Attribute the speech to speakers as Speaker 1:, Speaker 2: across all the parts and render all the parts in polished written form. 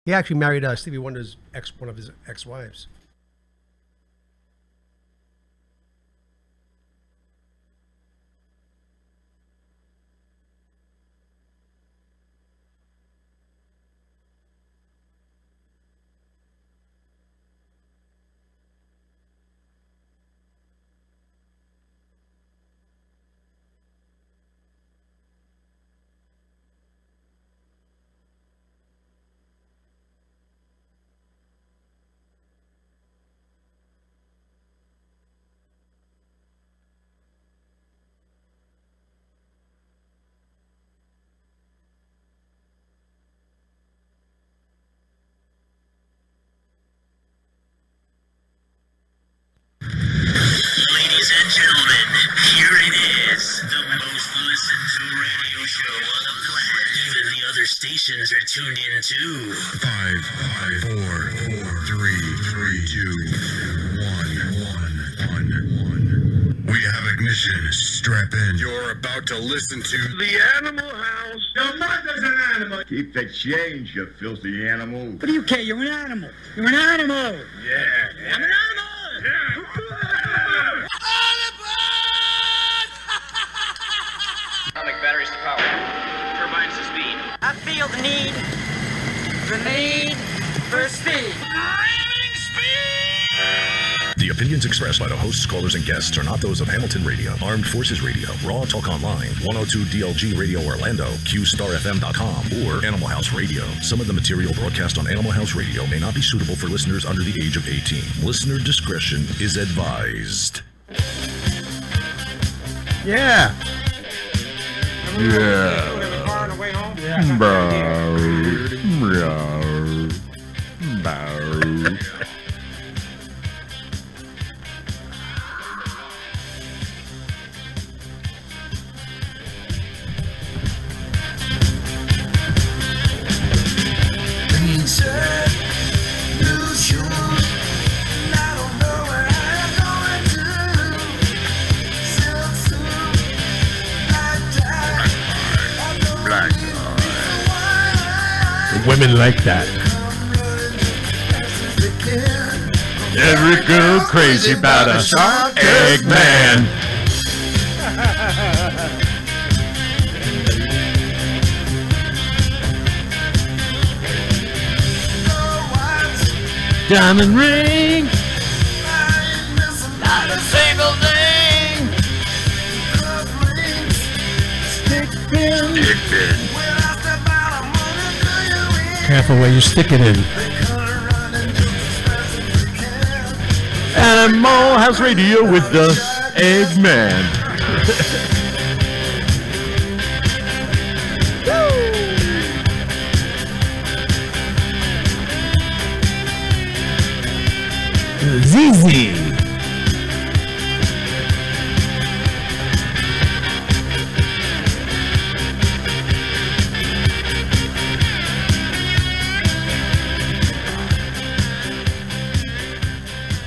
Speaker 1: He actually married Stevie Wonder's one of his ex-wives.
Speaker 2: Ladies and gentlemen, here it is, the most listened to radio show on the planet. Even the other stations are tuned in too.
Speaker 3: 5, 4, 3, 2, 1. We have ignition. Strap in. You're about to listen to
Speaker 2: The Animal House.
Speaker 4: Your mother's an animal. Keep the change, you filthy animal.
Speaker 5: What do you care? You're an animal. You're an animal.
Speaker 4: Yeah.
Speaker 5: I'm an animal.
Speaker 6: Atomic batteries to power. Turbines to speed.
Speaker 5: I feel the need for speed.
Speaker 7: The opinions expressed by the hosts, callers, and guests are not those of Hamilton Radio, Armed Forces Radio, Raw Talk Online, 102 DLG Radio Orlando, QStarFM.com, or Animal House Radio. Some of the material broadcast on Animal House Radio may not be suitable for listeners under the age of 18. Listener discretion is advised.
Speaker 1: Yeah. Women like that.
Speaker 8: Every girl crazy about a Eggman. Diamond ring. Not a single thing. Stick pin.
Speaker 1: Careful where you stick it in.
Speaker 8: Animal House Radio with the Eggman.
Speaker 1: ZZ.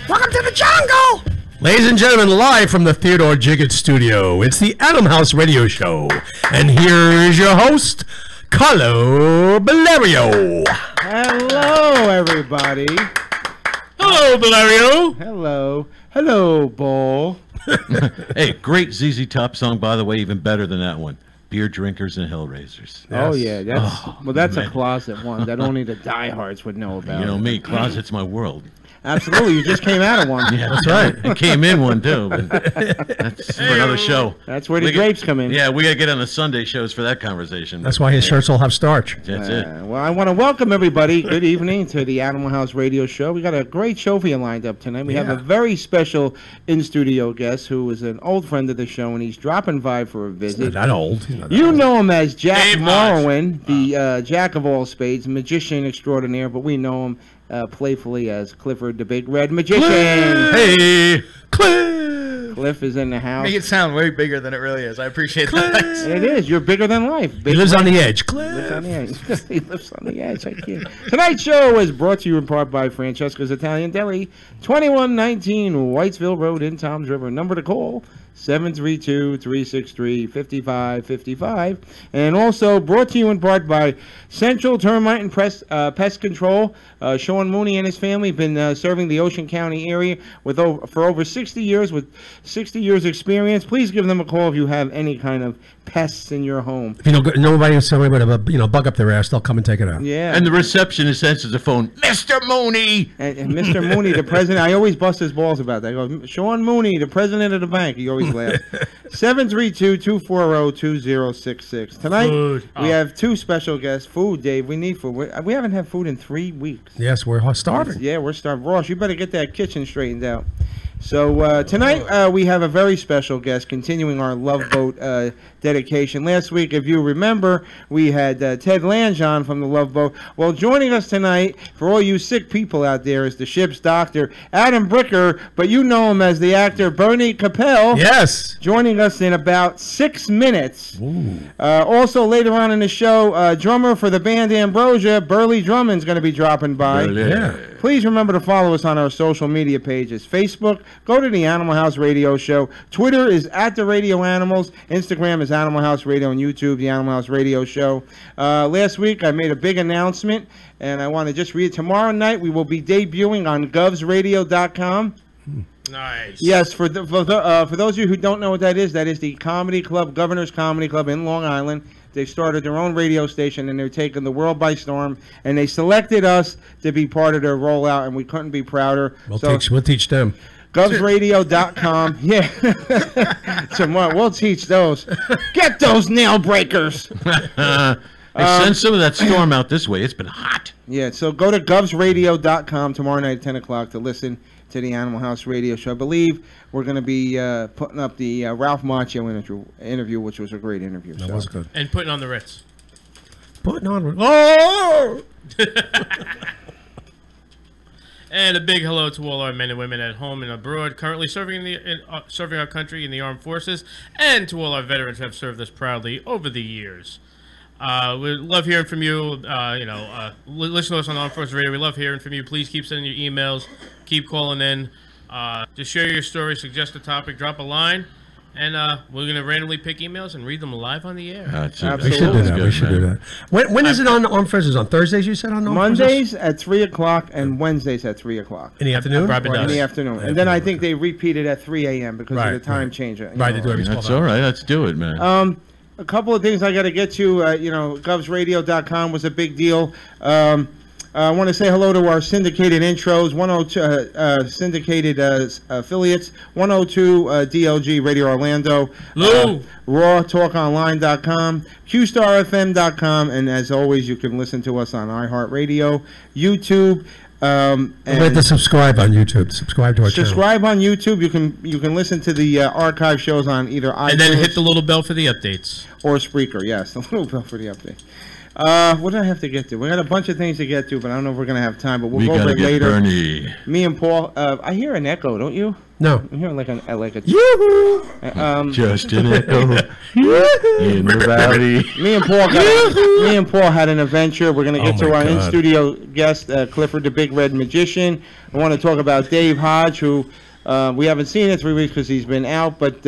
Speaker 1: Welcome to the jungle! Ladies and gentlemen, live from the Theodore Jiggett studio, it's the Animal House Radio Show. And here is your host, Carlo Valerio.
Speaker 9: Hello, everybody.
Speaker 1: Hello, Valerio.
Speaker 9: Hello. Hello, Bull.
Speaker 8: Hey, great ZZ Top song, by the way, even better than that one. Beer Drinkers and Hellraisers.
Speaker 9: Oh, yeah. That's
Speaker 8: man.
Speaker 9: A closet one that only the diehards would know about.
Speaker 8: You know me, closet's my world.
Speaker 9: Absolutely. You just came out of one.
Speaker 8: Yeah, that's right. I came in one, too. But that's for another show.
Speaker 9: That's where the grapes come in.
Speaker 8: Yeah, we got to get on the Sunday shows for that conversation.
Speaker 1: That's why his shirts all have starch.
Speaker 8: That's it.
Speaker 9: Well, I want to welcome everybody. Good evening to the Animal House Radio Show. We got a great show for you lined up tonight. We have a very special in-studio guest who is an old friend of the show, and he's dropping by for a visit.
Speaker 1: He's not that old.
Speaker 9: You know him as Jack Morrowind, the Jack of all spades, magician extraordinaire, but we know him playfully as Clifford the Big Red Magician.
Speaker 8: Hey,
Speaker 9: Cliff is in the house.
Speaker 6: Make it sound way bigger than it really is. I appreciate that.
Speaker 9: It is. You're bigger than life.
Speaker 1: He lives on the edge.
Speaker 9: He lives on the edge. He lives on the edge. I can't. Tonight's show is brought to you in part by Francesca's Italian Deli, 2119 Whitesville Road in Toms River. Number to call, 732-363-5555. And also brought to you in part by Central Termite and Pest Control. Sean Mooney and his family have been serving the Ocean County area for over 60 years with 60 years experience. Please give them a call if you have any kind of pests in your home.
Speaker 1: If you know nobody with somebody with a bug up their ass, they'll come and take it out.
Speaker 9: Yeah.
Speaker 8: And the receptionist answers the phone, Mr. Mooney.
Speaker 9: And Mr. Mooney, the president, I always bust his balls about that. I go, Sean Mooney, the president of the bank. He always laughs. 732-240-2066. Tonight, we have two special guests. Food, Dave. We need food. We haven't had food in 3 weeks.
Speaker 1: Yes, we're starving.
Speaker 9: Yeah, we're starving. Ross, you better get that kitchen straightened out. So tonight we have a very special guest continuing our Love Boat dedication. Last week, if you remember, we had Ted Lange on from the Love Boat. Well, joining us tonight, for all you sick people out there, is the ship's doctor, Adam Bricker, but you know him as the actor Bernie KOPELL.
Speaker 1: Yes.
Speaker 9: Joining us in about 6 minutes. Also, later on in the show, drummer for the band Ambrosia, BERLEIGH Drummond's going to be dropping by.
Speaker 1: Yeah.
Speaker 9: Please remember to follow us on our social media pages. Facebook, go to the Animal House Radio Show. Twitter is @TheRadioAnimals. Instagram is Animal House Radio, and YouTube, the Animal House Radio Show. Last week, I made a big announcement, and I want to just read it. Tomorrow night, we will be debuting on govsradio.com.
Speaker 10: Nice.
Speaker 9: Yes, for those of you who don't know what that is the comedy club, Governor's Comedy Club in Long Island. They've started their own radio station, and they're taking the world by storm. And they selected us to be part of their rollout, and we couldn't be prouder.
Speaker 1: We'll teach them.
Speaker 9: GovsRadio.com. Yeah. Tomorrow, we'll teach those. Get those nail breakers.
Speaker 8: Send some of that storm out this way. It's been hot.
Speaker 9: Yeah, so go to govsradio.com tomorrow night at 10 o'clock to listen to the Animal House Radio Show. I believe we're going to be putting up the Ralph Macchio interview, which was a great interview.
Speaker 1: That was good.
Speaker 10: And putting on the Ritz.
Speaker 1: Putting on... Oh!
Speaker 10: And a big hello to all our men and women at home and abroad, currently serving our country in the armed forces, and to all our veterans who have served us proudly over the years. We love hearing from you. Listen to us on Armed Forces Radio. We love hearing from you. Please keep sending your emails. Keep calling in. Just share your story, suggest a topic, drop a line, and we're going to randomly pick emails and read them live on the air.
Speaker 1: We should do that. We should do that. When is it on Armed Forces? On Thursdays, you said? On Armed
Speaker 9: Mondays at 3 o'clock and Wednesdays at 3 o'clock.
Speaker 1: In the afternoon?
Speaker 9: In the afternoon. And then I think they repeat it at 3 a.m. because of the time change.
Speaker 1: Right, they do every 12
Speaker 8: That's all right. Let's do it, man.
Speaker 9: A couple of things I got to get to. govsradio.com was a big deal. I want to say hello to our syndicated intros, 102 syndicated affiliates, 102 DLG Radio Orlando, rawtalkonline.com, qstarfm.com, and as always, you can listen to us on iHeartRadio, YouTube.
Speaker 1: And to subscribe on YouTube. Subscribe to our channel.
Speaker 9: Subscribe on YouTube. You can listen to the archive shows on either iTunes.
Speaker 10: And then hit the little bell for the updates.
Speaker 9: Or Spreaker, yes. The little bell for the update. What do I have to get to? We got a bunch of things to get to, but I don't know if we're going to have time. But we'll go over it later.
Speaker 8: Bernie.
Speaker 9: Me and Paul. I hear an echo, don't you?
Speaker 1: No.
Speaker 9: I hear like a
Speaker 1: yoo-hoo.
Speaker 8: Just an echo in the valley.
Speaker 9: Me and Paul had an adventure. We're going to get to our in-studio guest, Clifford the Big Red Magician. I want to talk about Dave Hodge, who we haven't seen in 3 weeks because he's been out, but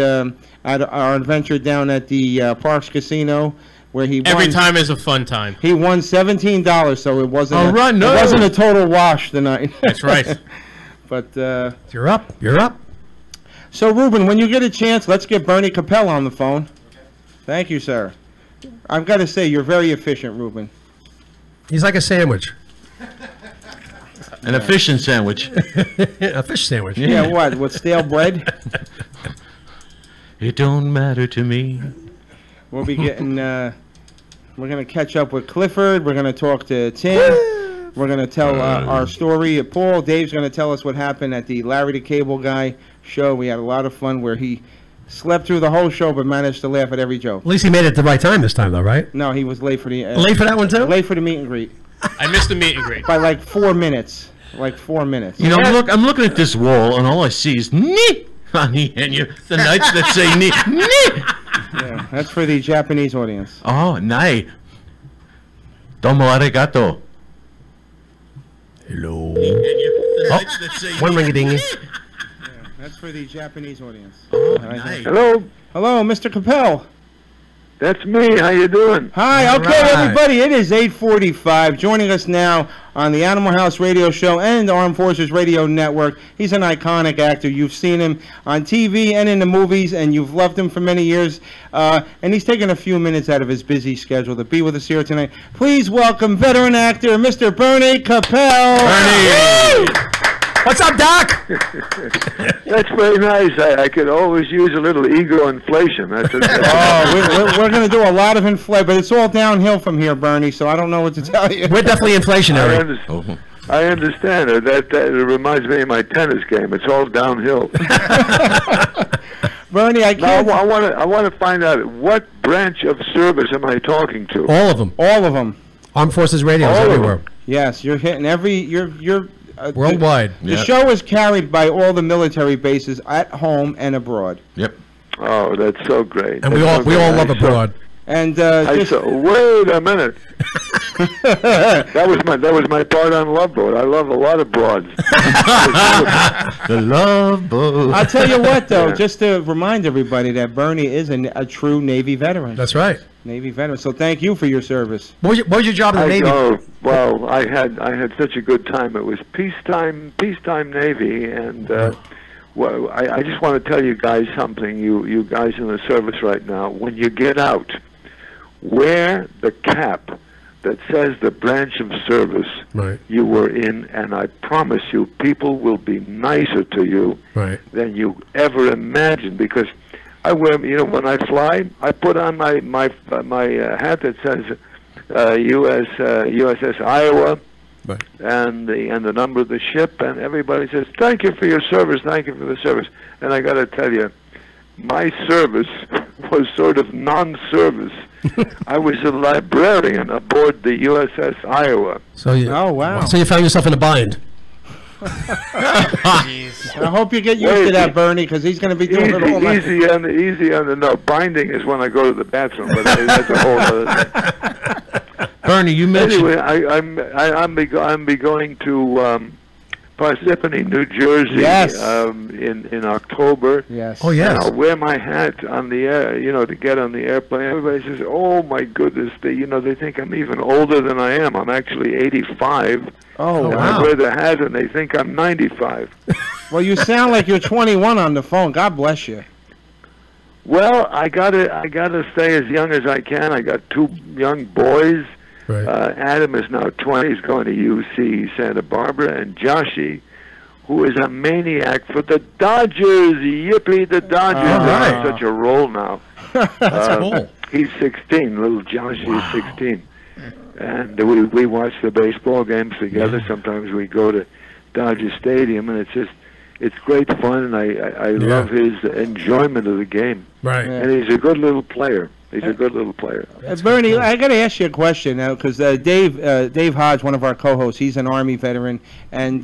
Speaker 9: at our adventure down at the Parks Casino, where he
Speaker 10: every time is a fun time.
Speaker 9: He won $17, so it wasn't.
Speaker 8: It
Speaker 9: wasn't a total wash tonight.
Speaker 10: That's right.
Speaker 9: But
Speaker 1: you're up. You're up.
Speaker 9: So Ruben, when you get a chance, let's get Bernie KOPELL on the phone. Thank you, sir. I've got to say, you're very efficient, Ruben.
Speaker 1: He's like a sandwich.
Speaker 8: An efficient sandwich.
Speaker 1: A fish sandwich.
Speaker 9: Yeah, what? With stale bread?
Speaker 8: It don't matter to me.
Speaker 9: We'll be getting, we're going to catch up with Clifford. We're going to talk to Tim. We're going to tell our story at Paul. Dave's going to tell us what happened at the Larry the Cable Guy show. We had a lot of fun where he slept through the whole show but managed to laugh at every joke.
Speaker 1: At least he made it at the right time this time, though, right?
Speaker 9: No, he was late for the...
Speaker 1: late for that one, too?
Speaker 9: Late for the meet and greet.
Speaker 10: I missed the meet and greet.
Speaker 9: By like 4 minutes. Like 4 minutes.
Speaker 8: You know, I'm looking at this wall, and all I see is "nee" on the end. The nights that say "nee."
Speaker 9: Yeah, that's for the Japanese audience.
Speaker 8: Oh, nai. Domo arigato.
Speaker 1: Hello. One ring-a-ding.
Speaker 9: That's for the Japanese audience.
Speaker 8: Oh, nice.
Speaker 11: Hello,
Speaker 9: Hello, Mr. KOPELL.
Speaker 11: that's me. How you doing?
Speaker 9: Hi,
Speaker 1: All
Speaker 9: okay,
Speaker 1: right.
Speaker 9: everybody. It is 8:45. Joining us now on the Animal House Radio Show and the Armed Forces Radio Network. He's an iconic actor. You've seen him on TV and in the movies, and you've loved him for many years. And he's taken a few minutes out of his busy schedule to be with us here tonight. Please welcome veteran actor Mr. Bernie KOPELL.
Speaker 1: Bernie! What's up, Doc?
Speaker 11: That's very nice. I could always use a little ego inflation. That's
Speaker 9: We're going to do a lot of inflation, but it's all downhill from here, Bernie, so I don't know what to tell you.
Speaker 1: We're definitely inflationary.
Speaker 11: I understand. That it reminds me of my tennis game. It's all downhill.
Speaker 9: Bernie, I can't...
Speaker 11: Now, I want to find out what branch of service am I talking to?
Speaker 1: All of them.
Speaker 9: All of them.
Speaker 1: Armed Forces Radio is
Speaker 11: All of
Speaker 1: everywhere.
Speaker 11: them.
Speaker 9: Yes, you're hitting every... You're
Speaker 1: Worldwide.
Speaker 9: The show is carried by all the military bases at home and abroad.
Speaker 8: Yep.
Speaker 11: Oh, that's so great.
Speaker 1: And we all love abroad.
Speaker 9: And
Speaker 11: wait a minute. that was my part on Love Boat. I love a lot of broads.
Speaker 8: The Love Boat.
Speaker 9: I'll tell you what, though, just to remind everybody that Bernie is a true Navy veteran.
Speaker 1: That's right.
Speaker 9: Navy veteran. So thank you for your service.
Speaker 1: What was your job in the Navy?
Speaker 11: Well, I had such a good time. It was peacetime Navy, and well, I just want to tell you guys something. You guys in the service right now, when you get out, wear the cap that says the branch of service you were in, and I promise you, people will be nicer to you than you ever imagined. Because I wear, when I fly, I put on my hat that says USS Iowa, and the number of the ship, and everybody says, "Thank you for your service. Thank you for the service." And I got to tell you, my service was sort of non-service. I was a librarian aboard the USS Iowa.
Speaker 1: So
Speaker 9: oh wow!
Speaker 1: So you found yourself in a bind.
Speaker 9: I hope you get used to that, Bernie, because he's going to be doing it all night.
Speaker 11: Easy on the no. Binding is when I go to the bathroom, but that's a whole other thing.
Speaker 8: Bernie, you mentioned.
Speaker 11: Anyway, I'm going to Parsippany, New Jersey,
Speaker 9: yes.
Speaker 11: In October.
Speaker 9: Yes.
Speaker 1: Oh yes.
Speaker 11: And I'll wear my hat on the air, to get on the airplane. Everybody says, "Oh my goodness!" They think I'm even older than I am. I'm actually 85.
Speaker 9: Oh,
Speaker 11: and
Speaker 9: wow.
Speaker 11: I wear the hat, and they think I'm 95.
Speaker 9: Well, you sound like you're 21 on the phone. God bless you.
Speaker 11: Well, I gotta stay as young as I can. I got two young boys.
Speaker 1: Right.
Speaker 11: Adam is now 20. He's going to UC Santa Barbara, and Joshie, who is a maniac for the Dodgers. Yippee, the Dodgers! They're on such a roll now.
Speaker 1: That's cool.
Speaker 11: He's 16. Little Joshie is 16. And we watch the baseball games together. Sometimes we go to Dodger Stadium, and it's great fun, and I love his enjoyment of the game.
Speaker 1: Right.
Speaker 11: And he's a good little player. He's a good little player.
Speaker 9: Bernie, I got to ask you a question now, because Dave Hodge, one of our co-hosts, he's an Army veteran, and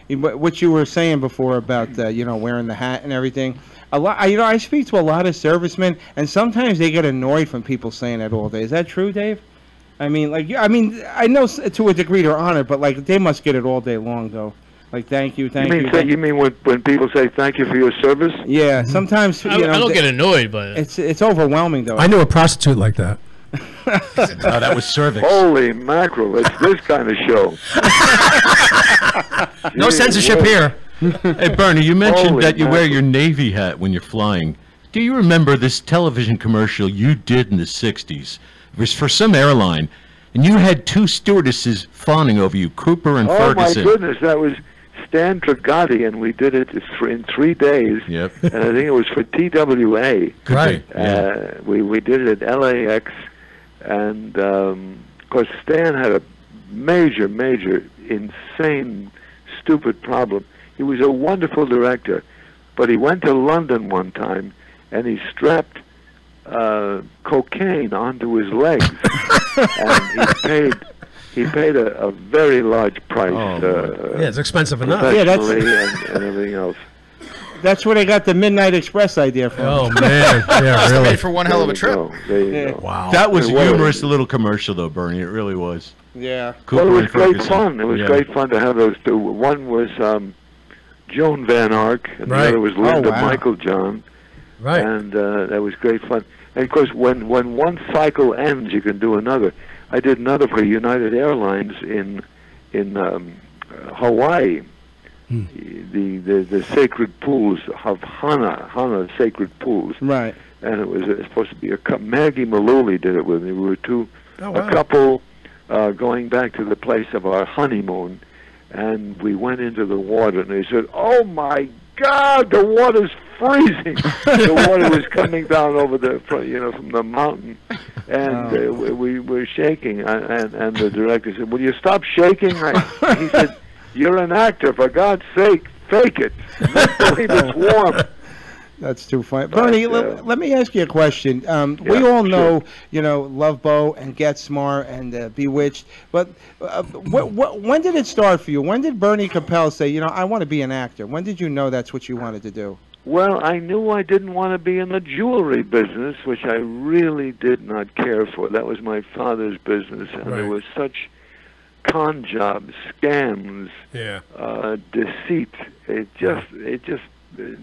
Speaker 9: what you were saying before about wearing the hat and everything. I speak to a lot of servicemen, and sometimes they get annoyed from people saying that all day. Is that true, Dave? I know to a degree they're honored, but they must get it all day long, though. Like, thank you.
Speaker 11: You mean when people say thank you for your service?
Speaker 9: Yeah, sometimes
Speaker 10: I don't get annoyed, but
Speaker 9: it's overwhelming, though.
Speaker 1: I knew a prostitute like that.
Speaker 8: Oh, that was cervix.
Speaker 11: Holy mackerel! It's this kind of show.
Speaker 1: No censorship here.
Speaker 8: Hey, Bernie, you mentioned
Speaker 11: Holy
Speaker 8: that you wear
Speaker 11: mackerel.
Speaker 8: your Navy hat when you're flying. Do you remember this television commercial you did in the 60s? It was for some airline, and you had two stewardesses fawning over you, Cooper and Ferguson.
Speaker 11: Oh, my goodness, that was Stan Trigati, and we did it in 3 days.
Speaker 8: Yep.
Speaker 11: And I think it was for TWA.
Speaker 1: Right.
Speaker 11: We did it at LAX, and of course Stan had a major, insane, stupid problem. He was a wonderful director, but he went to London one time, and he strapped cocaine onto his legs, and he paid a very large price.
Speaker 1: It's expensive enough.
Speaker 11: Professionally and everything else.
Speaker 9: That's where they got the Midnight Express idea from.
Speaker 1: Oh man, yeah, really.
Speaker 6: Made for one hell of a trip.
Speaker 11: There you go.
Speaker 1: Wow.
Speaker 8: That was a humorous little commercial, though, Bernie. It really was.
Speaker 9: Yeah.
Speaker 8: Cooper
Speaker 11: Well, it was
Speaker 8: and
Speaker 11: great
Speaker 8: Ferguson.
Speaker 11: fun. It was great fun to have those two. One was Joan Van Ark, and
Speaker 1: Right.
Speaker 11: the other was Linda
Speaker 9: wow.
Speaker 11: Michael John.
Speaker 1: Right.
Speaker 11: And that was great fun. And of course, when one cycle ends, you can do another. I did another for United Airlines in Hawaii. The sacred pools of Hana sacred pools.
Speaker 9: Right.
Speaker 11: And it was supposed to be a couple. Maggie Malooly did it with me. We were
Speaker 1: Oh, wow.
Speaker 11: a couple going back to the place of our honeymoon, and we went into the water, and they said, "Oh my God, the water's freezing." The water was coming down over the from the mountain, and we were shaking. And the director said, "Will you stop shaking?" He said, "You're an actor, for God's sake, fake it. Make believe it's warm."
Speaker 9: That's too funny. Bernie, let me ask you a question. We all know, Love Boat and Get Smart and Bewitched, but when did it start for you? When did Bernie KOPELL say, I want to be an actor? When did you know that's what you wanted to do?
Speaker 11: Well, I knew I didn't want to be in the jewelry business, which I really did not care for. That was my father's business, and there was such con jobs, scams, deceit. It just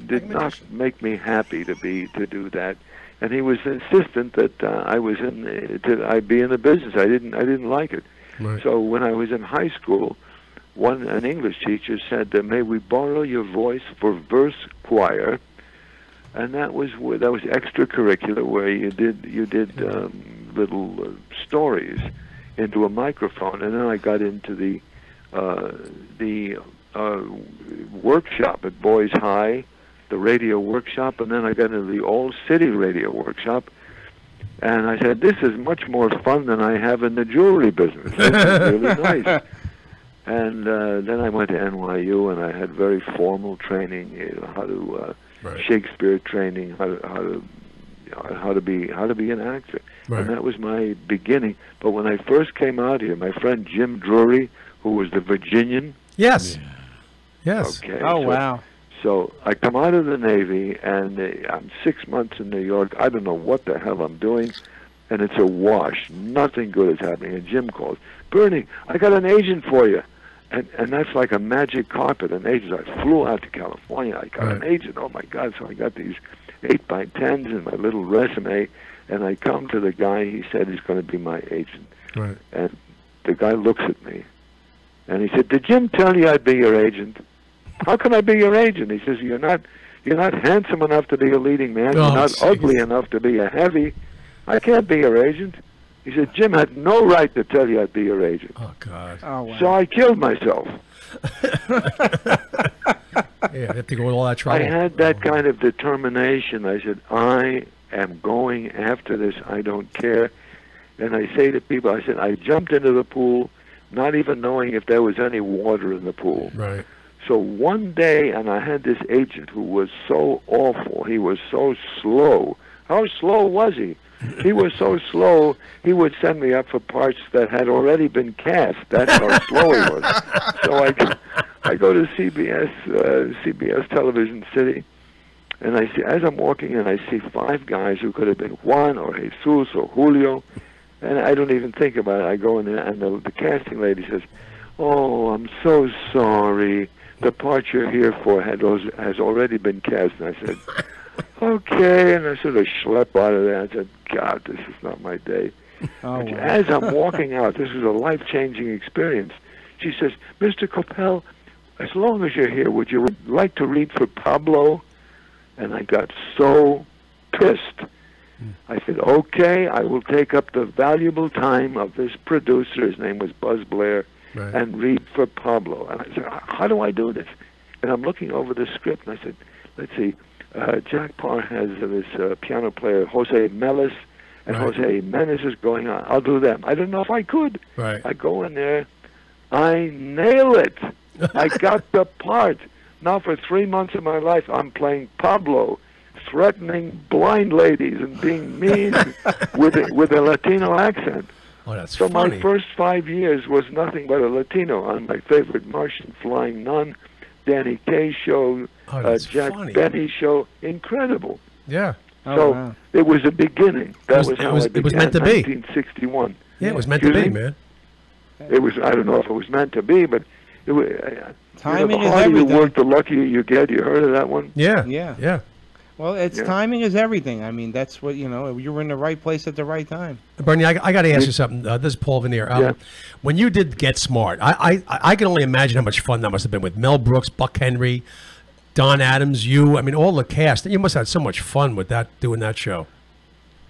Speaker 11: did not make me happy to do that. And he was insistent that I be in the business. I didn't like it.
Speaker 1: Right.
Speaker 11: So when I was in high school, an English teacher said, "May we borrow your voice for verse choir?" And that was extracurricular, where you did little stories into a microphone. And then I got into the workshop at Boys High, the radio workshop, and then I got into the All City radio workshop. And I said, "This is much more fun than I have in the jewelry business. This is really nice." And then I went to NYU, and I had very formal training, how to Shakespeare training, how to be an actor, and that was my beginning. But when I first came out here, my friend Jim Drury, who was the Virginian.
Speaker 1: Yes. Yes.
Speaker 11: Okay.
Speaker 9: Oh, wow.
Speaker 11: So I come out of the Navy, and I'm 6 months in New York. I don't know what the hell I'm doing, and it's a wash. Nothing good is happening. And Jim calls, "Bernie, I got an agent for you." And that's like a magic carpet, an agent. I flew out to California. I got an agent. Oh, my God. So I got these 8x10s in my little resume, and I come to the guy. He said he's going to be my agent.
Speaker 1: Right.
Speaker 11: And the guy looks at me, and he said, "Did Jim tell you I'd be your agent?" "How can I be your agent?" He says, You're not handsome enough to be a leading man. You're not ugly enough to be a heavy. I can't be your agent." He said, "Jim had no right to tell you I'd be your agent."
Speaker 1: Oh, God.
Speaker 9: Oh, wow.
Speaker 11: So I killed myself.
Speaker 1: Yeah, I have to go with all that trouble.
Speaker 11: I had that kind of determination. I said, "I am going after this. I don't care." And I say to people, I said, I jumped into the pool, not even knowing if there was any water in the pool.
Speaker 1: Right.
Speaker 11: So one day, and I had this agent who was so awful. He was so slow. How slow was he? He was so slow, he would send me up for parts that had already been cast. That's how slow he was. So I go to CBS Television City, and I see, as I'm walking in, I see 5 guys who could have been Juan or Jesus or Julio, and I don't even think about it. I go in there, and the casting lady says, "Oh, I'm so sorry. The part you're here for has already been cast." And I said, "Okay," and I sort of schlep out of there. I said, "God, this is not my day."
Speaker 9: Oh, wow.
Speaker 11: As I'm walking out, this was a life-changing experience. She says, "Mr. KOPELL, as long as you're here, would you like to read for Pablo?" And I got so pissed. I said, "Okay, I will take up the valuable time of this producer," his name was Buzz Blair, "and read for Pablo." And I said, "How do I do this?" And I'm looking over the script, and I said, "Let's see. Jack Parr has this piano player, Jose Melis, and Jose Menes is going on. I'll do them." I don't know if I could.
Speaker 1: Right.
Speaker 11: I go in there. I nail it. I got the part. Now for 3 months of my life, I'm playing Pablo, threatening blind ladies and being mean with a Latino accent.
Speaker 1: Oh, that's
Speaker 11: so
Speaker 1: funny.
Speaker 11: My first 5 years was nothing but a Latino on my favorite Martian Flying Nun, Danny Kaye show, Jack Benny show. Incredible.
Speaker 1: Yeah.
Speaker 11: So it was a beginning. That was how I began.
Speaker 1: It was meant to be.
Speaker 11: 1961.
Speaker 1: Yeah, it was meant to be, man.
Speaker 11: It was. I don't know if it was meant to be, but
Speaker 9: Timing
Speaker 11: the
Speaker 9: is
Speaker 11: harder you
Speaker 9: everything.
Speaker 11: work, the luckier you get. You heard of that one?
Speaker 1: Yeah.
Speaker 9: Yeah.
Speaker 1: Yeah.
Speaker 9: Well, it's
Speaker 11: Yeah.
Speaker 9: timing is everything. I mean, that's what, you know, you were in the right place at the right time.
Speaker 1: Bernie, I got to ask you something. This is Paul Veneer.
Speaker 11: Yeah.
Speaker 1: When you did Get Smart, I can only imagine how much fun that must have been with Mel Brooks, Buck Henry, Don Adams, you. I mean, all the cast. You must have had so much fun with that, doing that show.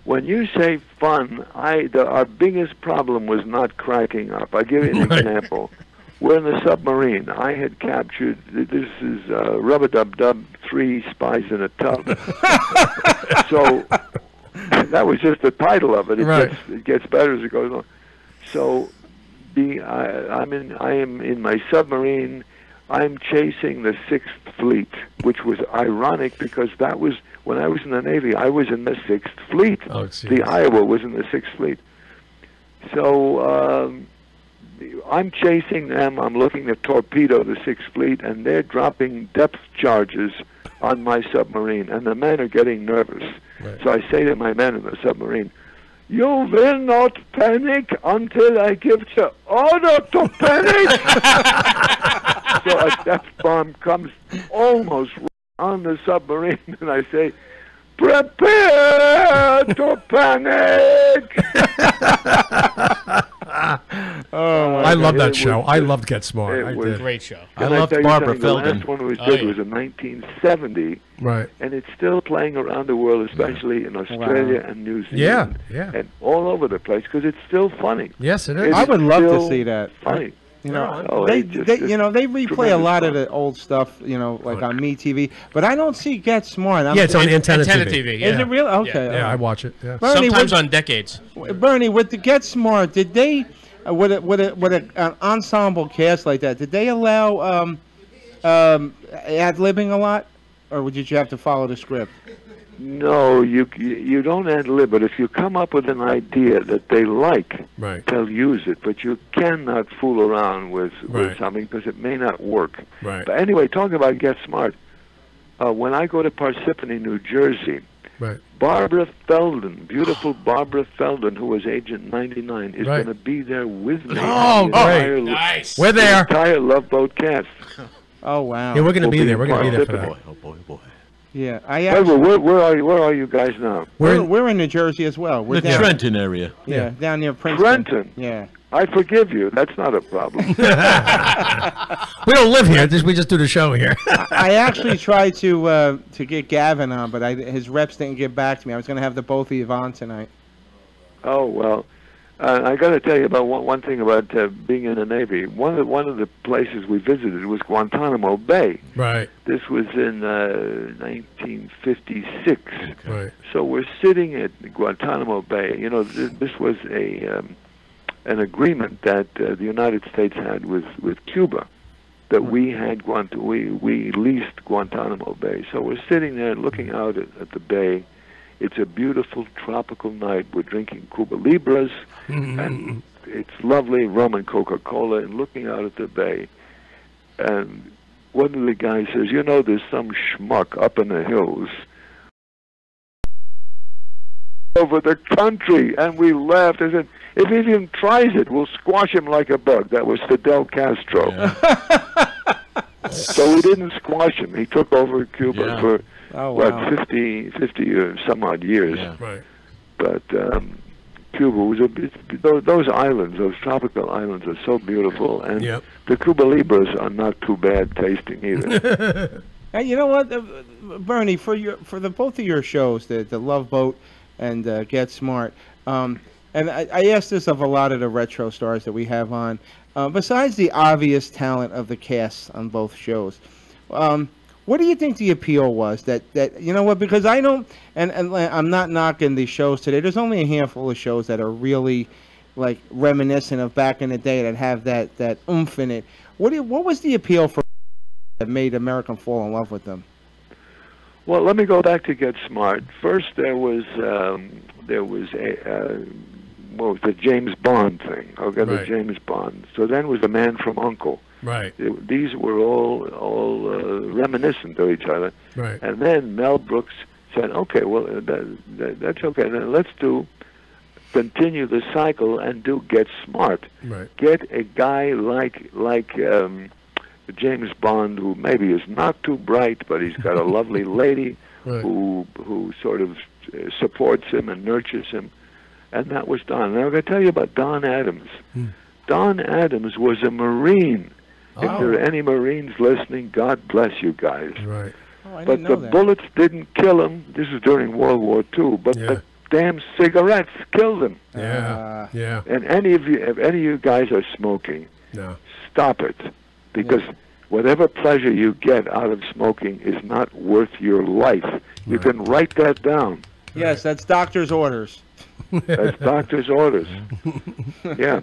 Speaker 11: When you say fun, our biggest problem was not cracking up. I'll give you an
Speaker 1: Right.
Speaker 11: example. We're in the submarine. I had captured, this is Rub-a-Dub-Dub, 3 Spies in a Tub. So that was just the title of it. It gets better as it goes on. So I am in my submarine. I'm chasing the 6th Fleet, which was ironic because that was, when I was in the Navy, I was in the 6th Fleet.
Speaker 1: Oh,
Speaker 11: the Iowa was in the 6th Fleet. So I'm chasing them. I'm looking to torpedo the 6th Fleet, and they're dropping depth charges on my submarine, and the men are getting nervous.
Speaker 1: Right.
Speaker 11: So I say to my men in the submarine, "You will not panic until I give you order to panic." So a depth bomb comes almost on the submarine, and I say, "Prepare to panic."
Speaker 9: Oh,
Speaker 1: I love that
Speaker 11: It
Speaker 1: show.
Speaker 11: was
Speaker 1: I
Speaker 11: just-
Speaker 1: loved Get Smart.
Speaker 11: it
Speaker 1: I
Speaker 11: was-
Speaker 1: did.
Speaker 10: Great show.
Speaker 8: I
Speaker 11: Can
Speaker 8: loved
Speaker 11: tell you
Speaker 8: Barbara
Speaker 11: something? The
Speaker 8: Feldon.
Speaker 11: last one we
Speaker 10: Oh,
Speaker 11: did
Speaker 10: yeah.
Speaker 11: was in 1970,
Speaker 1: Right.
Speaker 11: and it's still playing around the world, especially in Australia and New
Speaker 1: Yeah.
Speaker 11: Zealand,
Speaker 1: Yeah.
Speaker 11: and all over the place because it's still funny.
Speaker 1: Yes, it is.
Speaker 11: It's
Speaker 9: I would love to
Speaker 11: still
Speaker 9: see that.
Speaker 11: Funny.
Speaker 9: You know,
Speaker 11: Oh,
Speaker 9: they,
Speaker 11: it just-
Speaker 9: they you know, they replay a
Speaker 11: tremendous
Speaker 9: lot of
Speaker 11: fun.
Speaker 9: the old stuff, you know, like on Me TV, but I don't see Get Smart.
Speaker 1: Yeah, it's on Antenna
Speaker 10: Antenna
Speaker 1: TV.
Speaker 10: TV.
Speaker 9: Is
Speaker 10: Yeah.
Speaker 9: it real? Okay.
Speaker 1: Yeah, I watch it. Yeah.
Speaker 9: Bernie,
Speaker 10: Sometimes
Speaker 9: with,
Speaker 10: on Decades.
Speaker 9: Bernie, with the Get Smart, did they, with an ensemble cast like that, did they allow ad-libbing a lot, or did you have to follow the script?
Speaker 11: No, you don't ad lib, but if you come up with an idea that they like,
Speaker 1: Right.
Speaker 11: they'll use it. But you cannot fool around with
Speaker 1: Right.
Speaker 11: something because it may not work.
Speaker 1: Right.
Speaker 11: But anyway, talking about Get Smart, when I go to Parsippany, New Jersey,
Speaker 1: Right.
Speaker 11: Barbara Feldon, beautiful Barbara Feldon, who was Agent 99, is
Speaker 1: Right.
Speaker 11: going to be there with me.
Speaker 1: Oh,
Speaker 11: and the entire-
Speaker 1: great.
Speaker 10: Nice.
Speaker 1: We're
Speaker 11: the
Speaker 1: there.
Speaker 11: entire Love Boat cast.
Speaker 9: Oh wow.
Speaker 1: Yeah, we're going to
Speaker 11: We'll
Speaker 1: be
Speaker 11: be
Speaker 1: there.
Speaker 11: in
Speaker 1: We're going to be there for that.
Speaker 11: Parsippany.
Speaker 8: Oh boy, boy.
Speaker 9: Yeah, I
Speaker 11: Hey,
Speaker 9: actually,
Speaker 11: well, where are you guys now?
Speaker 9: we're in New Jersey as well. We're
Speaker 8: The
Speaker 9: down,
Speaker 8: Trenton area.
Speaker 9: yeah, down near Princeton.
Speaker 11: Trenton.
Speaker 9: Yeah.
Speaker 11: I forgive you. That's not a problem.
Speaker 1: We don't live here. We just do the show here.
Speaker 9: I actually tried to get Gavin on, but his reps didn't get back to me. I was going to have the both of you on tonight.
Speaker 11: Oh well, I got to tell you about one thing about being in the Navy. One of the places we visited was Guantanamo Bay.
Speaker 1: Right.
Speaker 11: This was in 1956.
Speaker 1: Right.
Speaker 11: So we're sitting at Guantanamo Bay. You know, this was an agreement that the United States had with Cuba, that we had we leased Guantanamo Bay. So we're sitting there looking out at the bay. It's a beautiful tropical night. We're drinking Cuba Libras, and it's lovely rum and Coca-Cola, and looking out at the bay. And one of the guys says, "You know, there's some schmuck up in the hills over the country." And we laughed. I said, "If he even tries it, we'll squash him like a bug." That was Fidel Castro. So we didn't squash him. He took over Cuba for,
Speaker 9: wow.
Speaker 11: 50 or some odd years.
Speaker 8: Yeah.
Speaker 1: Right.
Speaker 11: But Cuba was those islands, those tropical islands are so beautiful. And
Speaker 1: Yep.
Speaker 11: the Cuba Libras are not too bad tasting either.
Speaker 9: Hey, you know what, Bernie, for the both of your shows, the Love Boat and Get Smart, and I asked this of a lot of the retro stars that we have on. Besides the obvious talent of the cast on both shows, what do you think the appeal was? That you know what? Because I don't, and I'm not knocking the shows today. There's only a handful of shows that are really like reminiscent of back in the day that have that oomph in it. What was the appeal for that made American fall in love with them?
Speaker 11: Well, let me go back to Get Smart. First, there was what was the James Bond thing? Okay, the
Speaker 1: Right.
Speaker 11: James Bond. So then was The Man from U.N.C.L.E.
Speaker 1: Right.
Speaker 11: These were all reminiscent of each other.
Speaker 1: Right.
Speaker 11: And then Mel Brooks said, "Okay, well that's okay. Then let's continue the cycle and do Get Smart.
Speaker 1: Right.
Speaker 11: Get a guy like James Bond, who maybe is not too bright, but he's got a lovely lady who sort of supports him and nurtures him, and that was Don. Now I'm going to tell you about Don Adams. Don Adams was a Marine. If there are any Marines listening, God bless you guys.
Speaker 1: Right.
Speaker 11: But the bullets didn't kill him. This is during World War II. But the damn cigarettes killed him.
Speaker 1: Yeah. Yeah.
Speaker 11: And if any of you guys are smoking, stop it, because whatever pleasure you get out of smoking is not worth your life. You can write that down.
Speaker 9: Yes, that's doctor's orders.
Speaker 11: That's doctor's orders. Yeah.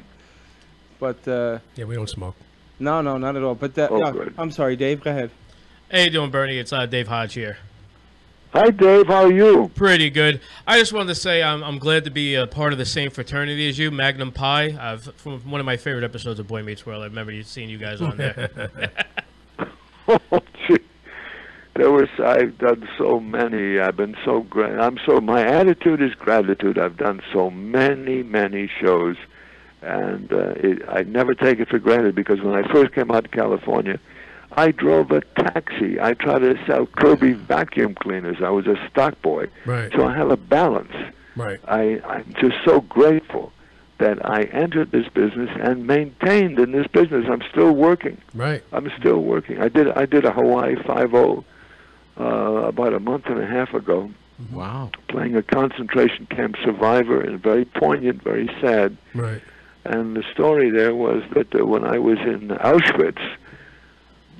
Speaker 9: But
Speaker 1: yeah, we don't smoke.
Speaker 9: No, not at all. But
Speaker 11: good.
Speaker 9: I'm sorry, Dave. Go ahead.
Speaker 10: How you doing, Bernie? It's Dave Hodge here.
Speaker 11: Hi, Dave. How are you?
Speaker 10: Pretty good. I just wanted to say I'm glad to be a part of the same fraternity as you, Magnum Pi. From one of my favorite episodes of Boy Meets World. I remember seeing you guys on there.
Speaker 11: Oh, gee. I've done so many. I've been so great. My attitude is gratitude. I've done so many shows, and I never take it for granted, because when I first came out to California, I drove a taxi. I tried to sell Kirby vacuum cleaners. I was a stock boy.
Speaker 1: Right.
Speaker 11: So I have a balance.
Speaker 1: Right.
Speaker 11: I'm just so grateful that I entered this business and maintained in this business. I'm still working.
Speaker 1: Right.
Speaker 11: I'm still working. I did a Hawaii 5-0 about a month and a half ago.
Speaker 8: Wow.
Speaker 11: Playing a concentration camp survivor, and very poignant, very sad.
Speaker 1: Right.
Speaker 11: And the story there was that when I was in Auschwitz,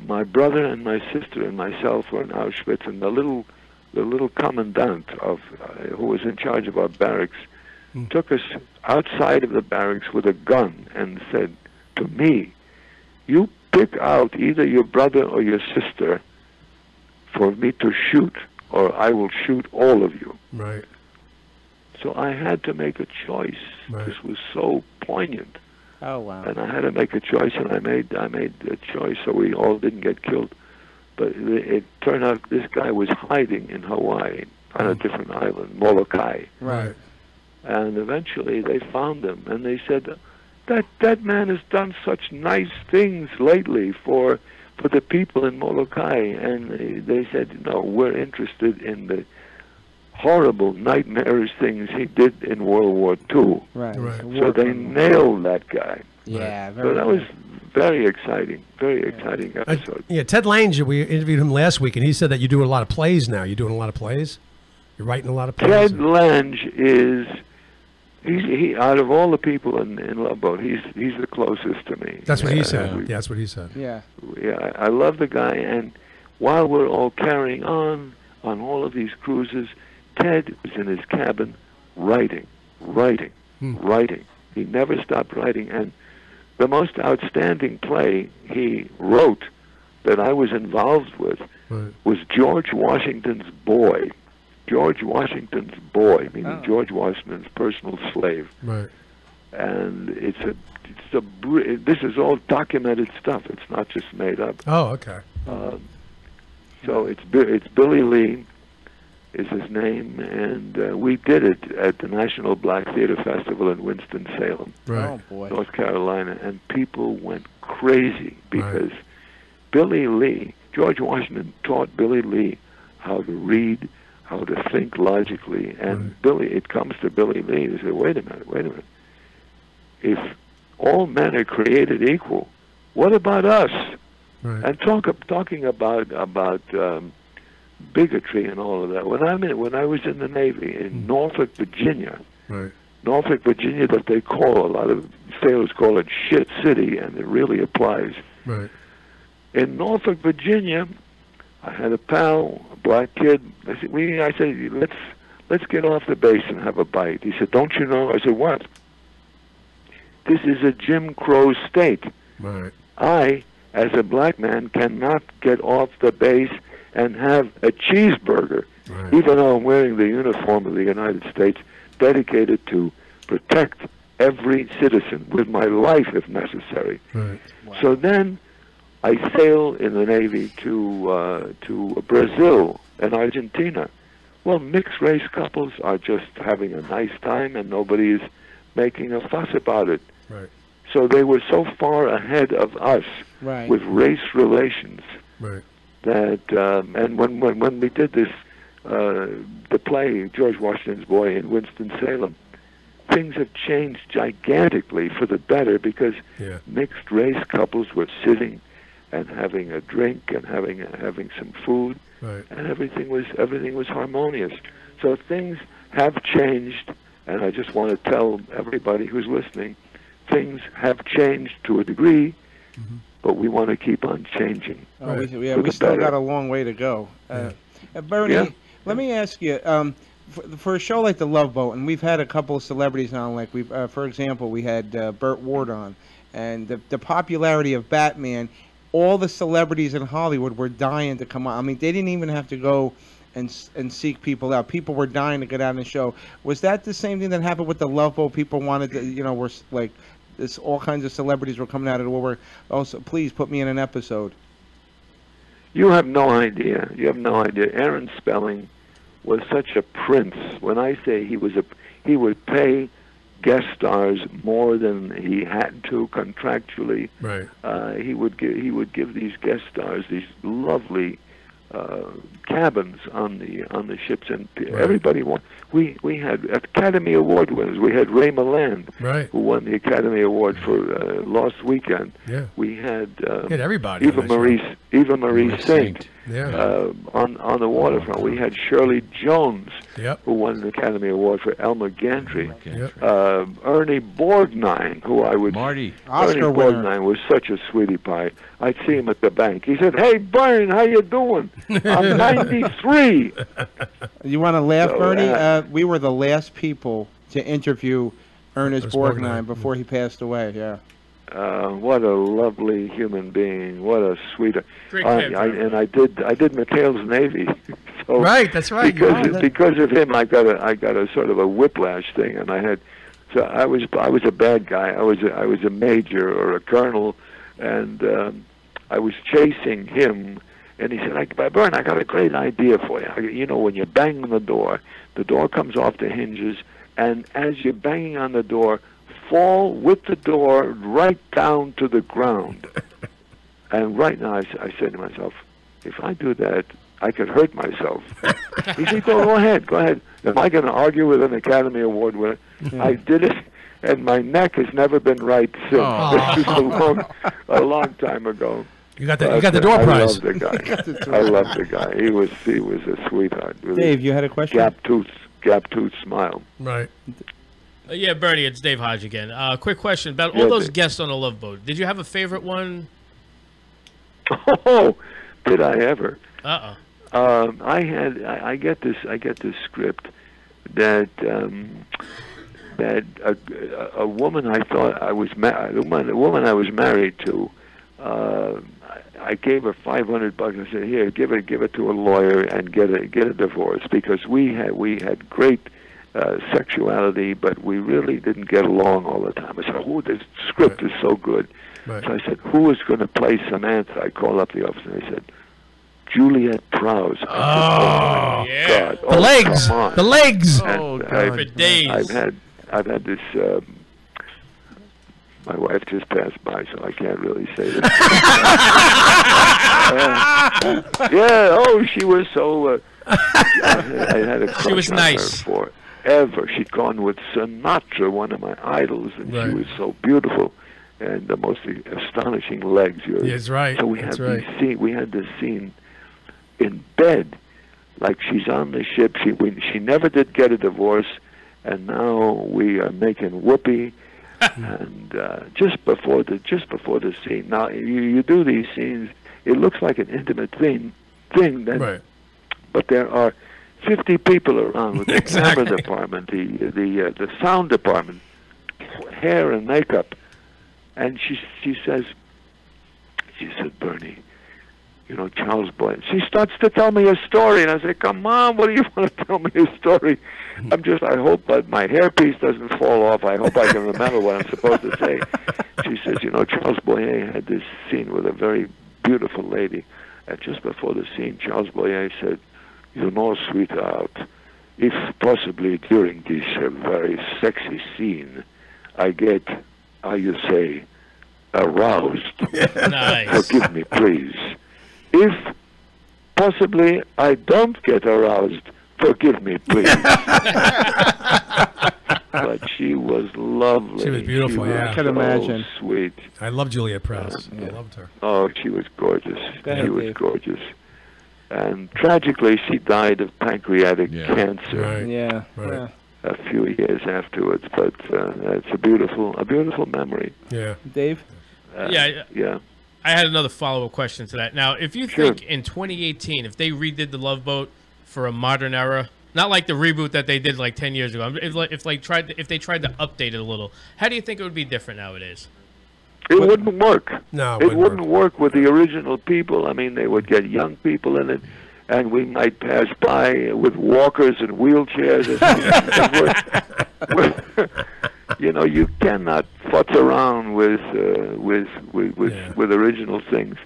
Speaker 11: my brother and my sister and myself were in Auschwitz, and the little commandant who was in charge of our barracks took us outside of the barracks with a gun and said to me, "You pick out either your brother or your sister for me to shoot, or I will shoot all of you."
Speaker 1: Right.
Speaker 11: So I had to make a choice.
Speaker 1: Right.
Speaker 11: This was so poignant.
Speaker 9: Oh, wow.
Speaker 11: And I had to make a choice, and I made a choice so we all didn't get killed. But it turned out this guy was hiding in Hawaii on a different island, Molokai.
Speaker 1: Right.
Speaker 11: And eventually they found him, and they said, that man has done such nice things lately for the people in Molokai. And they said, no, we're interested in the horrible, nightmarish things he did in World War II.
Speaker 9: Right.
Speaker 11: So they nailed that guy.
Speaker 9: Yeah.
Speaker 11: So that was very exciting episode.
Speaker 1: Yeah, Ted Lange, we interviewed him last week, and he said that you do a lot of plays now. You're doing a lot of plays? You're writing a lot of plays?
Speaker 11: Ted Lange is, he out of all the people in Love Boat, he's the closest to me.
Speaker 1: That's what he said. Yeah, that's what he said.
Speaker 9: Yeah.
Speaker 11: Yeah, I love the guy, and while we're all carrying on all of these cruises, Ted was in his cabin writing. He never stopped writing, and the most outstanding play he wrote that I was involved with was George Washington's Boy. George Washington's Boy, meaning George Washington's personal slave.
Speaker 1: Right.
Speaker 11: And this is all documented stuff. It's not just made up.
Speaker 1: Oh, okay.
Speaker 11: So it's Billy Lee is his name, and we did it at the National Black Theater Festival in Winston-Salem, North Carolina, and people went crazy because Billy Lee, George Washington taught Billy Lee how to read, how to think logically, and it comes to Billy Lee, he said, wait a minute. If all men are created equal, what about us?
Speaker 1: Right.
Speaker 11: And talking about bigotry and all of that. When I was in the Navy in Norfolk, Virginia, Norfolk, Virginia, that they call, a lot of sailors call it Shit City, and it really applies.
Speaker 1: Right.
Speaker 11: In Norfolk, Virginia, I had a pal, a black kid. I said, let's get off the base and have a bite. He said, don't you know? I said, what? This is a Jim Crow state.
Speaker 1: Right.
Speaker 11: I, as a black man, cannot get off the base and have a cheeseburger, even though I'm wearing the uniform of the United States, dedicated to protect every citizen with my life if necessary.
Speaker 1: Right.
Speaker 9: Wow.
Speaker 11: So then I sail in the Navy to Brazil and Argentina. Well, mixed race couples are just having a nice time, and nobody is making a fuss about it.
Speaker 1: Right.
Speaker 11: So they were so far ahead of us
Speaker 9: Right.
Speaker 11: with race relations
Speaker 1: Right.
Speaker 11: that, and when we did this, the play George Washington's Boy in Winston-Salem, things have changed gigantically for the better because
Speaker 1: Yeah.
Speaker 11: mixed race couples were sitting and having a drink and having some food,
Speaker 1: Right.
Speaker 11: and everything was harmonious. So things have changed, and I just want to tell everybody who's listening, things have changed to a degree, but we want to keep on changing.
Speaker 9: Oh,
Speaker 1: Right.
Speaker 9: we
Speaker 11: For the
Speaker 9: still
Speaker 11: better.
Speaker 9: got a long way to go. Bernie,
Speaker 11: Yeah.
Speaker 9: let me ask you, for a show like The Love Boat, and we've had a couple of celebrities on, like for example, we had Burt Ward on, and the popularity of Batman, all the celebrities in Hollywood were dying to come on. I mean, they didn't even have to go and seek people out. People were dying to get on the show. Was that the same thing that happened with The Love Boat? People wanted to, were like, this, all kinds of celebrities were coming out of the woodwork. Also, please put me in an episode.
Speaker 11: You have no idea. You have no idea. Aaron Spelling was such a prince. When I say he would pay guest stars more than he had to contractually.
Speaker 1: Right.
Speaker 11: He would give these guest stars these lovely cabins on the ships, and everybody we had Academy Award winners. We had Ray Milland,
Speaker 1: Right.
Speaker 11: who won the Academy Award for Lost Weekend.
Speaker 1: Yeah.
Speaker 11: We had
Speaker 1: everybody.
Speaker 11: Eva Marie Saint.
Speaker 1: Yeah.
Speaker 11: On the waterfront. We had Shirley Jones,
Speaker 1: Yep.
Speaker 11: who won the Academy Award for Elmer Gantry.
Speaker 1: Yep.
Speaker 11: Ernie Borgnine, who I would...
Speaker 8: Marty.
Speaker 9: Oscar
Speaker 11: Ernie
Speaker 9: winner.
Speaker 11: Borgnine was such a sweetie pie. I'd see him at the bank. He said, "Hey, Bern, how you doing? I'm 93.
Speaker 9: You want to laugh,
Speaker 11: So,
Speaker 9: Bernie? We were the last people to interview Ernest
Speaker 1: Ernest
Speaker 9: Borgnine
Speaker 1: Borgnine.
Speaker 9: before he passed away. Yeah.
Speaker 11: What a lovely human being. What a sweet...
Speaker 10: Great
Speaker 11: I
Speaker 10: kid.
Speaker 11: did McHale's Navy. So
Speaker 1: Right, that's right.
Speaker 11: Because of him, I got a sort of a whiplash thing, and I was a bad guy. I was a major or a colonel, and I was chasing him, and he said, "Bern, I got a great idea for you. You know, when you bang on the door comes off the hinges, and as you're banging on the door, fall with the door right down to the ground." And right now, I said to myself, if I do that, I could hurt myself. He said, go ahead. Am I going to argue with an Academy Award winner? I did it, and my neck has never been right since.
Speaker 1: Oh.
Speaker 11: This was a long time ago.
Speaker 1: You got the door prize.
Speaker 11: I love the guy. I love the guy. He was a sweetheart. With
Speaker 9: Dave, you had a question?
Speaker 11: Gap tooth smile.
Speaker 1: Right.
Speaker 10: Yeah, Bernie, it's Dave Hodge again. Quick question about all
Speaker 11: Yeah,
Speaker 10: those
Speaker 11: Dave.
Speaker 10: guests on the Love Boat. Did you have a favorite one?
Speaker 11: Oh, did I ever?
Speaker 10: Uh-oh.
Speaker 11: I get this script that a woman I thought I was a woman I was married to. I gave her $500. I said, "Here, give it to a lawyer and get a divorce," because we had great sexuality, but we really didn't get along all the time. I said, "Oh, this script is so good."
Speaker 1: Right.
Speaker 11: So I said, "Who is going to play Samantha?" I called up the office and I said, "Juliet Prowse." I said,
Speaker 10: Oh,
Speaker 11: my
Speaker 10: yeah.
Speaker 11: God.
Speaker 1: The legs.
Speaker 11: Come on.
Speaker 1: The legs.
Speaker 10: Oh,
Speaker 11: And
Speaker 10: God. For days.
Speaker 11: I've had this. My wife just passed by, so I can't really say this. Yeah. Oh, she was so. I had a crush
Speaker 10: She was
Speaker 11: on
Speaker 10: nice.
Speaker 11: her forever. She'd gone with Sinatra, one of my idols, and
Speaker 1: Right.
Speaker 11: she was so beautiful, and the most astonishing legs.
Speaker 1: That's right.
Speaker 11: So we
Speaker 1: That's
Speaker 11: had
Speaker 1: right.
Speaker 11: we had this scene in bed, like she's on the ship. She never did get a divorce, and now we are making whoopee. And just before the scene. Now you do these scenes. It looks like an intimate thing. Then,
Speaker 1: Right.
Speaker 11: but there are 50 people around with the
Speaker 1: Exactly.
Speaker 11: camera department, the sound department, hair and makeup, and she said, "Bernie, you know, Charles Boyd." She starts to tell me a story, and I say, "Come on, what do you want to tell me a story?" I hope that my hairpiece doesn't fall off. I hope I can remember what I'm supposed to say. She says, "You know, Charles Boyer had this scene with a very beautiful lady, and just before the scene, Charles Boyer said, 'You know, sweetheart, if possibly during this very sexy scene, I get, how you say, aroused.
Speaker 10: Nice.
Speaker 11: Forgive me, please. If possibly I don't get aroused, forgive me, please. But she was lovely.
Speaker 1: She was beautiful, yeah.
Speaker 9: I can imagine.
Speaker 11: Sweet.
Speaker 1: I love Juliet Prowse. I loved her.
Speaker 11: Oh, she was gorgeous.
Speaker 9: ahead,
Speaker 11: She was
Speaker 9: Dave.
Speaker 11: gorgeous. And tragically, she died of pancreatic cancer
Speaker 1: Right.
Speaker 9: Yeah.
Speaker 1: Right.
Speaker 11: a few years afterwards. But it's a beautiful memory.
Speaker 1: Yeah.
Speaker 9: Dave?
Speaker 11: Yeah.
Speaker 10: I had another follow-up question to that. Now, if you think in 2018, if they redid The Love Boat for a modern era, not like the reboot that they did like 10 years ago, if they tried to update it a little, how do you think it would be different nowadays?
Speaker 11: It wouldn't work.
Speaker 1: No,
Speaker 11: it wouldn't work with the original people. I mean, they would get young people in it, and we might pass by with walkers and wheelchairs. You know, you cannot futz around with original things.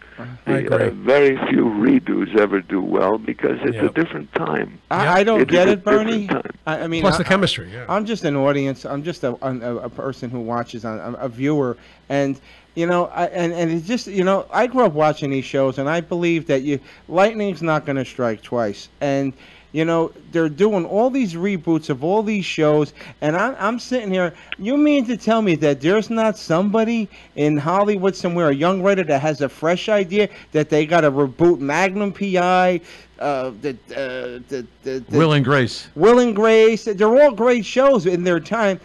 Speaker 11: Very few redos ever do well because it's a different time.
Speaker 9: I don't
Speaker 11: It
Speaker 9: get
Speaker 11: is a
Speaker 9: it, Bernie.
Speaker 11: different time.
Speaker 9: I mean,
Speaker 1: Plus the chemistry, yeah.
Speaker 9: I'm just an audience. I'm just a person who watches, a viewer, and you know, and it's just, you know, I grew up watching these shows, and I believe that lightning's not going to strike twice, and you know, they're doing all these reboots of all these shows, and I'm sitting here. You mean to tell me that there's not somebody in Hollywood somewhere, a young writer that has a fresh idea that they got to reboot Magnum PI,
Speaker 8: Will and Grace.
Speaker 9: Will and Grace. They're all great shows in their time.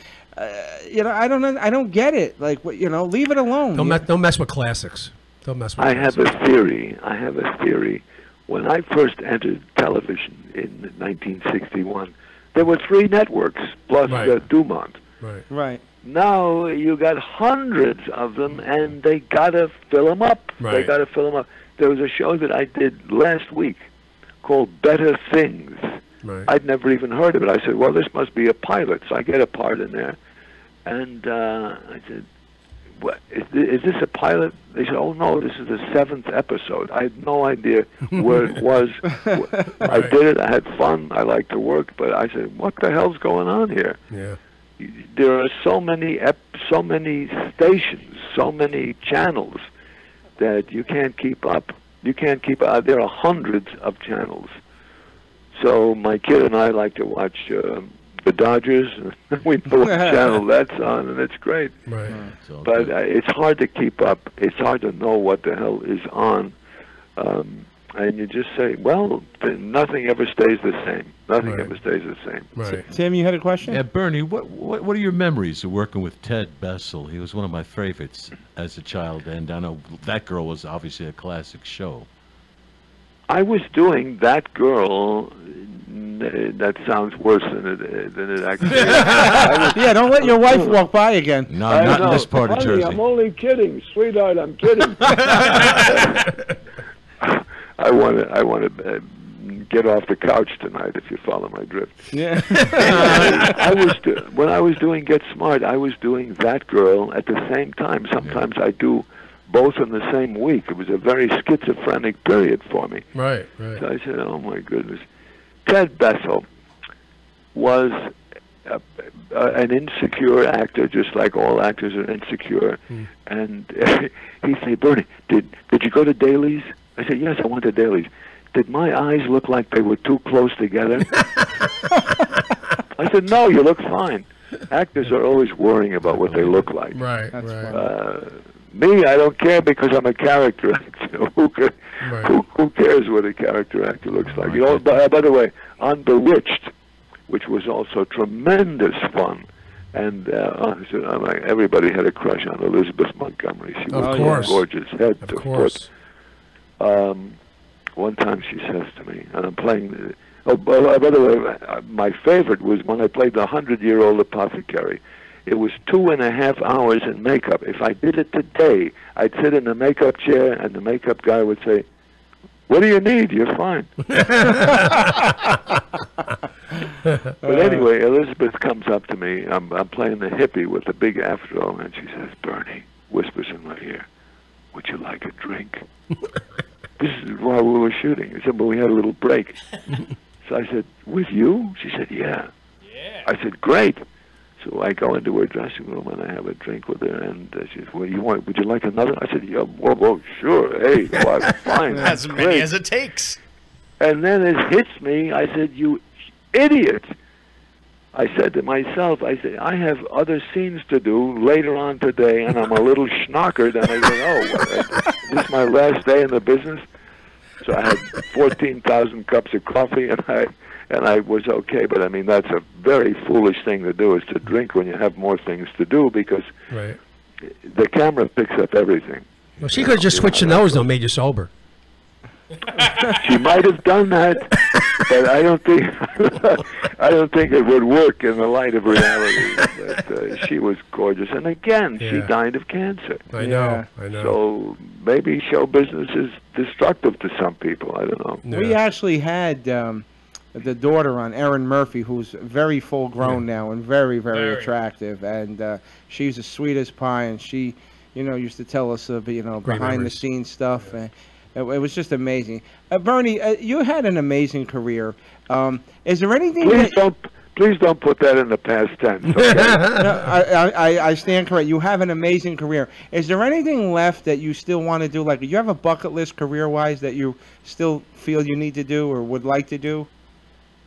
Speaker 9: You know, I don't get it. Like, you know, leave it alone.
Speaker 1: Don't mess with classics. Don't mess with
Speaker 11: I
Speaker 1: classics.
Speaker 11: have a theory. When I first entered television in 1961, there were 3 networks plus DRUMMOND.
Speaker 9: Right.
Speaker 11: Now you got hundreds of them, and they gotta fill them up. They gotta fill them up. There was a show that I did last week called Better Things.
Speaker 1: Right.
Speaker 11: I'd never even heard of it. I said, well, this must be a pilot. So I get a part in there. And I said, what, is this a pilot? They said, oh, no, this is the 7th episode. I had no idea where it was. I did it. I had fun. I liked to work. But I said, what the hell's going on here?
Speaker 1: Yeah.
Speaker 11: There are so many stations, so many channels that you can't keep up. You can't keep up. There are hundreds of channels. So my kid and I like to watch the Dodgers. We know what channel that's on, and it's great.
Speaker 1: Right.
Speaker 11: But it's hard to keep up. It's hard to know what the hell is on. And you just say, well, nothing ever stays the same. Nothing ever stays the same.
Speaker 1: Right.
Speaker 9: Tim, you had a question?
Speaker 8: Yeah, Bernie, what are your memories of working with Ted Bessel? He was one of my favorites as a child, and I know That Girl was obviously a classic show.
Speaker 11: I was doing That Girl. That sounds worse than it actually is.
Speaker 9: Yeah, don't let your wife walk by again.
Speaker 8: No, not in this part of
Speaker 11: Honey,
Speaker 8: Jersey.
Speaker 11: I'm only kidding, sweetheart. I'm kidding. I want to get off the couch tonight, if you follow my drift.
Speaker 9: Yeah.
Speaker 11: When I was doing Get Smart, I was doing That Girl at the same time. Sometimes I do both in the same week. It was a very schizophrenic period for me.
Speaker 1: Right.
Speaker 11: So I said, oh my goodness. Ted Bessel was an insecure actor, just like all actors are insecure. And he'd say, Bernie, did you go to Daly's? I said, yes, I went to Daly's. Did my eyes look like they were too close together? I said, no, you look fine. Actors are always worrying about what they look like.
Speaker 1: Right.
Speaker 11: Me, I don't care because I'm a character actor. Who cares what a character actor looks like? You know, by the way, on Bewitched, which was also tremendous fun, and everybody had a crush on Elizabeth Montgomery. She was gorgeous, head to foot. One time she says to me, and I'm playing. By the way, my favorite was when I played the 100-year-old apothecary. It was 2.5 hours in makeup. If I did it today, I'd sit in the makeup chair, and the makeup guy would say, "What do you need? You're fine." But anyway, Elizabeth comes up to me. I'm playing the hippie with the big afro, and she says, "Bernie," whispers in my ear, "would you like a drink?" This is while we were shooting. I said, "But we had a little break." So I said, "With you?" She said, "Yeah." I said, "Great." So I go into her dressing room and I have a drink with her, and she says, "What do you want? Would you like another?" I said, "Yeah, well, sure. Hey, well, fine.
Speaker 6: As many
Speaker 11: great."
Speaker 6: as it takes.
Speaker 11: And then it hits me. I said, "You idiot!" I said to myself, I said, "I have other scenes to do later on today, and I'm a little schnockered." And I said, "Oh, this is my last day in the business." So I had 14,000 cups of coffee, and I was okay. But I mean, that's a very foolish thing to do, is to drink when you have more things to do, because the camera picks up everything.
Speaker 1: Well, she could have just switched the nose, though, made you sober.
Speaker 11: She might have done that, but I don't think it would work in the light of reality. But she was gorgeous, and again, she died of cancer.
Speaker 1: I know.
Speaker 11: So maybe show business is destructive to some people. I don't know.
Speaker 9: We actually had the daughter on, Erin Murphy, who's very full grown now and very, very attractive, and she's the sweetest pie, and she, used to tell us behind the scenes stuff. It was just amazing. Bernie, you had an amazing career. Is there anything?
Speaker 11: Please don't put that in the past tense. Okay?
Speaker 9: No, I stand correct. You have an amazing career. Is there anything left that you still want to do? Like, do you have a bucket list career-wise that you still feel you need to do or would like to do?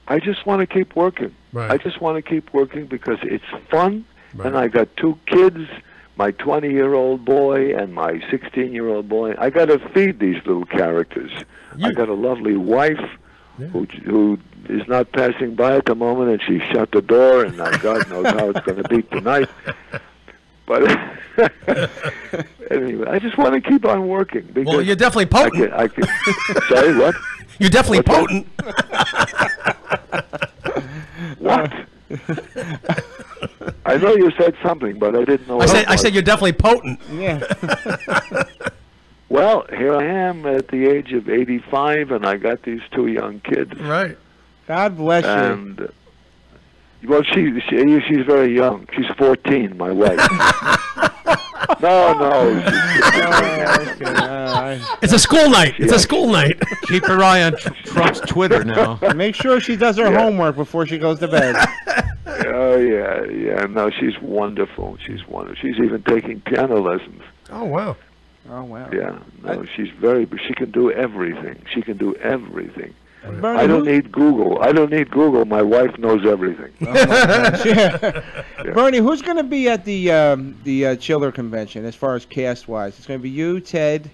Speaker 11: I just want to keep working.
Speaker 1: Right.
Speaker 11: I just want to keep working because it's fun, and I got 2 kids. My 20-year-old boy and my 16-year-old boy. I got to feed these little characters. I got a lovely wife who is not passing by at the moment, and she shut the door, and now God knows how it's going to be tonight. But anyway, I just want to keep on working. Because
Speaker 1: well, you're definitely potent.
Speaker 11: Sorry, what?
Speaker 1: You're definitely potent.
Speaker 11: What? I know you said something, but I didn't know.
Speaker 1: I said you're definitely potent.
Speaker 9: Yeah.
Speaker 11: Well, here I am at the age of 85, and I got these 2 young kids.
Speaker 1: Right.
Speaker 9: God bless you.
Speaker 11: And well, she's very young. She's 14, my wife. No.
Speaker 1: It's a school night. It's a school night.
Speaker 8: Keep her eye on Trump's Twitter now.
Speaker 9: Make sure she does her homework before she goes to bed.
Speaker 11: Oh, yeah. No, she's wonderful. She's wonderful. She's even taking piano lessons.
Speaker 1: Oh, wow.
Speaker 11: Yeah. No, she can do everything. She can do everything.
Speaker 9: Bernie,
Speaker 11: I don't need Google. My wife knows everything.
Speaker 9: Oh my gosh. Yeah. Bernie, who's going to be at the Chiller convention as far as cast-wise? It's going to be you, Ted.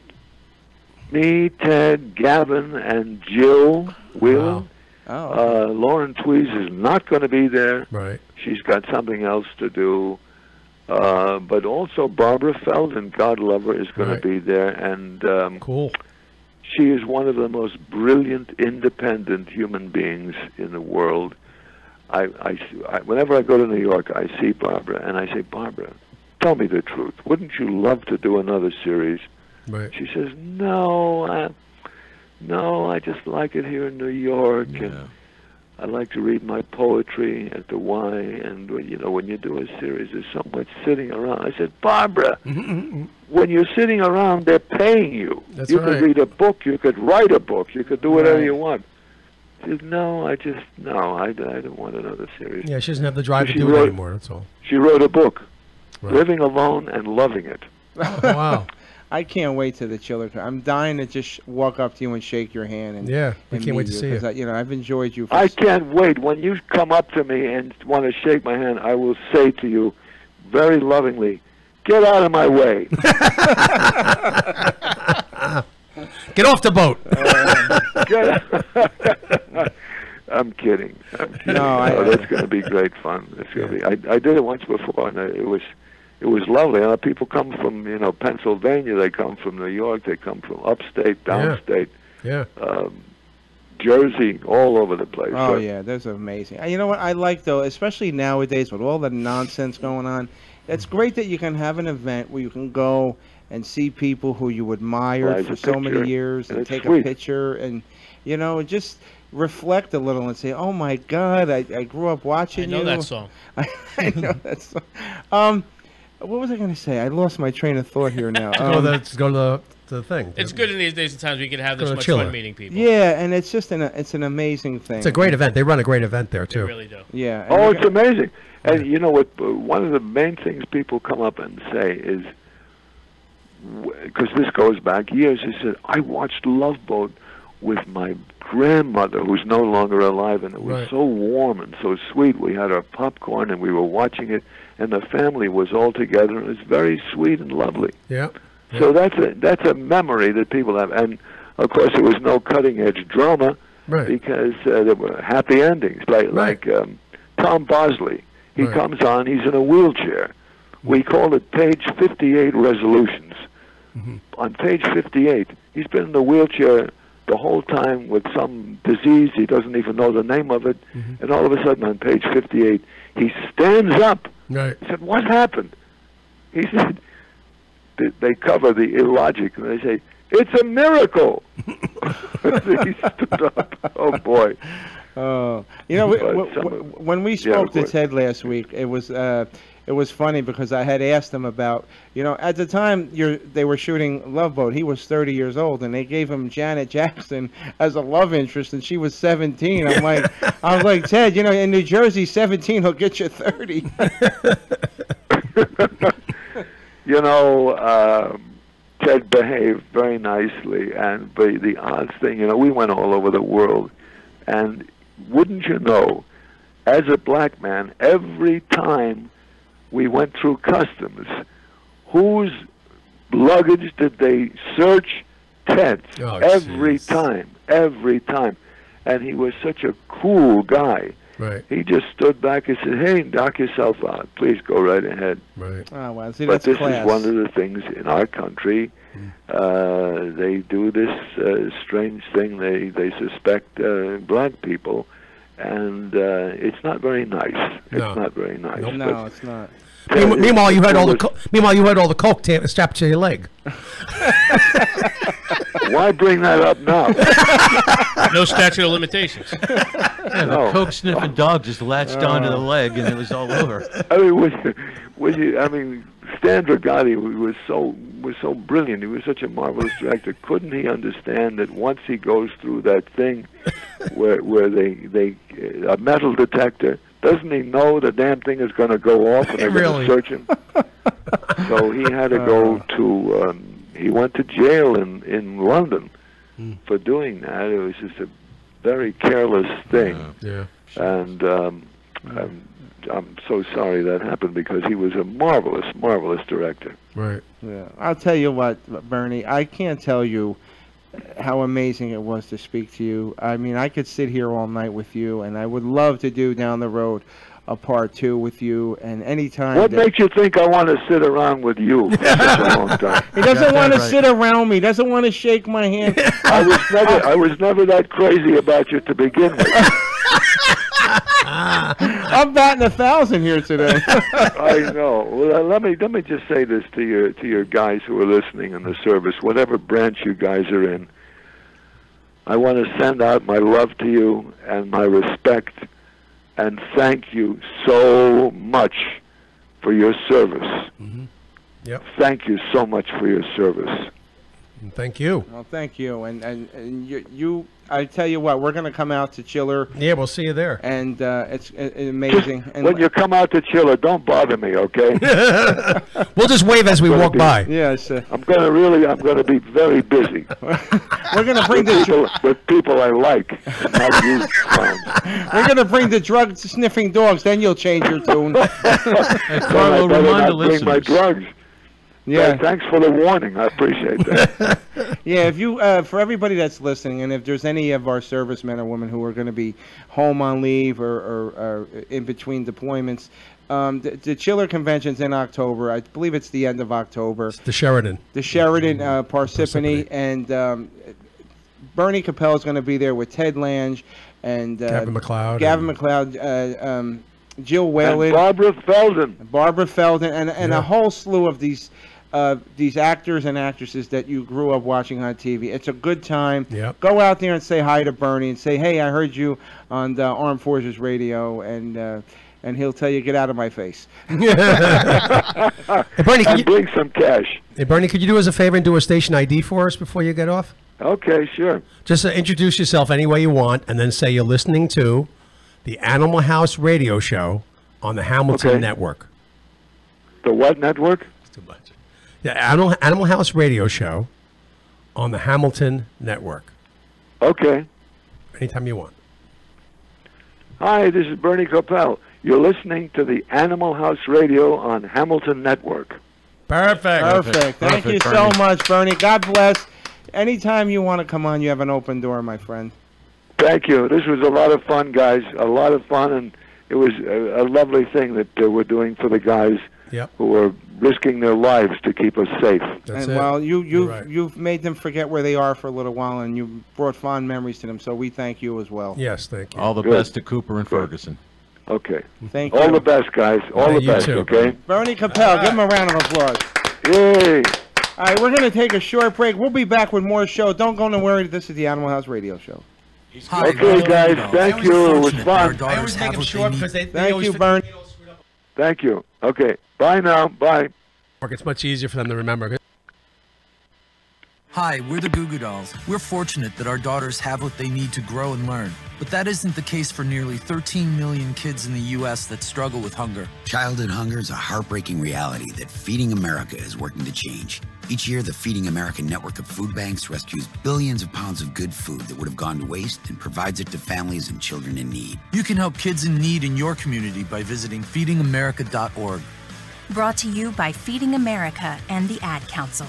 Speaker 11: Me, Ted, Gavin, and Jill Whelan.
Speaker 9: Wow. Oh.
Speaker 11: Lauren Tweez is not going to be there.
Speaker 1: Right.
Speaker 11: She's got something else to do. But also Barbara Feldon, God love her, is going to be there. And
Speaker 1: cool.
Speaker 11: She is one of the most brilliant, independent human beings in the world. Whenever I go to New York, I see Barbara, and I say, "Barbara, tell me the truth. Wouldn't you love to do another series?"
Speaker 1: Right.
Speaker 11: She says, "No, I just like it here in New York, and I like to read my poetry at the Y, and when you do a series, there's so much sitting around." I said, "Barbara, when you're sitting around, they're paying you.
Speaker 1: That's
Speaker 11: you
Speaker 1: right.
Speaker 11: could read a book, you could write a book, you could do whatever you want." She said, "No, I don't want another series."
Speaker 1: Yeah, she doesn't have the drive to do it anymore, that's all.
Speaker 11: She wrote a book,
Speaker 1: Right.
Speaker 11: Living Alone and Loving It.
Speaker 1: Oh, wow.
Speaker 9: I can't wait to the Chiller. I'm dying to just walk up to you and shake your hand. And
Speaker 1: we can't wait to see you.
Speaker 9: I've enjoyed you.
Speaker 11: I can't wait. When you come up to me and want to shake my hand, I will say to you very lovingly, "Get out of my way."
Speaker 1: Get off the boat.
Speaker 11: I'm kidding.
Speaker 9: No,
Speaker 11: that's going to be great fun. It's going to be. I did it once before, and it was lovely. People come from Pennsylvania. They come from New York. They come from upstate, downstate.
Speaker 1: Yeah.
Speaker 11: Jersey, all over the place.
Speaker 9: Oh, yeah, those are amazing. You know what I like, though, especially nowadays with all the nonsense going on, it's great that you can have an event where you can go and see people who you admired for so many years and take a picture and, just reflect a little and say, "Oh, my God, I grew up watching you."
Speaker 10: I know that song.
Speaker 9: I know that song. What was I going to say? I lost my train of thought here now.
Speaker 1: Let's go to the the thing.
Speaker 10: It's good in these days and times we can have this
Speaker 1: Go to
Speaker 10: much
Speaker 1: Chiller.
Speaker 10: fun meeting people.
Speaker 9: Yeah, and it's just it's an amazing thing.
Speaker 1: It's a great event. They run a great event there
Speaker 10: They
Speaker 1: too.
Speaker 10: really do.
Speaker 9: Yeah. and
Speaker 11: Oh,
Speaker 9: we
Speaker 11: it's
Speaker 9: got-
Speaker 11: amazing. And you know what? One of the main things people come up and say is, because this goes back years, he said, I watched Love Boat with my grandmother, who's no longer alive, and it was
Speaker 1: Right.
Speaker 11: so warm and so sweet. We had our popcorn and we were watching it, and the family was all together, and it was very sweet and lovely.
Speaker 1: Yeah.
Speaker 11: So that's a memory that people have. And, of course, there was no cutting-edge drama
Speaker 1: Right.
Speaker 11: because there were happy endings, like Tom Bosley. He
Speaker 1: Right.
Speaker 11: comes on, he's in a wheelchair. We call it page 58 resolutions.
Speaker 1: Mm-hmm.
Speaker 11: On page 58, he's been in the wheelchair the whole time with some disease. He doesn't even know the name of it.
Speaker 1: Mm-hmm.
Speaker 11: And all of a sudden on page 58, he stands up.
Speaker 1: Right.
Speaker 11: He said, what happened? He said, they cover the illogic, and they say, it's a miracle. He stood up. Oh, boy.
Speaker 9: You know,
Speaker 11: But
Speaker 9: when we spoke to
Speaker 11: course.
Speaker 9: Ted last week, it was funny because I had asked him about, at the time they were shooting Love Boat, he was 30 years old, and they gave him Janet Jackson as a love interest, and she was 17. I was like, Ted, in New Jersey, 17 will get you 30.
Speaker 11: Ted behaved very nicely, but the odd thing, we went all over the world, and wouldn't you know, as a black man, every time we went through customs, whose luggage did they search? Ted's.
Speaker 1: Oh,
Speaker 11: every
Speaker 1: jeez.
Speaker 11: time. And he was such a cool guy.
Speaker 1: Right.
Speaker 11: He just stood back and said, hey, knock yourself out. Please go right ahead.
Speaker 1: Right.
Speaker 9: Oh, well, see,
Speaker 11: But
Speaker 9: that's
Speaker 11: this
Speaker 9: class.
Speaker 11: is one of the things in our country. They do this strange thing. They suspect black people, and it's not very nice.
Speaker 1: No.
Speaker 11: It's not very nice.
Speaker 1: Nope.
Speaker 9: No, it's not.
Speaker 1: Meanwhile, you had all the coke strapped to your leg.
Speaker 11: Why bring that up now?
Speaker 10: No statute of limitations.
Speaker 8: Yeah, the coke sniffing dog just latched onto the leg, and it was all over.
Speaker 11: I mean, Stan Dragati was so brilliant. He was such a marvelous director. Couldn't he understand that once he goes through that thing where they a metal detector, doesn't he know the damn thing is going to go off and they're going to search him? So he had to go to. He went to jail in London for doing that. It was just a very careless thing.
Speaker 1: Yeah.
Speaker 11: And I'm so sorry that happened because he was a marvelous director.
Speaker 1: Right.
Speaker 9: Yeah. I'll tell you what, Bernie, I can't tell you how amazing it was to speak to you. I mean, I could sit here all night with you, and I would love to do down the road a part 2 with you, and anytime.
Speaker 11: What makes you think I want to sit around with you for such a long time?
Speaker 9: He doesn't want to sit around me. Doesn't want to shake my hand.
Speaker 11: I was never that crazy about you to begin with.
Speaker 9: I'm batting 1,000 here today.
Speaker 11: I know. Well, let me just say this to your guys who are listening in the service, whatever branch you guys are in. I want to send out my love to you and my respect, and thank you so much for your service.
Speaker 1: Mm-hmm. Yep.
Speaker 11: Thank you so much for your service.
Speaker 1: And thank you.
Speaker 9: Well, thank you, and you. I tell you what, we're gonna come out to Chiller.
Speaker 1: Yeah, we'll see you there.
Speaker 9: And it's amazing. And
Speaker 11: When you come out to Chiller, don't bother me, okay?
Speaker 1: We'll just wave as we walk by.
Speaker 9: Yes.
Speaker 11: I'm gonna be very busy.
Speaker 9: We're gonna bring
Speaker 11: with people I like, not you clowns.
Speaker 9: We're gonna bring the drug sniffing dogs. Then you'll change your tune.
Speaker 8: Carlo, remind the
Speaker 11: bring my
Speaker 8: listeners.
Speaker 11: drugs.
Speaker 9: Yeah.
Speaker 11: Thanks for the warning. I appreciate that.
Speaker 9: Yeah, if you for everybody that's listening, and if there's any of our servicemen or women who are going to be home on leave or in between deployments, the Chiller Convention's in October. I believe it's the end of October.
Speaker 1: It's the Sheridan.
Speaker 9: The Sheridan Parsippany, and Bernie KOPELL is going to be there with Ted Lange and
Speaker 1: Gavin McLeod.
Speaker 9: Jill Whalen,
Speaker 11: and
Speaker 9: Barbara Feldon, and a whole slew of these actors and actresses that you grew up watching on TV. It's a good time.
Speaker 1: Yep.
Speaker 9: Go out there and say hi to Bernie and say, hey, I heard you on the Armed Forces Radio, and and he'll tell you, get out of my face.
Speaker 1: Hey, Bernie,
Speaker 11: and bring some cash.
Speaker 1: Hey, Bernie, could you do us a favor and do a station ID for us before you get off?
Speaker 11: Okay, sure.
Speaker 1: Just introduce yourself any way you want, and then say you're listening to the Animal House Radio Show on the Hamilton Network.
Speaker 11: The what network?
Speaker 1: It's too much. Yeah, Animal House Radio Show on the Hamilton Network.
Speaker 11: Okay.
Speaker 1: Anytime you want.
Speaker 11: Hi, this is Bernie KOPELL. You're listening to the Animal House Radio on Hamilton Network.
Speaker 9: Perfect. Thank you so much, Bernie. God bless. Anytime you want to come on, you have an open door, my friend.
Speaker 11: Thank you. This was a lot of fun, guys. A lot of fun, and it was a lovely thing that we're doing for the guys who are risking their lives to keep us safe.
Speaker 9: Well, you've made them forget where they are for a little while, and you brought fond memories to them. So we thank you as well.
Speaker 1: Yes, thank you.
Speaker 8: All the best to Cooper and Ferguson.
Speaker 11: Okay.
Speaker 9: Thank you.
Speaker 11: All the best, guys. All the best.
Speaker 1: Too.
Speaker 11: Okay.
Speaker 9: Bernie KOPELL, give him a round of applause.
Speaker 11: Yay.
Speaker 9: All right, we're going to take a short break. We'll be back with more show. Don't go nowhere. This is the Animal House Radio Show.
Speaker 11: Okay, guys. Thank you. It was fun.
Speaker 1: I always make them short because they
Speaker 9: Thank
Speaker 1: always
Speaker 9: you, Bernie.
Speaker 11: Thank you. Okay. Bye now. Bye.
Speaker 1: It's much easier for them to remember.
Speaker 12: Hi, we're the Goo Goo Dolls. We're fortunate that our daughters have what they need to grow and learn. But that isn't the case for nearly 13 million kids in the U.S. that struggle with hunger.
Speaker 13: Childhood hunger is a heartbreaking reality that Feeding America is working to change. Each year, the Feeding America network of food banks rescues billions of pounds of good food that would have gone to waste and provides it to families and children in need.
Speaker 12: You can help kids in need in your community by visiting feedingamerica.org.
Speaker 14: Brought to you by Feeding America and the Ad Council.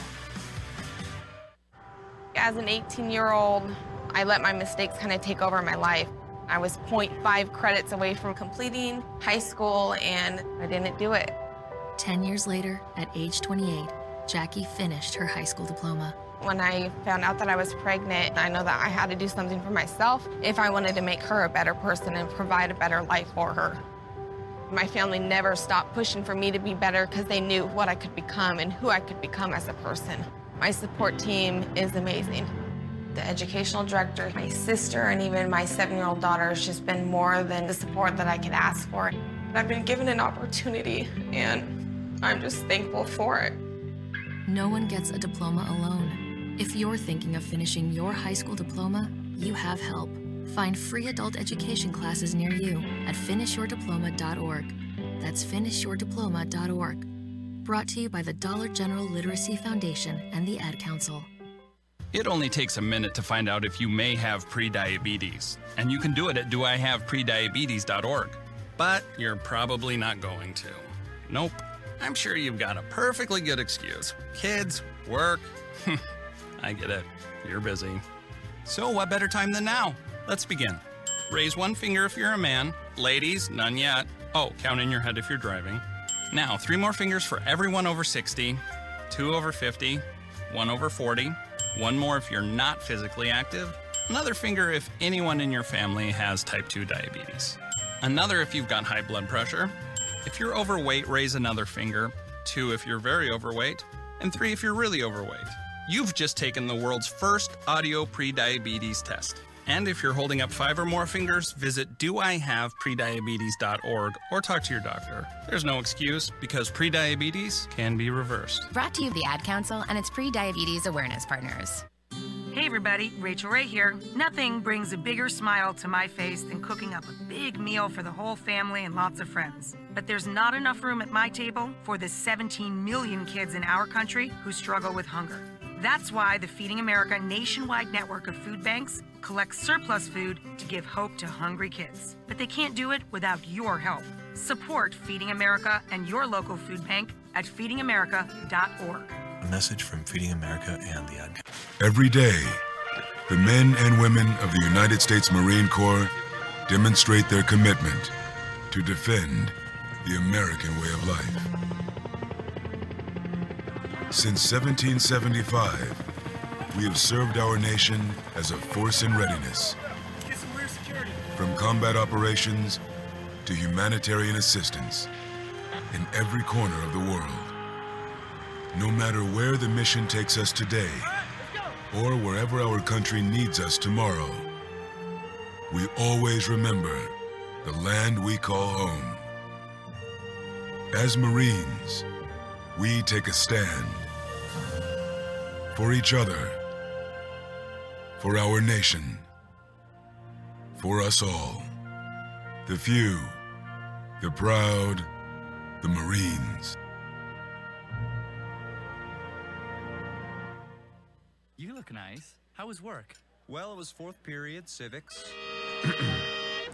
Speaker 15: As an 18-year-old, I let my mistakes kind of take over my life. I was 0.5 credits away from completing high school, and I didn't do it.
Speaker 16: 10 years later, at age 28, Jackie finished her high school diploma.
Speaker 15: When I found out that I was pregnant, I know that I had to do something for myself if I wanted to make her a better person and provide a better life for her. My family never stopped pushing for me to be better because they knew what I could become and who I could become as a person. My support team is amazing. The educational director, my sister, and even my 7-year-old daughter has just been more than the support that I could ask for. I've been given an opportunity, and I'm just thankful for it.
Speaker 16: No one gets a diploma alone. If you're thinking of finishing your high school diploma, you have help. Find free adult education classes near you at finishyourdiploma.org. That's finishyourdiploma.org. Brought to you by the Dollar General Literacy Foundation and the Ad Council.
Speaker 17: It only takes a minute to find out if you may have prediabetes, and you can do it at doihaveprediabetes.org. But you're probably not going to. Nope. I'm sure you've got a perfectly good excuse. Kids, work. I get it. You're busy. So what better time than now? Let's begin. Raise one finger if you're a man. Ladies, none yet. Oh, count in your head if you're driving. Now, 3 more fingers for everyone over 60, 2 over 50, 1 over 40, 1 more if you're not physically active, another finger if anyone in your family has type 2 diabetes, another if you've got high blood pressure. If you're overweight, raise another finger, 2 if you're very overweight, and 3 if you're really overweight. You've just taken the world's first audio pre-diabetes test. And if you're holding up 5 or more fingers, visit doihaveprediabetes.org or talk to your doctor. There's no excuse because prediabetes can be reversed.
Speaker 18: Brought to you by the Ad Council and its pre-diabetes awareness partners.
Speaker 19: Hey everybody, Rachel Ray here. Nothing brings a bigger smile to my face than cooking up a big meal for the whole family and lots of friends. But there's not enough room at my table for the 17 million kids in our country who struggle with hunger. That's why the Feeding America nationwide network of food banks collects surplus food to give hope to hungry kids. But they can't do it without your help. Support Feeding America and your local food bank at feedingamerica.org.
Speaker 20: A message from Feeding America and the Ad Council.
Speaker 3: Every day, the men and women of the United States Marine Corps demonstrate their commitment to defend the American way of life. Since 1775, we have served our nation as a force in readiness. From combat operations to humanitarian assistance in every corner of the world. No matter where the mission takes us today, or wherever our country needs us tomorrow, we always remember the land we call home. As Marines, we take a stand for each other, for our nation, for us all. The few, the proud, the Marines.
Speaker 21: You look nice. How was work?
Speaker 22: Well, it was fourth period, civics.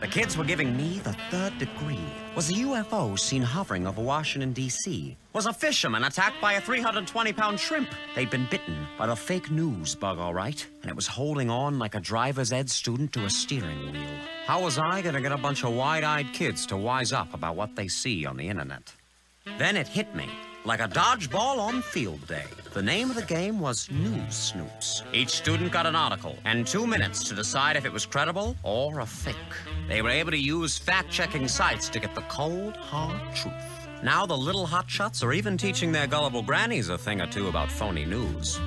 Speaker 22: The kids were giving me the third degree. Was a UFO seen hovering over Washington, D.C.? Was a fisherman attacked by a 320-pound shrimp? They'd been bitten by the fake news bug, all right, and it was holding on like a driver's ed student to a steering wheel. How was I gonna get a bunch of wide-eyed kids to wise up about what they see on the internet? Then it hit me. Like a dodgeball on field day. The name of the game was News Snoops. Each student got an article and 2 minutes to decide if it was credible or a fake. They were able to use fact-checking sites to get the cold, hard truth. Now the little hotshots are even teaching their gullible grannies a thing or two about phony news.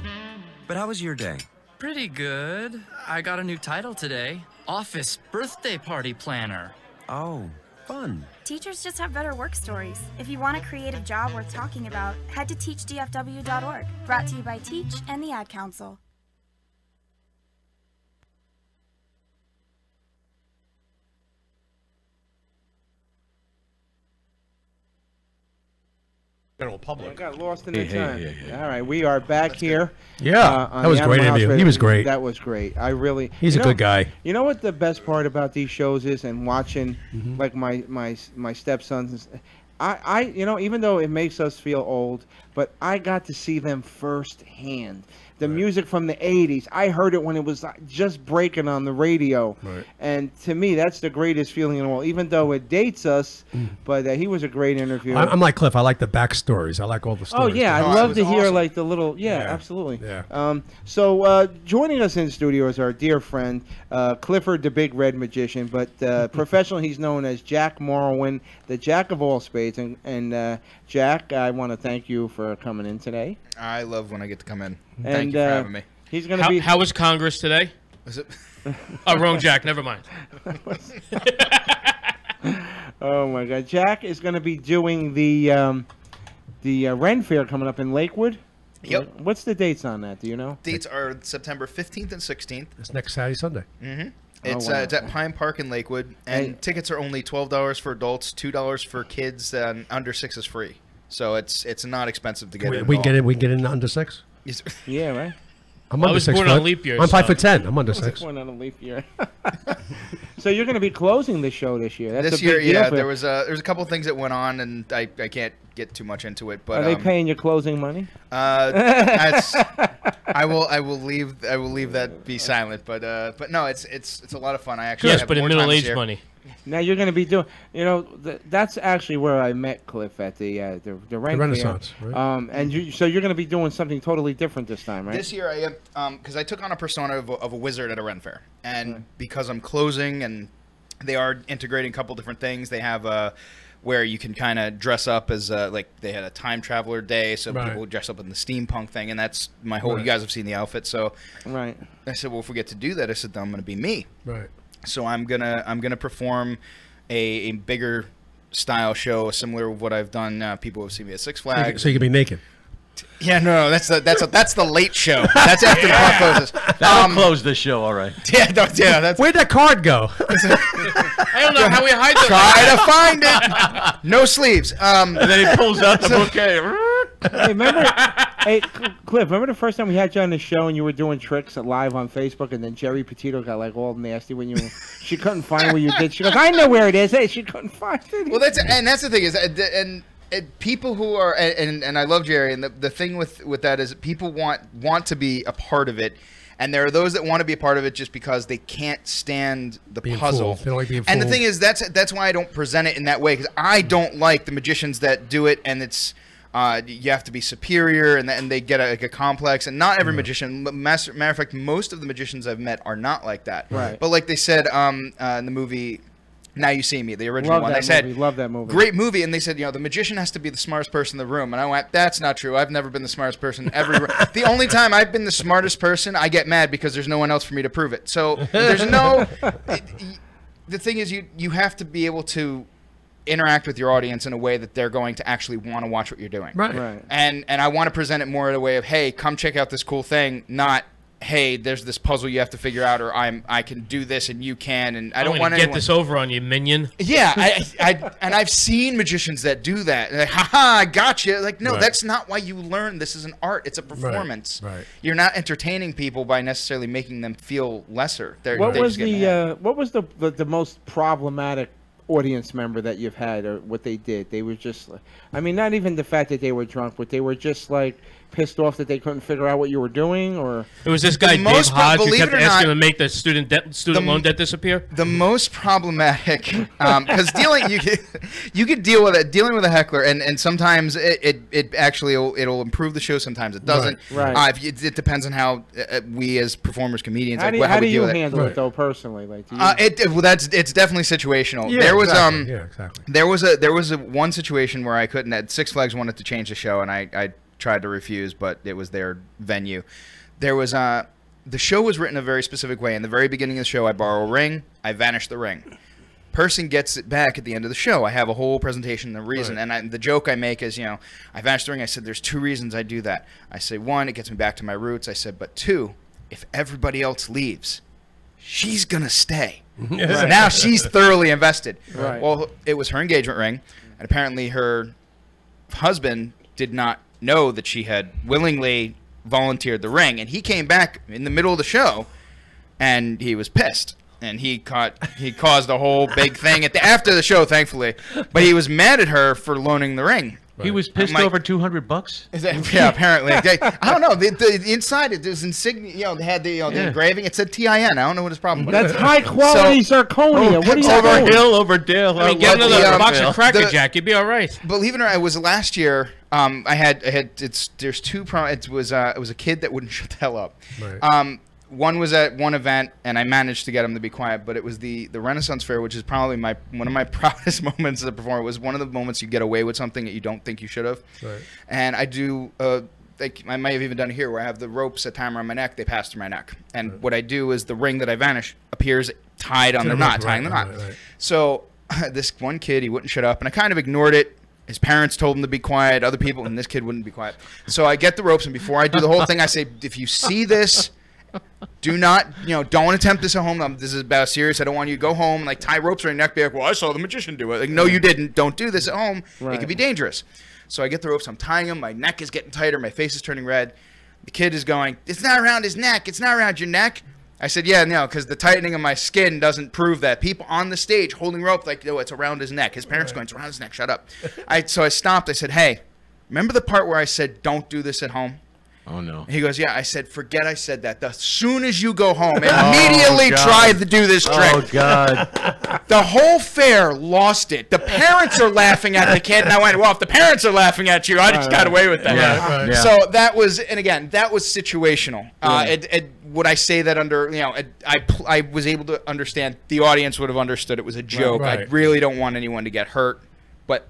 Speaker 22: But how was your day?
Speaker 21: Pretty good. I got a new title today. Office Birthday Party Planner.
Speaker 22: Oh, fun.
Speaker 23: Teachers just have better work stories. If you want a creative job worth talking about, head to teachdfw.org. Brought to you by Teach and the Ad Council.
Speaker 1: General public.
Speaker 9: I got lost in the time. All right, we are back here.
Speaker 1: Yeah,
Speaker 9: on
Speaker 1: that was
Speaker 9: the
Speaker 1: great
Speaker 9: Animal
Speaker 1: interview.
Speaker 9: House
Speaker 1: He was
Speaker 9: Radio.
Speaker 1: great.
Speaker 9: That was great. I really.
Speaker 1: He's a good guy.
Speaker 9: You know what the best part about these shows is, and watching like my stepsons. I you know, even though it makes us feel old, but I got to see them firsthand. The music from the 80s, I heard it when it was just breaking on the radio.
Speaker 1: Right.
Speaker 9: And to me, that's the greatest feeling in the world, even though it dates us. But he was a great interview.
Speaker 1: I'm like Cliff. I like the backstories. I like all the stories.
Speaker 9: Oh, yeah. I'd love to hear, like, the little... Yeah, absolutely.
Speaker 1: Yeah.
Speaker 9: So joining us in the studio is our dear friend, Clifford the Big Red Magician. But professionally, he's known as Jack Morrowind, the Jack of all spades. And Jack, I want to thank you for coming in today.
Speaker 6: I love when I get to come in.
Speaker 9: And,
Speaker 6: Thank you for having me.
Speaker 9: He's going to be...
Speaker 10: How was Congress today?
Speaker 6: Was it?
Speaker 10: Oh, wrong Jack. Never mind.
Speaker 9: Oh, my God. Jack is going to be doing the Ren Fair coming up in Lakewood.
Speaker 6: Yep.
Speaker 9: What's the dates on that? Do you know?
Speaker 6: Dates are September 15th and 16th.
Speaker 1: It's next Saturday, Sunday.
Speaker 6: Mm-hmm. It's,
Speaker 9: wow.
Speaker 6: it's at Pine Park in Lakewood, and tickets are only $12 for adults, $2 for kids, and under 6 is free. So it's not expensive to get in.
Speaker 1: We can get in. We can get in under 6.
Speaker 9: Yeah, right.
Speaker 1: I'm under 6
Speaker 10: born
Speaker 1: foot.
Speaker 10: on leap year,
Speaker 1: I'm
Speaker 10: so-
Speaker 1: 5'10". I'm under 6.
Speaker 9: Born on a leap year. So you're going to be closing the show this year. That's
Speaker 6: This
Speaker 9: a big
Speaker 6: year,
Speaker 9: deal
Speaker 6: yeah,
Speaker 9: for-
Speaker 6: there was a couple things that went on, and I can't get too much into it. But
Speaker 9: Are they paying your closing money?
Speaker 6: I will leave that be silent. But no, it's a lot of fun. I actually
Speaker 10: Yes,
Speaker 6: have
Speaker 10: but in
Speaker 6: more time this
Speaker 10: middle-aged
Speaker 6: year.
Speaker 10: money.
Speaker 9: Now you're going to be doing, that's actually where I met Cliff at the Ren
Speaker 1: Renaissance,
Speaker 9: Fair.
Speaker 1: right?
Speaker 9: And so you're going to be doing something totally different this time, right?
Speaker 6: This year I am, because I took on a persona of a wizard at a Ren Fair, and because I'm closing, and they are integrating a couple different things. They have where you can kind of dress up as like they had a time traveler day, so
Speaker 1: Right.
Speaker 6: people dress up in the steampunk thing, and that's my whole.
Speaker 1: Right.
Speaker 6: You guys have seen the outfit, so
Speaker 9: right.
Speaker 6: I said, well, if we get to do that, I said, then I'm going to be me.
Speaker 1: Right.
Speaker 6: So I'm gonna perform a bigger style show similar to what I've done. People have seen me at Six Flags.
Speaker 1: So you can be naked.
Speaker 6: Yeah, no, that's the late show. That's after the park closes.
Speaker 8: That'll close the show, all right.
Speaker 6: That's.
Speaker 1: Where'd that card go?
Speaker 10: I don't know how we hide them.
Speaker 6: Try to find it. No sleeves.
Speaker 8: And then he pulls out the bouquet.
Speaker 9: Hey, remember, Cliff, remember the first time we had you on the show and you were doing tricks live on Facebook, and then Jerry Petito got like all nasty when she couldn't find where you did. She goes, I know where it is. Hey, she couldn't find it.
Speaker 6: Well, that's the thing is, and people who are, and I love Jerry, and the thing with that is people want to be a part of it. And there are those that want to be a part of it just because they can't stand the
Speaker 1: Being
Speaker 6: puzzle.
Speaker 1: fooled. They don't like being
Speaker 6: And the
Speaker 1: fooled.
Speaker 6: thing is, that's why I don't present it in that way, because I don't like the magicians that do it, and it's you have to be superior, and they get a complex. And not every magician. Matter of fact, most of the magicians I've met are not like that.
Speaker 9: Right.
Speaker 6: But like they said in the movie Now You See Me, the original one, they said,
Speaker 9: love that movie.
Speaker 6: great movie, and they said, the magician has to be the smartest person in the room. And I went, that's not true. I've never been the smartest person ever. The only time I've been the smartest person, I get mad because there's no one else for me to prove it. So there's no... the thing is, you have to be able to interact with your audience in a way that they're going to actually want to watch what you're doing.
Speaker 1: Right.
Speaker 6: And I want to present it more in a way of, hey, come check out this cool thing, not, hey, there's this puzzle you have to figure out, or I can do this and you can, and I don't want to
Speaker 10: get this over on you, minion.
Speaker 6: Yeah, and I've seen magicians that do that. Like, haha, I got you. Like, no, that's not why you learn. This is an art. It's a performance.
Speaker 1: Right.
Speaker 6: You're not entertaining people by necessarily making them feel lesser.
Speaker 9: What was the most problematic audience member that you've had, or what they did? They were just, I mean, not even the fact that they were drunk, but they were just like pissed off that they couldn't figure out what you were doing, or
Speaker 10: it was this guy Dave Hodge who kept asking him to make the student loan debt disappear.
Speaker 6: The most problematic, because you could deal with it, dealing with a heckler, and sometimes it actually it'll improve the show, sometimes it doesn't.
Speaker 9: Right.
Speaker 6: It depends on how we as performers, comedians,
Speaker 9: how do you handle it though personally? Like,
Speaker 6: it's definitely situational.
Speaker 1: Yeah,
Speaker 6: there was
Speaker 1: exactly.
Speaker 6: there was a one situation where I couldn't. Six Flags wanted to change the show, and I tried to refuse, but it was their venue. There was the show was written a very specific way. In the very beginning of the show, I borrow a ring, I vanish the ring. Person gets it back at the end of the show. I have a whole presentation, the reason, and the joke I make is, I vanish the ring. I said, there's two reasons I do that. I say, one, it gets me back to my roots. I said, but two, if everybody else leaves, she's gonna stay. So now she's thoroughly invested. Well, it was her engagement ring, and apparently her husband did not know that she had willingly volunteered the ring, and he came back in the middle of the show and he was pissed, and he caused a whole big thing after the show, thankfully, but he was mad at her for loaning the ring.
Speaker 8: He was pissed over $200.
Speaker 6: Yeah, apparently. I don't know. The inside, it was insignia. They had the engraving. It said TIN. I don't know what his problem was.
Speaker 9: That's high quality zirconia. What are you
Speaker 8: over
Speaker 9: doing?
Speaker 8: hill, over dale.
Speaker 10: I mean, get another box of Cracker Jack. You'd be all right.
Speaker 6: Believe it or not, it was last year. There's two. It was a kid that wouldn't shut the hell up.
Speaker 1: Right.
Speaker 6: One was at one event, and I managed to get him to be quiet. But it was the Renaissance Fair, which is probably one of my proudest moments as a performer. It was one of the moments you get away with something that you don't think you should have.
Speaker 1: Right.
Speaker 6: And I do. I might have even done it here, where I have the ropes that tie around my neck. They pass through my neck, and what I do is the ring that I vanish appears tied on the knot, tying the knot. Right. So this one kid, he wouldn't shut up, and I kind of ignored it. His parents told him to be quiet. Other people, and this kid wouldn't be quiet. So I get the ropes, and before I do the whole thing, I say, if you see this, do not, don't attempt this at home. This is about serious. I don't want you to go home and like tie ropes around your neck. Be like, well, I saw the magician do it. Like, no, you didn't. Don't do this at home. It could be dangerous. So I get the ropes. I'm tying them. My neck is getting tighter. My face is turning red. The kid is going, it's not around his neck. It's not around your neck. I said, yeah, no, because the tightening of my skin doesn't prove that. People on the stage holding rope like, no, it's around his neck. His parents going, it's around his neck. Shut up. So I stopped. I said, hey, remember the part where I said, don't do this at home?
Speaker 8: Oh, no.
Speaker 6: He goes, yeah. I said, forget I said that. As soon as you go home, immediately try to do this trick.
Speaker 8: Oh, God.
Speaker 6: The whole fair lost it. The parents are laughing at the kid, and I went, well, if the parents are laughing at you, I just got away with that. So that was, and again, that was situational. Would I say that under, I was able to understand, the audience would have understood it was a joke. I really don't want anyone to get hurt, but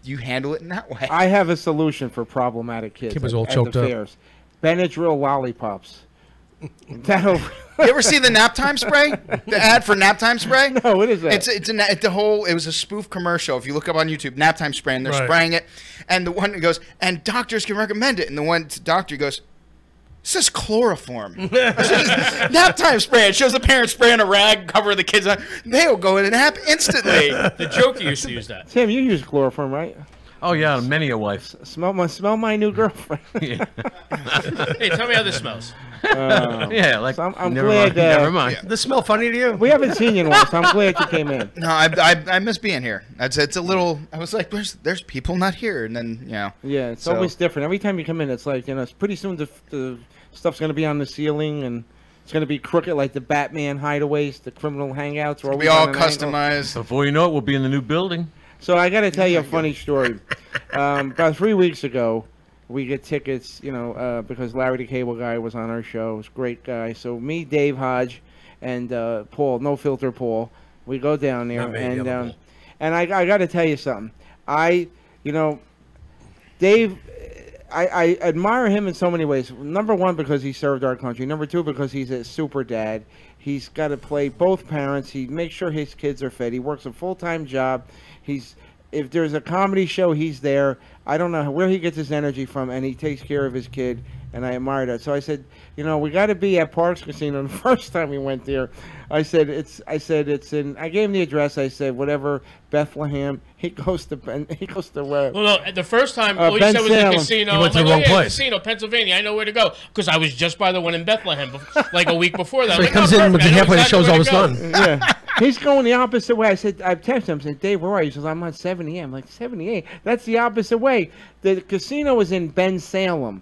Speaker 6: you handle it in that way.
Speaker 9: I have a solution for problematic kids.
Speaker 1: Kid was all choked up.
Speaker 9: Fairs. Benadryl lollipops. You
Speaker 6: ever see the nap time spray? The ad for nap time spray?
Speaker 9: No, what is that?
Speaker 6: It was a spoof commercial. If you look up on YouTube, nap time spray, and they're spraying it, and the one goes, and doctors can recommend it, and the one doctor goes, this is chloroform. Nap time spray. It shows the parents spraying a rag, covering the kids. They'll go in and nap instantly.
Speaker 10: The Joker used to use that.
Speaker 9: Tim, you use chloroform, right?
Speaker 8: Oh yeah, many a wife.
Speaker 9: Smell my new girlfriend.
Speaker 10: Hey, tell me how this smells.
Speaker 8: Yeah, like
Speaker 9: so I'm
Speaker 8: never
Speaker 9: glad.
Speaker 8: Mind, never mind.
Speaker 1: Does this smell funny to you?
Speaker 9: We haven't seen you in a while, so I'm glad you came in.
Speaker 6: No, I miss being here. It's a little. I was like, there's people not here, and then
Speaker 9: Yeah, it's always different. Every time you come in, it's like it's pretty soon the stuff's gonna be on the ceiling and. It's going to be crooked like the Batman hideaways, the criminal hangouts.
Speaker 6: We all customized.
Speaker 8: Before you know it, we'll be in the new building.
Speaker 9: So I got to tell you a funny story. About 3 weeks ago, we get tickets, because Larry the Cable Guy was on our show. He's a great guy. So me, Dave Hodge, and Paul, No Filter Paul, we go down there. And I got to tell you something. Dave... I admire him in so many ways. Number one, because he served our country. Number two, because he's a super dad. He's got to play both parents. He makes sure his kids are fed. He works a full-time job. He's if there's a comedy show, he's there. I don't know where he gets his energy from, and he takes care of his kid, and I admire that. So I said, you know, we got to be at Parks Casino. The first time we went there, I said it's in. I gave him the address. I said whatever Bethlehem. He goes to where?
Speaker 10: Well, no, the first time all you
Speaker 9: Ben
Speaker 10: said was
Speaker 9: Salem.
Speaker 10: the casino.
Speaker 1: You went to
Speaker 10: I'm
Speaker 1: the
Speaker 10: like,
Speaker 1: wrong
Speaker 10: oh, yeah,
Speaker 1: place.
Speaker 10: Casino, Pennsylvania. I know where to go because I was just by the one in Bethlehem, like a week before that.
Speaker 1: So
Speaker 10: I'm
Speaker 1: he
Speaker 10: like,
Speaker 1: comes
Speaker 10: oh,
Speaker 1: in with
Speaker 10: perfect. I know
Speaker 1: halfway the
Speaker 10: exactly
Speaker 1: show's
Speaker 10: where
Speaker 1: almost
Speaker 10: to go.
Speaker 1: done.
Speaker 9: Yeah. He's going the opposite way. I said, I texted him, I said, Dave, where are you? He says, I'm on 78. I'm like, 78? That's the opposite way. The casino was in Ben Salem.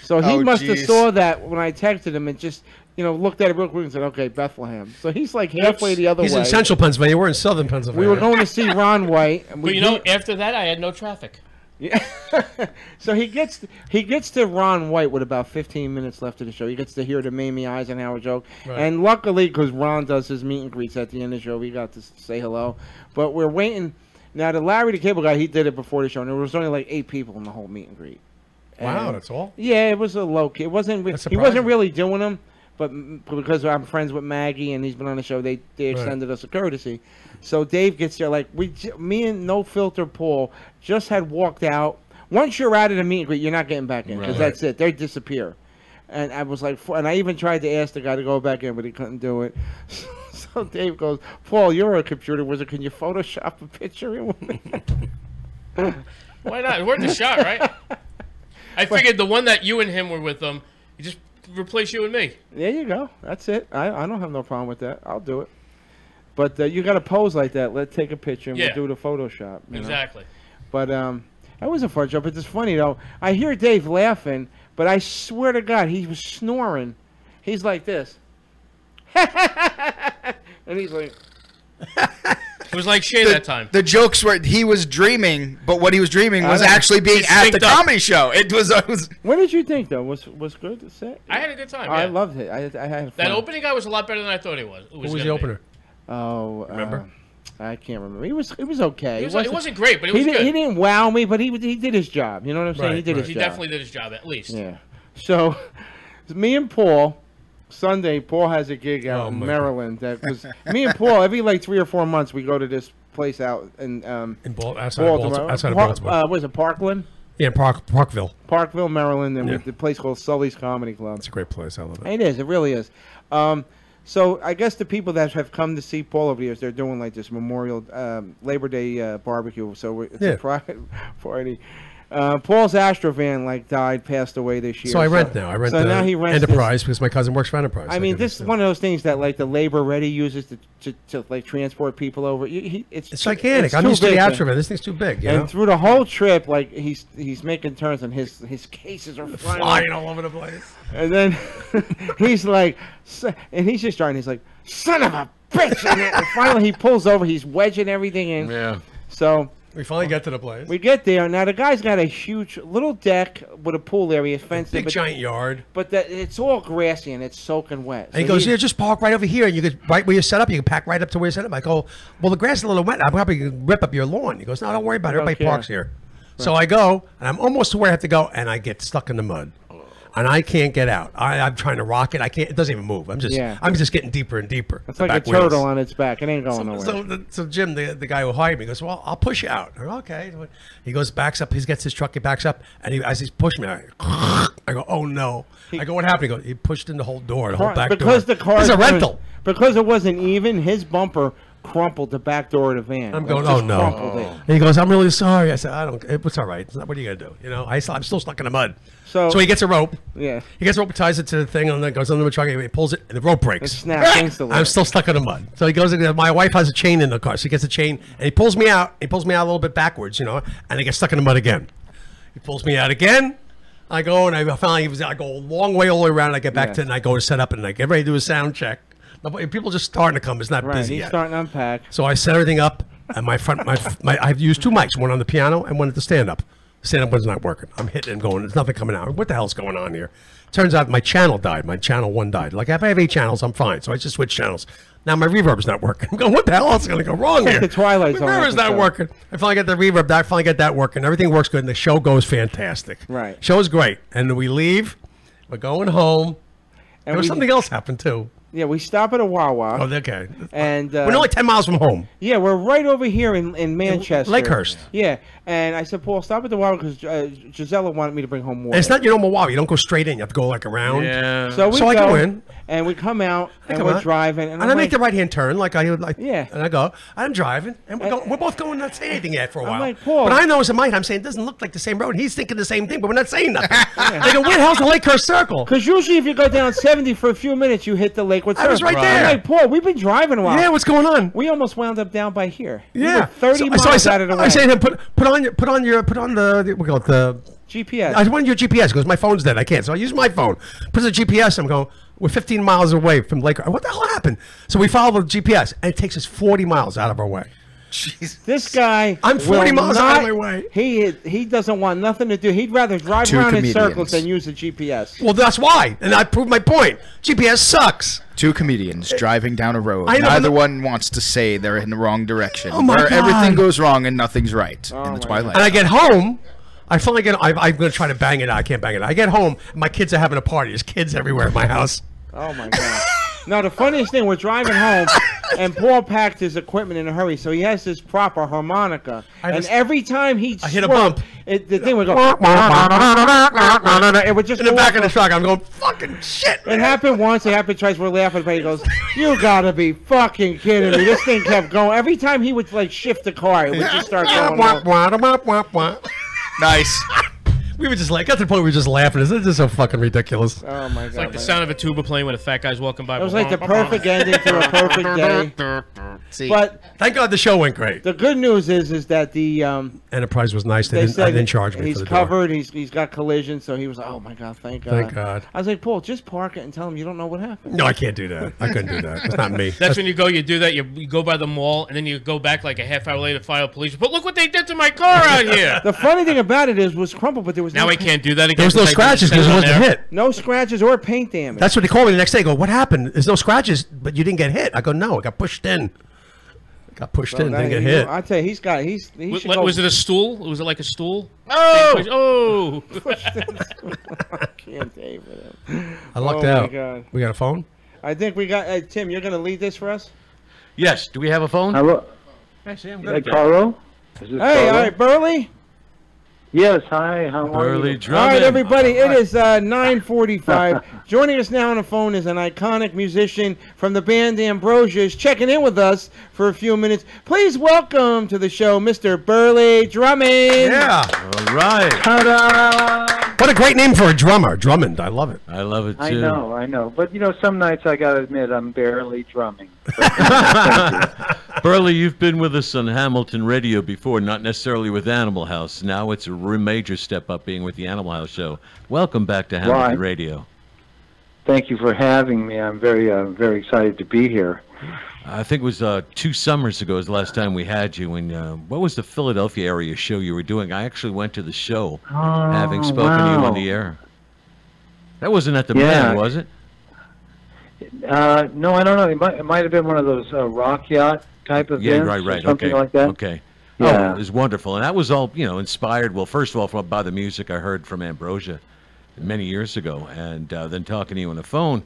Speaker 9: So he must have saw that when I texted him and just, you know, looked at it real quick and said, okay, Bethlehem. So he's like halfway the other way.
Speaker 1: He's in central Pennsylvania. We're in southern Pennsylvania.
Speaker 9: We were going to see Ron White. And
Speaker 10: But you know, after that, I had no traffic.
Speaker 9: Yeah. So he gets to Ron White with about 15 minutes left of the show. He gets to hear the Mamie Eisenhower joke.
Speaker 1: Right.
Speaker 9: And luckily, because Ron does his meet and greets at the end of the show, we got to say hello. But we're waiting. Now, the Larry the Cable Guy, he did it before the show, and there was only like 8 people in the whole meet and greet.
Speaker 1: Wow,
Speaker 9: And
Speaker 1: that's all?
Speaker 9: Yeah, it was a low key. It wasn't. He
Speaker 1: surprising.
Speaker 9: wasn't really doing them, but because I'm friends with Maggie and he's been on the show, they extended us a courtesy. So Dave gets there like me and No Filter Paul just had walked out. Once you're out of the meet and greet, you're not getting back in because that's it. They disappear. And I was like, and I even tried to ask the guy to go back in, but he couldn't do it. So Dave goes, Paul, you're a computer wizard. Can you Photoshop a picture in with me?
Speaker 10: Why not? It worked a shot, right? I figured the one that you and him were with them, you just replace you and me.
Speaker 9: There you go. That's it. I don't have no problem with that. I'll do it. But you got to pose like that. Let's take a picture and
Speaker 10: Yeah.
Speaker 9: we'll do the Photoshop. You know?
Speaker 10: Exactly.
Speaker 9: But that was a fun job. But it's funny, though. I hear Dave laughing, but I swear to God, he was snoring. He's like this. And he's like...
Speaker 10: It was like Shay that time.
Speaker 6: The jokes were he was dreaming, but what he was dreaming was
Speaker 9: I know.
Speaker 6: actually being
Speaker 10: He
Speaker 6: at the
Speaker 10: synced up.
Speaker 6: comedy show. It was.
Speaker 9: What did you think, though? Was good to say?
Speaker 10: I had a good time.
Speaker 9: I
Speaker 10: Yeah.
Speaker 9: loved it. I had fun.
Speaker 10: That opening guy was a lot better than I thought he was.
Speaker 1: Who was the opener?
Speaker 9: Oh,
Speaker 1: Remember?
Speaker 9: I can't remember. It was okay.
Speaker 10: It wasn't great, but it was
Speaker 9: he
Speaker 10: good.
Speaker 9: He didn't wow me, but he did his job. You know what I'm saying?
Speaker 1: Right,
Speaker 9: he did
Speaker 1: right.
Speaker 9: his
Speaker 10: He
Speaker 9: job.
Speaker 10: definitely did his job, at least.
Speaker 9: Yeah. So, me and Paul, Sunday, Paul has a gig out in
Speaker 1: my
Speaker 9: Maryland. That was me and Paul. Every like 3 or 4 months, we go to this place out in
Speaker 1: outside of Baltimore.
Speaker 9: Was it Parkland?
Speaker 1: Yeah, Parkville.
Speaker 9: Parkville, Maryland, and
Speaker 1: Yeah.
Speaker 9: the place called Sully's Comedy Club.
Speaker 1: It's a great place. I love it.
Speaker 9: It is. It really is. So I guess the people that have come to see Paul over the years, they're doing like this Memorial Labor Day barbecue. So it's a private party. Paul's Astrovan passed away this year.
Speaker 1: So I rent now. I rent
Speaker 9: so now he rents
Speaker 1: Enterprise because my cousin works for Enterprise.
Speaker 9: I mean, this is one of those things that like the Labor Ready uses to like transport people over. It's
Speaker 1: gigantic. I'm
Speaker 9: too
Speaker 1: used to the
Speaker 9: big.
Speaker 1: Astrovan. This thing's too big. You
Speaker 9: And
Speaker 1: know?
Speaker 9: through the whole trip, like he's making turns and his cases are
Speaker 1: flying all over the place.
Speaker 9: And then he's like, and he's just trying. He's like, son of a bitch! And finally he pulls over. He's wedging everything in.
Speaker 1: Yeah.
Speaker 9: So
Speaker 1: we finally get to the place.
Speaker 9: We get there. Now the guy's got a huge little deck with a pool area, fenced in,
Speaker 1: Big giant yard.
Speaker 9: But it's all grassy and it's soaking wet.
Speaker 1: And he goes, yeah, just park right over here. And you could, right where you set up, you can pack right up to where you set up. I go, well, the grass is a little wet. I'm probably going to rip up your lawn. He goes, no, don't worry about it.
Speaker 9: I don't
Speaker 1: Everybody
Speaker 9: care.
Speaker 1: parks here. So I go, and I'm almost to where I have to go, and I get stuck in the mud. And I can't get out. I'm trying to rock it. I can't. It doesn't even move. I'm just getting deeper and deeper.
Speaker 9: It's like a turtle on its back. It ain't going nowhere.
Speaker 1: So Jim, the guy who hired me, goes, well, I'll push you out. I go, okay. He goes, backs up. He gets his truck. He backs up, and as he's pushing me, I go, oh no. I go, what happened? He goes, he pushed in the whole door, the whole back door.
Speaker 9: Because the car
Speaker 1: It's a rental.
Speaker 9: Because it wasn't even. His bumper crumpled the back door of the van.
Speaker 1: I'm
Speaker 9: It
Speaker 1: going,
Speaker 9: just
Speaker 1: oh no.
Speaker 9: crumpled it.
Speaker 1: And he goes, I'm really sorry. I said, it's all right. What are you gonna do? You know, I'm still stuck in the mud. So he gets a rope.
Speaker 9: Yeah.
Speaker 1: He gets a rope, ties it to the thing, and then goes under the truck. He pulls it, and the rope breaks.
Speaker 9: It snaps instantly.
Speaker 1: I'm still stuck in the mud. So he goes. My wife has a chain in the car, so he gets a chain, and he pulls me out. He pulls me out a little bit backwards, you know, and I get stuck in the mud again. He pulls me out again. I go, and I finally I go a long way all the way around. And I get back to it, and I go to set up, and I get ready to do a sound check. People just starting to come. It's not busy
Speaker 9: He's
Speaker 1: yet.
Speaker 9: starting to unpack.
Speaker 1: So I set everything up, and I've used 2 mics, one on the piano and one at the stand-up. Stand-up one's not working. I'm hitting and going. There's nothing coming out. What the hell's going on here? Turns out my channel died. My channel 1 died. Like if I have 8 channels, I'm fine. So I just switched channels. Now my reverb's not working. I'm going, what the hell is going to go wrong here?
Speaker 9: The Twilight Zone.
Speaker 1: Reverb's not working. I finally get the reverb. I finally get that working. Everything works good, and the show goes fantastic.
Speaker 9: Right.
Speaker 1: Show's great. And we leave. We're going home. And
Speaker 9: we-
Speaker 1: something else happened too.
Speaker 9: Yeah, we stop at a Wawa.
Speaker 1: Oh, okay.
Speaker 9: And
Speaker 1: We're only 10 miles from home.
Speaker 9: Yeah, we're right over here in Manchester.
Speaker 1: Lakehurst.
Speaker 9: Yeah, and I said, Paul, stop at the Wawa because Gisela wanted me to bring home water.
Speaker 1: And it's not, Wawa. You don't go straight in. You have to go like around.
Speaker 8: Yeah.
Speaker 9: So
Speaker 1: I go in.
Speaker 9: And we come out, and
Speaker 1: come
Speaker 9: we're
Speaker 1: out,
Speaker 9: driving.
Speaker 1: And I make the right-hand turn,
Speaker 9: yeah.
Speaker 1: And I go, I'm driving, and we're both going, not saying anything yet for a while.
Speaker 9: like, Paul.
Speaker 1: But I know in my head, I'm saying, it doesn't look like the same road. He's thinking the same thing, but we're not saying nothing. They go, where the hell's the Lakehurst Circle?
Speaker 9: Because usually if you go down 70 for a few minutes, you hit the Lakewood Circle.
Speaker 1: I was right there.
Speaker 9: I'm like, Paul, we've been driving a while.
Speaker 1: Yeah, what's going on?
Speaker 9: We almost wound up down by here.
Speaker 1: Yeah.
Speaker 9: We were 30 miles out of the way.
Speaker 1: I say to him, put on the we call it the
Speaker 9: GPS.
Speaker 1: I wanted your GPS because my phone's dead. I can't, so I use my phone. Put the GPS. I'm going. We're 15 miles away from Lake. What the hell happened? So we follow the GPS, and it takes us 40 miles out of our way.
Speaker 6: Jeez.
Speaker 9: This guy,
Speaker 1: I'm 40 miles out of my way.
Speaker 9: He doesn't want nothing to do. He'd rather drive around in circles than use the GPS.
Speaker 1: Well, that's why, and I proved my point. GPS sucks.
Speaker 6: Two comedians driving down a road.
Speaker 1: I know,
Speaker 6: Neither one wants to say they're in the wrong direction.
Speaker 1: Oh my
Speaker 6: where
Speaker 1: God.
Speaker 6: everything goes wrong and nothing's right in the twilight.
Speaker 1: And I get home. I finally get. I'm going to try to bang it out. I can't bang it out. I get home. And my kids are having a party. There's kids everywhere in my house.
Speaker 9: Oh my God. No, the funniest thing, we're driving home, and Paul packed his equipment in a hurry, so he has this proper harmonica. And every time I
Speaker 1: hit a bump.
Speaker 9: the thing would go. It would just
Speaker 1: in the back of the truck. I'm going, fucking shit.
Speaker 9: It happened once. It happened twice. We're laughing, but he goes, "You gotta be fucking kidding me!" This thing kept going. Every time he would shift the car, it would just start going.
Speaker 6: Nice.
Speaker 1: We were just got to the point where we were just laughing. This is so fucking ridiculous.
Speaker 9: Oh my God!
Speaker 10: It's like the sound of a tuba playing when a fat guy's walking by.
Speaker 9: It was like the perfect ending to a perfect day.
Speaker 6: See,
Speaker 9: but
Speaker 1: thank God the show went great.
Speaker 9: The good news is that the
Speaker 1: Enterprise was nice. They didn't charge me.
Speaker 9: He's
Speaker 1: for the
Speaker 9: covered.
Speaker 1: Door.
Speaker 9: He's got collision, so he was like, "Oh my God, thank God."
Speaker 1: Thank God.
Speaker 9: I was like, Paul, just park it and tell him you don't know what happened.
Speaker 1: No, I can't do that. I couldn't do that. It's not me.
Speaker 10: That's when you go. You do that. You go by the mall, and then you go back like a half hour later, file a police. But look what they did to my car out here.
Speaker 9: The funny thing about it was crumpled, but there was
Speaker 10: now I can't do that again.
Speaker 1: There was no scratches because it wasn't hit.
Speaker 9: No scratches or paint damage.
Speaker 1: That's what they called me the next day. They go, what happened? There's no scratches, but you didn't get hit. I go, no, I got pushed in. Didn't get hit.
Speaker 9: I tell you, he should go.
Speaker 10: Was it a stool? Was it like a stool?
Speaker 9: Oh!
Speaker 10: Oh!
Speaker 9: I can't take with him.
Speaker 1: I lucked out. My God. We got a phone?
Speaker 9: I think we got. Tim, you're going to lead this for us?
Speaker 8: Yes. Do we have a phone?
Speaker 2: Hello.
Speaker 8: Actually, I'm
Speaker 2: good. Carlo?
Speaker 9: Hey, all right, Burley?
Speaker 2: Yes, hi. How are you?
Speaker 9: All right, everybody. It is 9:45. Joining us now on the phone is an iconic musician from the band Ambrosia. Is checking in with us for a few minutes. Please welcome to the show, Mr. BERLEIGH Drummond.
Speaker 1: Yeah.
Speaker 8: All right.
Speaker 2: Ta-da!
Speaker 1: What a great name for a drummer, Drummond. I love it.
Speaker 8: I love it too.
Speaker 2: I know. But some nights I gotta admit I'm barely drumming.
Speaker 8: BERLEIGH, you've been with us on Hamilton Radio before, not necessarily with Animal House. Now it's a major step up being with the Animal House show. Welcome back to Hamilton Radio.
Speaker 2: Thank you for having me. I'm very, very excited to be here.
Speaker 8: I think it was 2 summers ago was the last time we had you. And what was the Philadelphia area show you were doing? I actually went to the show, having spoken to you on the air. That wasn't at the Man, was it?
Speaker 2: No, I don't know. It might have been one of those rock yacht type of events.
Speaker 8: Yeah, right.
Speaker 2: Something
Speaker 8: okay.
Speaker 2: like that.
Speaker 8: Okay.
Speaker 2: Yeah.
Speaker 8: Oh, it was wonderful. And that was all, inspired, well, first of all, by the music I heard from Ambrosia many years ago, and then talking to you on the phone.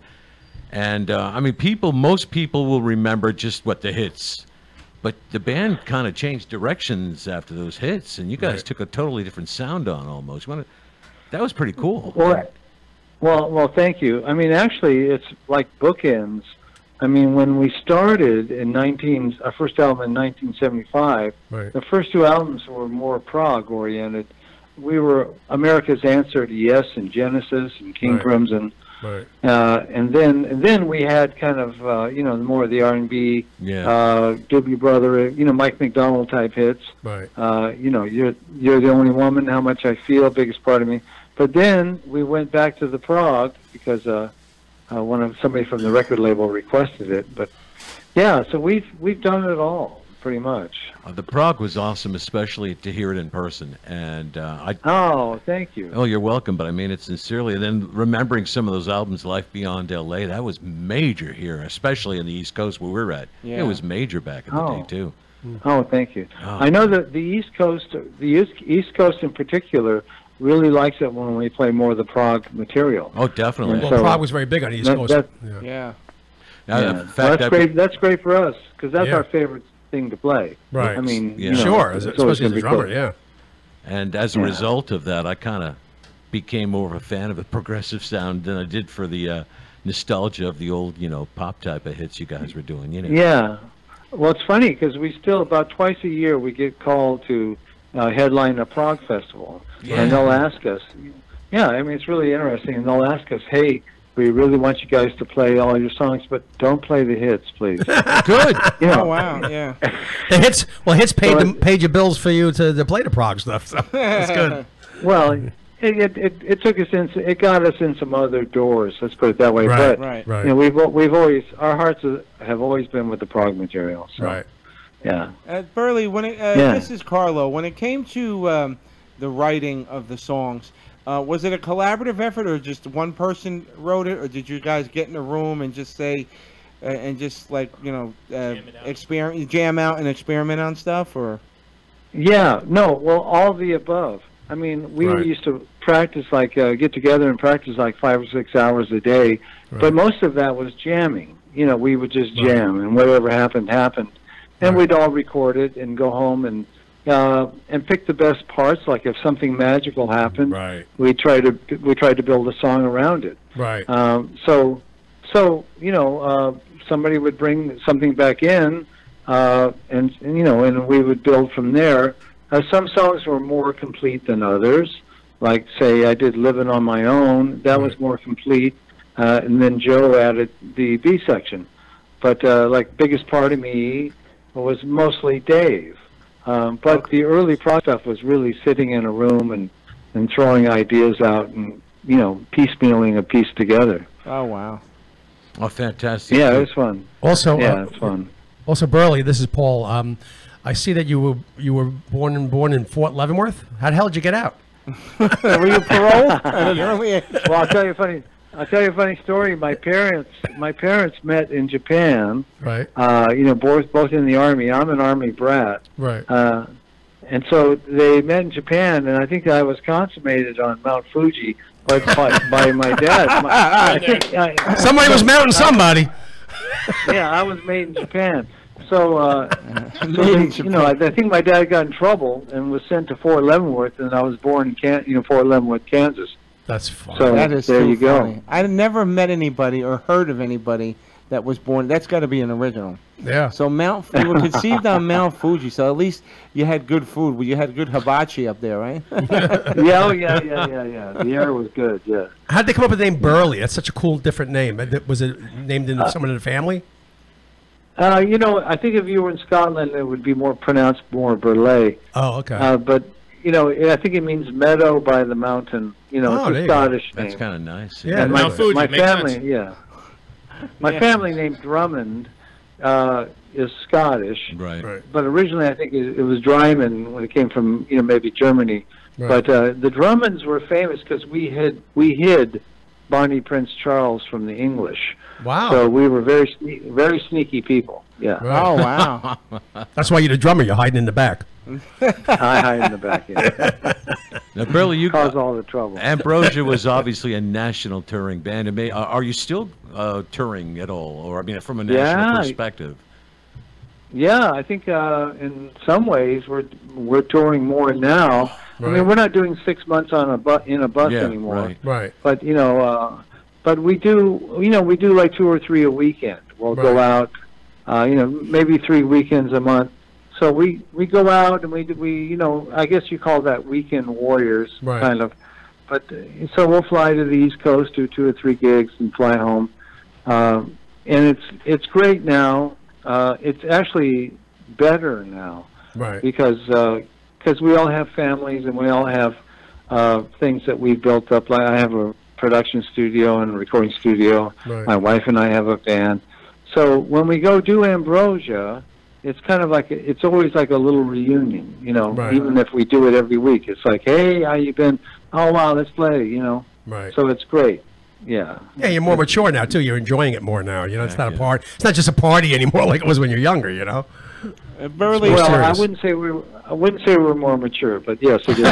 Speaker 8: And, most people will remember just the hits. But the band kind of changed directions after those hits, and you guys took a totally different sound on almost. That was pretty cool.
Speaker 2: Well, thank you. Actually, it's like bookends. When we started our first album in 1975, the first 2 albums were more prog-oriented. We were America's answer to Yes and Genesis and King Crimson. And then we had kind of more of the R&B, Doobie Brother, Mike McDonald type hits. You're the only woman, How Much I Feel, Biggest Part of Me. But then we went back to the prog because somebody from the record label requested it. But yeah, so we've done it all pretty much.
Speaker 8: The prog was awesome, especially to hear it in person. And
Speaker 2: oh, thank you.
Speaker 8: Oh, you're welcome. But I mean it sincerely. And then remembering some of those albums, Life Beyond L.A., that was major here, especially in the East Coast where we're at. Yeah. It was major back in the day too.
Speaker 2: Oh, thank you.
Speaker 8: Oh.
Speaker 2: I know that the East Coast in particular, really likes it when we play more of the prog material.
Speaker 8: Oh, definitely.
Speaker 1: Well, prog was very big on the East Coast.
Speaker 9: Yeah.
Speaker 2: Well, that's great. That's great for us because that's our favorite thing to play.
Speaker 8: Right.
Speaker 2: I mean,
Speaker 8: Yeah.
Speaker 2: you know,
Speaker 1: Sure,
Speaker 2: it's always
Speaker 1: especially as
Speaker 2: gonna
Speaker 1: a
Speaker 2: be
Speaker 1: drummer,
Speaker 2: cool.
Speaker 1: yeah.
Speaker 8: And as a
Speaker 2: Yeah.
Speaker 8: result of that, I kind of became more of a fan of the progressive sound than I did for the nostalgia of the old, pop type of hits you guys were doing.
Speaker 2: Yeah. Well, it's funny because we still about twice a year we get called to headline a prog festival, and they'll ask us. Yeah, I mean it's really interesting, and they'll ask us, "Hey, we really want you guys to play all your songs, but don't play the hits, please."
Speaker 1: Good.
Speaker 2: You know,
Speaker 9: Oh wow, yeah.
Speaker 1: The hits. Well, hits paid your bills for you to play the prog stuff. So that's good.
Speaker 2: Well, it took us in. It got us in some other doors. Let's put it that way.
Speaker 1: Right,
Speaker 2: But
Speaker 1: right.
Speaker 2: You know, we've always our hearts have always been with the prog material. So,
Speaker 1: Right.
Speaker 2: Yeah.
Speaker 9: Burley, when it, this is Carlo. When it came to the writing of the songs, was it a collaborative effort, or just one person wrote it, or did you guys get in a room and just say, and just like jam out and experiment on stuff, or?
Speaker 2: Yeah. No. Well, all of the above. I mean, we
Speaker 1: Right.
Speaker 2: used to practice get together and practice like 5 or 6 hours a day, but most of that was jamming. You know, we would just jam, and whatever happened happened, and we'd all record it and go home and pick the best parts. Like if something magical happened, we tried to build a song around it.
Speaker 1: Right.
Speaker 2: So somebody would bring something back in, and we would build from there. Some songs were more complete than others. Like say I did "Living on My Own," that was more complete, and then Joe added the B section. But like "Biggest Part of Me" was mostly Dave. But the early prog stuff was really sitting in a room and throwing ideas out and piecemealing a piece together.
Speaker 9: Oh wow!
Speaker 8: Oh, fantastic!
Speaker 2: Yeah, it was fun.
Speaker 1: Also,
Speaker 2: yeah, it's fun.
Speaker 1: Also, Burley, this is Paul. I see that you were born in Fort Leavenworth. How the hell did you get out?
Speaker 9: Were you paroled at an early age?
Speaker 2: Well, I'll tell you a funny story. My parents met in Japan.
Speaker 1: Right.
Speaker 2: Both in the Army. I'm an Army brat.
Speaker 1: Right.
Speaker 2: And so they met in Japan, and I think I was consummated on Mount Fuji by my dad.
Speaker 1: Somebody was mounting somebody.
Speaker 2: Yeah, I was made in Japan. So, I think my dad got in trouble and was sent to Fort Leavenworth, and I was born in Fort Leavenworth, Kansas.
Speaker 1: That's funny.
Speaker 2: So
Speaker 9: That is
Speaker 2: there
Speaker 9: so
Speaker 2: you go.
Speaker 9: funny. I've never met anybody or heard of anybody that was born. That's got to be an original.
Speaker 1: Yeah.
Speaker 9: So you were conceived on Mount Fuji, so at least you had good food. You had good hibachi up there, right?
Speaker 2: Yeah. The air was good. Yeah.
Speaker 1: How did they come up with the name Burley? That's such a cool, different name. Was it named in someone in the family?
Speaker 2: I think if you were in Scotland, it would be pronounced more BERLEIGH.
Speaker 1: Oh, okay.
Speaker 2: But I think it means meadow by the mountain. It's a Scottish name.
Speaker 8: That's kind of nice.
Speaker 1: Yeah,
Speaker 2: And my
Speaker 10: Mount Fuji makes
Speaker 2: family,
Speaker 10: sense.
Speaker 2: my family named Drummond is Scottish.
Speaker 8: Right.
Speaker 2: But originally, I think it was Dryman when it came from maybe Germany.
Speaker 1: Right.
Speaker 2: But the Drummonds were famous because we hid Bonnie Prince Charles from the English.
Speaker 1: Wow.
Speaker 2: So we were very sneaky people. Yeah.
Speaker 1: Right.
Speaker 9: Oh wow!
Speaker 1: That's why you're the drummer. You're hiding in the back.
Speaker 2: I hide in the back. Yeah.
Speaker 8: Now, Burley, you
Speaker 2: cause all the trouble.
Speaker 8: Ambrosia was obviously a national touring band. Are you still touring at all, or from a national perspective?
Speaker 2: Yeah, I think in some ways we're touring more now.
Speaker 1: Right.
Speaker 2: I mean, we're not doing 6 months on in a bus anymore.
Speaker 8: Right.
Speaker 1: Right.
Speaker 2: But but we do like 2 or 3 a weekend. We'll go out, maybe 3 weekends a month. So we go out and we I guess you call that weekend warriors kind of. But so we'll fly to the East Coast, do 2 or 3 gigs, and fly home. And it's great now. It's actually better now,
Speaker 1: right?
Speaker 2: Because we all have families and we all have things that we've built up. Like I have a production studio and a recording studio.
Speaker 1: Right.
Speaker 2: My wife and I have a band. So when we go do Ambrosia, it's kind of like it's always like a little reunion,
Speaker 1: Right.
Speaker 2: Even if we do it every week, it's like, hey, how you been? Oh wow, let's play,
Speaker 1: Right.
Speaker 2: So it's great. Yeah.
Speaker 1: Yeah, you're more mature now too. You're enjoying it more now. It's not a party. It's not just a party anymore like it was when you're younger.
Speaker 9: Burley,
Speaker 2: well, I wouldn't say we're more mature, but yes, it is.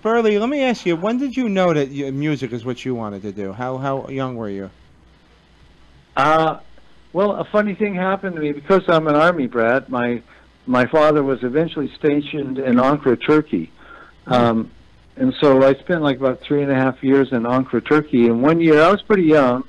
Speaker 9: Burley, let me ask you: when did you know that music is what you wanted to do? How young were you?
Speaker 2: Well, a funny thing happened to me because I'm an Army brat. My father was eventually stationed in Ankara, Turkey. And so I spent like about 3.5 years in Ankara, Turkey. And one year, I was pretty young.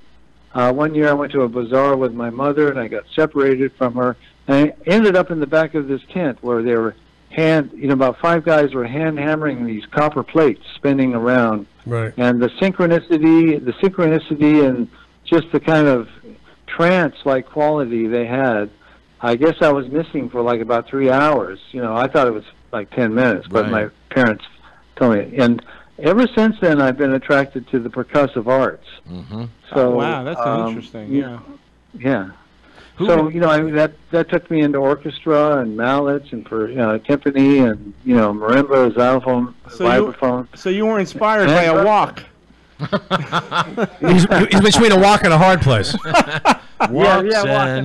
Speaker 2: One year I went to a bazaar with my mother, and I got separated from her. And I ended up in the back of this tent where they were about 5 guys were hand hammering these copper plates spinning around.
Speaker 1: Right.
Speaker 2: And the synchronicity and just the kind of trance-like quality they had, I guess I was missing for like about 3 hours. I thought it was like 10 minutes, but
Speaker 8: Right.
Speaker 2: my parents told me. And ever since then, I've been attracted to the percussive arts.
Speaker 8: Mm-hmm.
Speaker 2: So,
Speaker 9: wow, that's interesting. Yeah.
Speaker 2: Yeah. So that took me into orchestra and mallets and for timpani and marimba, xylophone, vibraphone.
Speaker 9: So you were inspired by a walk.
Speaker 1: He's between a walk and a hard place.
Speaker 2: Walk in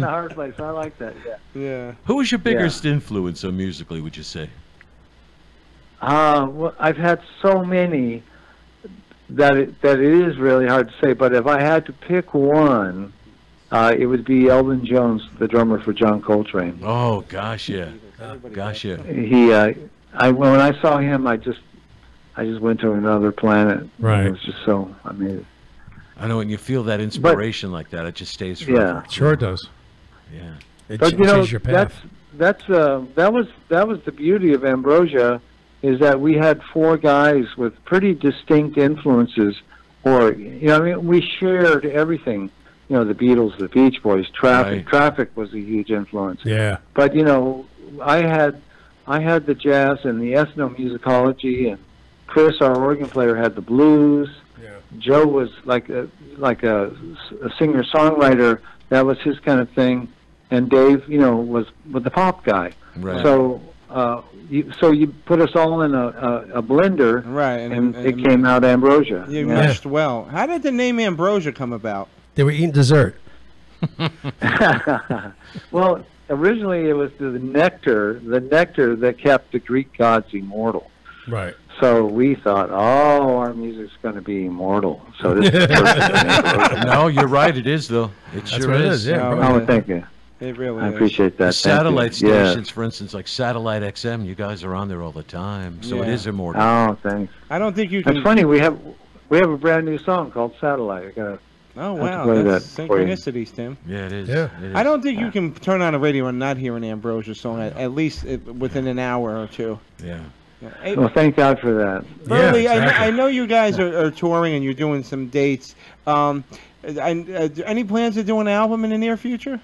Speaker 2: the hard place. I like that.
Speaker 9: Yeah.
Speaker 8: Who was your biggest influence musically, would you say?
Speaker 2: Well, I've had so many that it is really hard to say. But if I had to pick one, it would be Elvin Jones, the drummer for John Coltrane.
Speaker 8: Oh gosh, yeah. Gosh, yeah.
Speaker 2: When I saw him, I just went to another planet.
Speaker 1: Right.
Speaker 2: It was just so amazing.
Speaker 8: I know when you feel that inspiration like that, it just stays forever.
Speaker 2: Yeah,
Speaker 1: sure it does.
Speaker 8: Yeah.
Speaker 1: It
Speaker 2: But
Speaker 1: changes your path.
Speaker 2: that was the beauty of Ambrosia, is that we had 4 guys with pretty distinct influences, we shared everything. The Beatles, the Beach Boys, Traffic.
Speaker 8: Right.
Speaker 2: Traffic was a huge influence.
Speaker 1: Yeah.
Speaker 2: But I had the jazz and the ethnomusicology, and Chris, our organ player, had the blues.
Speaker 1: Yeah.
Speaker 2: Joe was like a singer-songwriter. That was his kind of thing. And Dave, was the pop guy.
Speaker 8: Right.
Speaker 2: So you put us all in a blender,
Speaker 9: right?
Speaker 2: And it came out Ambrosia.
Speaker 9: You meshed well. How did the name Ambrosia come about?
Speaker 1: They were eating dessert.
Speaker 2: Well, originally it was the nectar that kept the Greek gods immortal.
Speaker 1: Right.
Speaker 2: So we thought, our music's going to be immortal. So this is
Speaker 8: No, you're right. It is though. It sure
Speaker 1: what it
Speaker 8: is.
Speaker 1: is, yeah.
Speaker 2: Oh, thank you.
Speaker 9: It really
Speaker 2: I
Speaker 9: is.
Speaker 2: appreciate that.
Speaker 8: The satellite
Speaker 2: Thank you.
Speaker 8: stations, for instance, like Satellite XM, you guys are on there all the time, so it
Speaker 9: Yeah.
Speaker 8: is immortal.
Speaker 2: Oh, thanks.
Speaker 9: I don't think you can.
Speaker 2: It's funny. We have a brand new song called Satellite. I gotta.
Speaker 9: Oh
Speaker 2: have to
Speaker 9: wow,
Speaker 2: play
Speaker 9: that's
Speaker 2: that for you.
Speaker 9: synchronicities, Tim.
Speaker 8: Yeah, it is.
Speaker 1: Yeah.
Speaker 8: It is.
Speaker 9: I don't think you can turn on a radio and not hear an Ambrosia song at least within an hour or two.
Speaker 8: Yeah.
Speaker 9: Hey,
Speaker 2: Well, thank God for that.
Speaker 9: Burley,
Speaker 1: Yeah, exactly.
Speaker 9: I know you guys are touring and you're doing some dates. Any plans to do an album in the near future?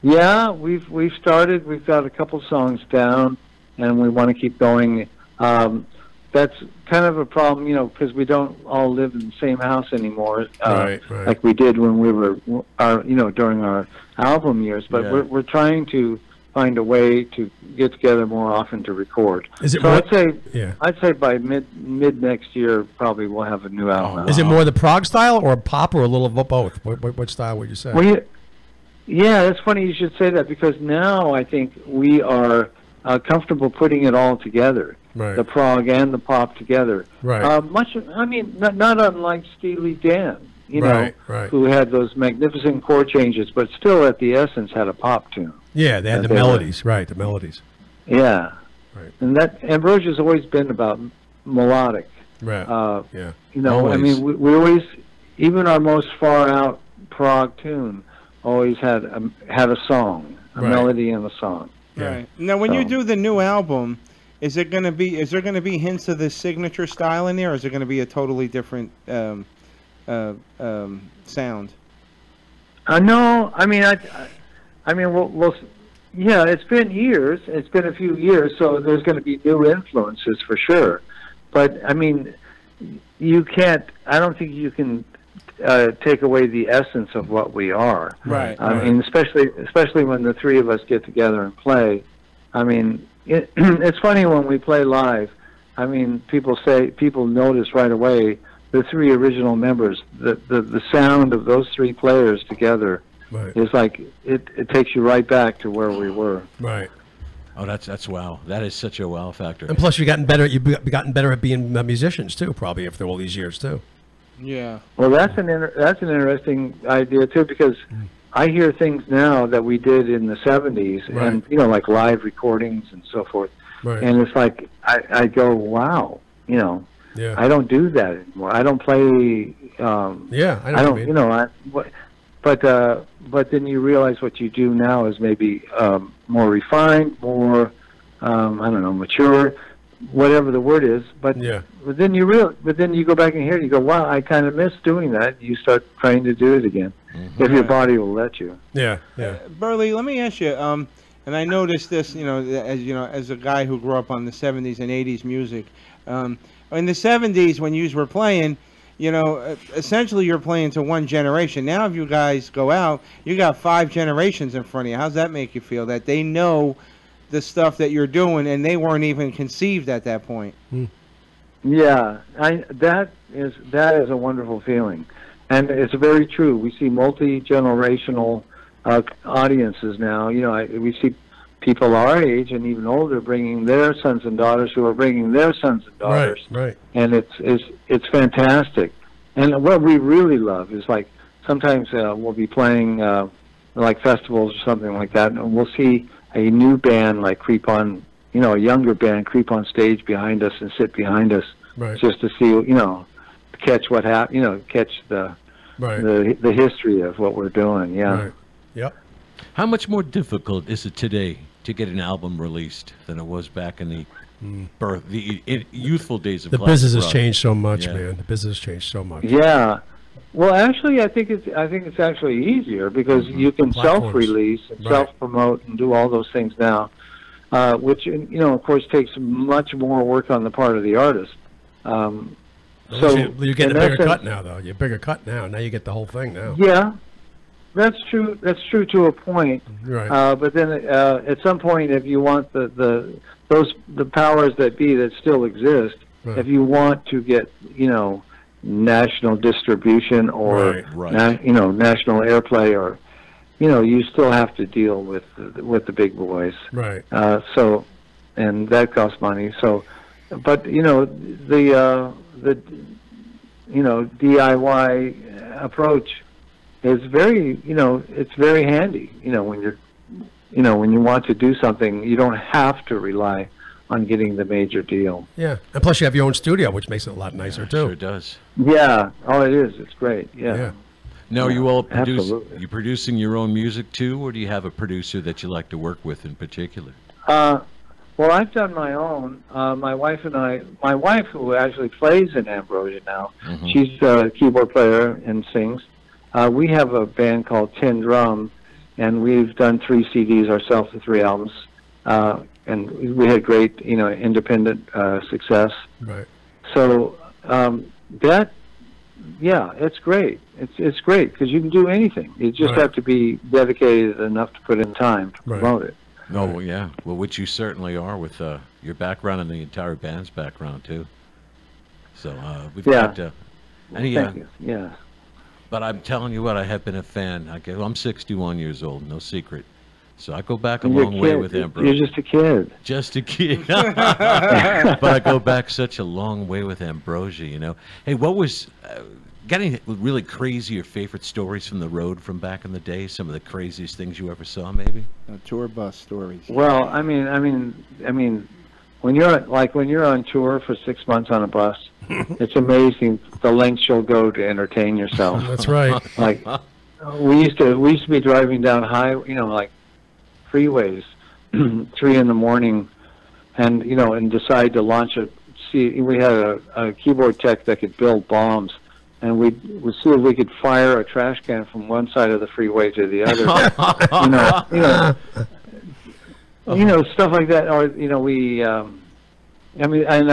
Speaker 2: Yeah, we've started. We've got a couple songs down, and we want to keep going. That's kind of a problem, because we don't all live in the same house anymore,
Speaker 1: Right.
Speaker 2: like we did when we were, during our album years. But
Speaker 8: Yeah.
Speaker 2: we're trying to find a way to get together more often to record.
Speaker 1: Is it
Speaker 2: so
Speaker 1: more-
Speaker 2: I'd say by mid next year probably we'll have a new album. out.
Speaker 1: Is it more the prog style or pop or a little of both? What style would you say?
Speaker 2: Well, yeah, that's funny you should say that, because now I think we are comfortable putting it all together,
Speaker 1: Right.
Speaker 2: the prog and the pop together.
Speaker 1: Right.
Speaker 2: Not unlike Steely Dan,
Speaker 1: Right.
Speaker 2: who had those magnificent chord changes, but still at the essence had a pop tune.
Speaker 1: Yeah, they had the
Speaker 2: They were-
Speaker 1: melodies. Right, the melodies.
Speaker 2: Yeah.
Speaker 1: Right.
Speaker 2: And that Ambrosia's always been about melodic.
Speaker 1: Right. Yeah.
Speaker 2: I
Speaker 8: Always.
Speaker 2: mean, we always, even our most far out prog tune, always had a song, a
Speaker 1: Right.
Speaker 2: melody and a song.
Speaker 1: Yeah.
Speaker 9: Right. Now, when you
Speaker 2: So-
Speaker 9: do the new album, is there going to be hints of the signature style in there, or is it going to be a totally different sound?
Speaker 2: No, I mean, yeah, it's been years. It's been a few years, so there's going to be new influences for sure. But I mean, you can't. I don't think you can take away the essence of what we are.
Speaker 9: Right.
Speaker 2: I mean, especially when the three of us get together and play. I mean, it's funny when we play live. I mean, people notice right away the three original members. The sound of those three players together is like it takes you right back to where we were.
Speaker 1: Right.
Speaker 8: Oh, that's wow. That is such a wow factor.
Speaker 1: And plus, you've gotten better. You've gotten better at being musicians too, probably after all these years too.
Speaker 9: Yeah.
Speaker 2: Well, that's an interesting idea too, because I hear things now that we did in the 70s,
Speaker 1: Right.
Speaker 2: and like live recordings and so forth.
Speaker 1: Right.
Speaker 2: And it's like I go, wow,
Speaker 1: Yeah.
Speaker 2: I don't do that anymore. I don't play.
Speaker 1: Yeah, I know what you mean.
Speaker 2: But then you realize what you do now is maybe more refined, more I don't know, mature, whatever the word is. But then you go back and hear it, you go, wow, I kind of miss doing that. You start trying to do it again, if your body will let you.
Speaker 1: Yeah, yeah.
Speaker 9: Berlei, let me ask you. And I noticed this, as a guy who grew up on the 70s and 80s music. In the 70s, when you were playing, essentially you're playing to one generation. Now, if you guys go out, you got 5 generations in front of you. How's that make you feel? That they know the stuff that you're doing, and they weren't even conceived at that point.
Speaker 2: Yeah, that is a wonderful feeling, and it's very true. We see multi-generational audiences now. We see people our age and even older bringing their sons and daughters, who are bringing their sons and daughters.
Speaker 1: Right.
Speaker 2: And it's fantastic. And what we really love is, like, sometimes we'll be playing like festivals or something like that, and we'll see a new band like creep on, a younger band creep on stage behind us and sit behind us,
Speaker 1: Right.
Speaker 2: just to see, catch what happened, catch the history of what we're doing. Yeah.
Speaker 1: Right. Yep.
Speaker 8: How much more difficult is it today to get an album released than it was back in the youthful days of
Speaker 1: the
Speaker 8: classic
Speaker 1: business has
Speaker 8: rock?
Speaker 1: changed so much,
Speaker 8: Yeah.
Speaker 1: man. The business has changed so much.
Speaker 2: Yeah. Well, actually, I think it's actually easier, because you can
Speaker 1: Platforms.
Speaker 2: self-release and
Speaker 1: Right.
Speaker 2: self-promote and do all those things now, which of course takes much more work on the part of the artist. So
Speaker 1: you get
Speaker 2: in
Speaker 1: a bigger
Speaker 2: essence-
Speaker 1: cut now, though. You're bigger cut now. Now you get the whole thing now.
Speaker 2: Yeah, that's true. That's true to a point.
Speaker 1: Right.
Speaker 2: But then at some point, if you want the powers that be that still exist,
Speaker 1: Right.
Speaker 2: if you want to get national distribution or national airplay, or you still have to deal with the big boys.
Speaker 1: Right.
Speaker 2: And that costs money. So, but the DIY approach is very it's very handy. When you want to do something, you don't have to rely on getting the major deal.
Speaker 1: Yeah, and plus you have your own studio, which makes it a lot nicer too.
Speaker 8: Sure does.
Speaker 2: Yeah. Oh, it is. It's great. Yeah.
Speaker 8: Now, you all
Speaker 2: Absolutely.
Speaker 8: you producing your own music too, or do you have a producer that you like to work with in particular?
Speaker 2: Well, I've done my own. My wife, who actually plays in Ambrosia now, she's a keyboard player and sings. We have a band called Tin Drum, and we've done 3 CDs ourselves, and 3 albums, and we had great, independent success.
Speaker 1: Right.
Speaker 2: So it's great. It's great, because you can do anything. You just have to be dedicated enough to put in time to promote it.
Speaker 8: Oh, well, yeah. Well, which you certainly are with your background and the entire band's background too. So we've got.
Speaker 2: Thank you. Yeah.
Speaker 8: But I'm telling you what, I have been a fan. I'm 61 years old, no secret. So I go back a long way with Ambrosia.
Speaker 2: You're just a kid.
Speaker 8: Just a kid. But I go back such a long way with Ambrosia, Hey, what was... got any really crazy or favorite stories from the road from back in the day? Some of the craziest things you ever saw, maybe?
Speaker 9: Tour bus stories.
Speaker 2: Well, I mean, when you're on tour for 6 months on a bus, it's amazing the lengths you'll go to entertain yourself.
Speaker 1: That's right.
Speaker 2: Like we used to be driving down like freeways, 3 in the morning, and and decide to launch we had a keyboard tech that could build bombs. And we'd see if we could fire a trash can from one side of the freeway to the other. Stuff like that. Or we. I'm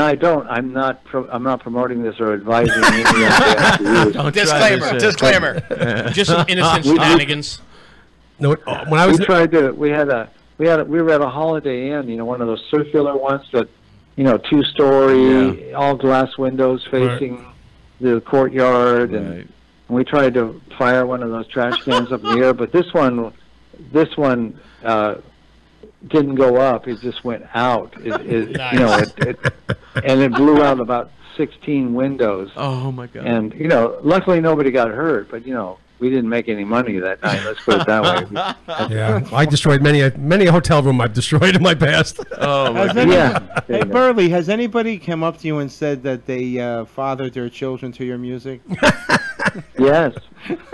Speaker 2: not promoting this or advising anyone.
Speaker 6: Disclaimer.
Speaker 10: Just some innocent shenanigans.
Speaker 1: No, when I was
Speaker 2: we were at a Holiday Inn. One of those circular ones that, 2-story, all glass windows facing the courtyard, and we tried to fire one of those trash cans up in the air, but this one didn't go up; it just went out.
Speaker 10: Nice.
Speaker 2: You know, and it blew out about 16 windows.
Speaker 8: Oh my God!
Speaker 2: And you know, luckily nobody got hurt, but you know, we didn't make any money that night. Let's put it that way.
Speaker 1: Yeah, I destroyed many a hotel room I've destroyed in my past.
Speaker 8: Oh my
Speaker 9: God.
Speaker 2: Yeah.
Speaker 9: Hey, Burley, has anybody come up to you and said that they fathered their children to your music?
Speaker 2: Yes.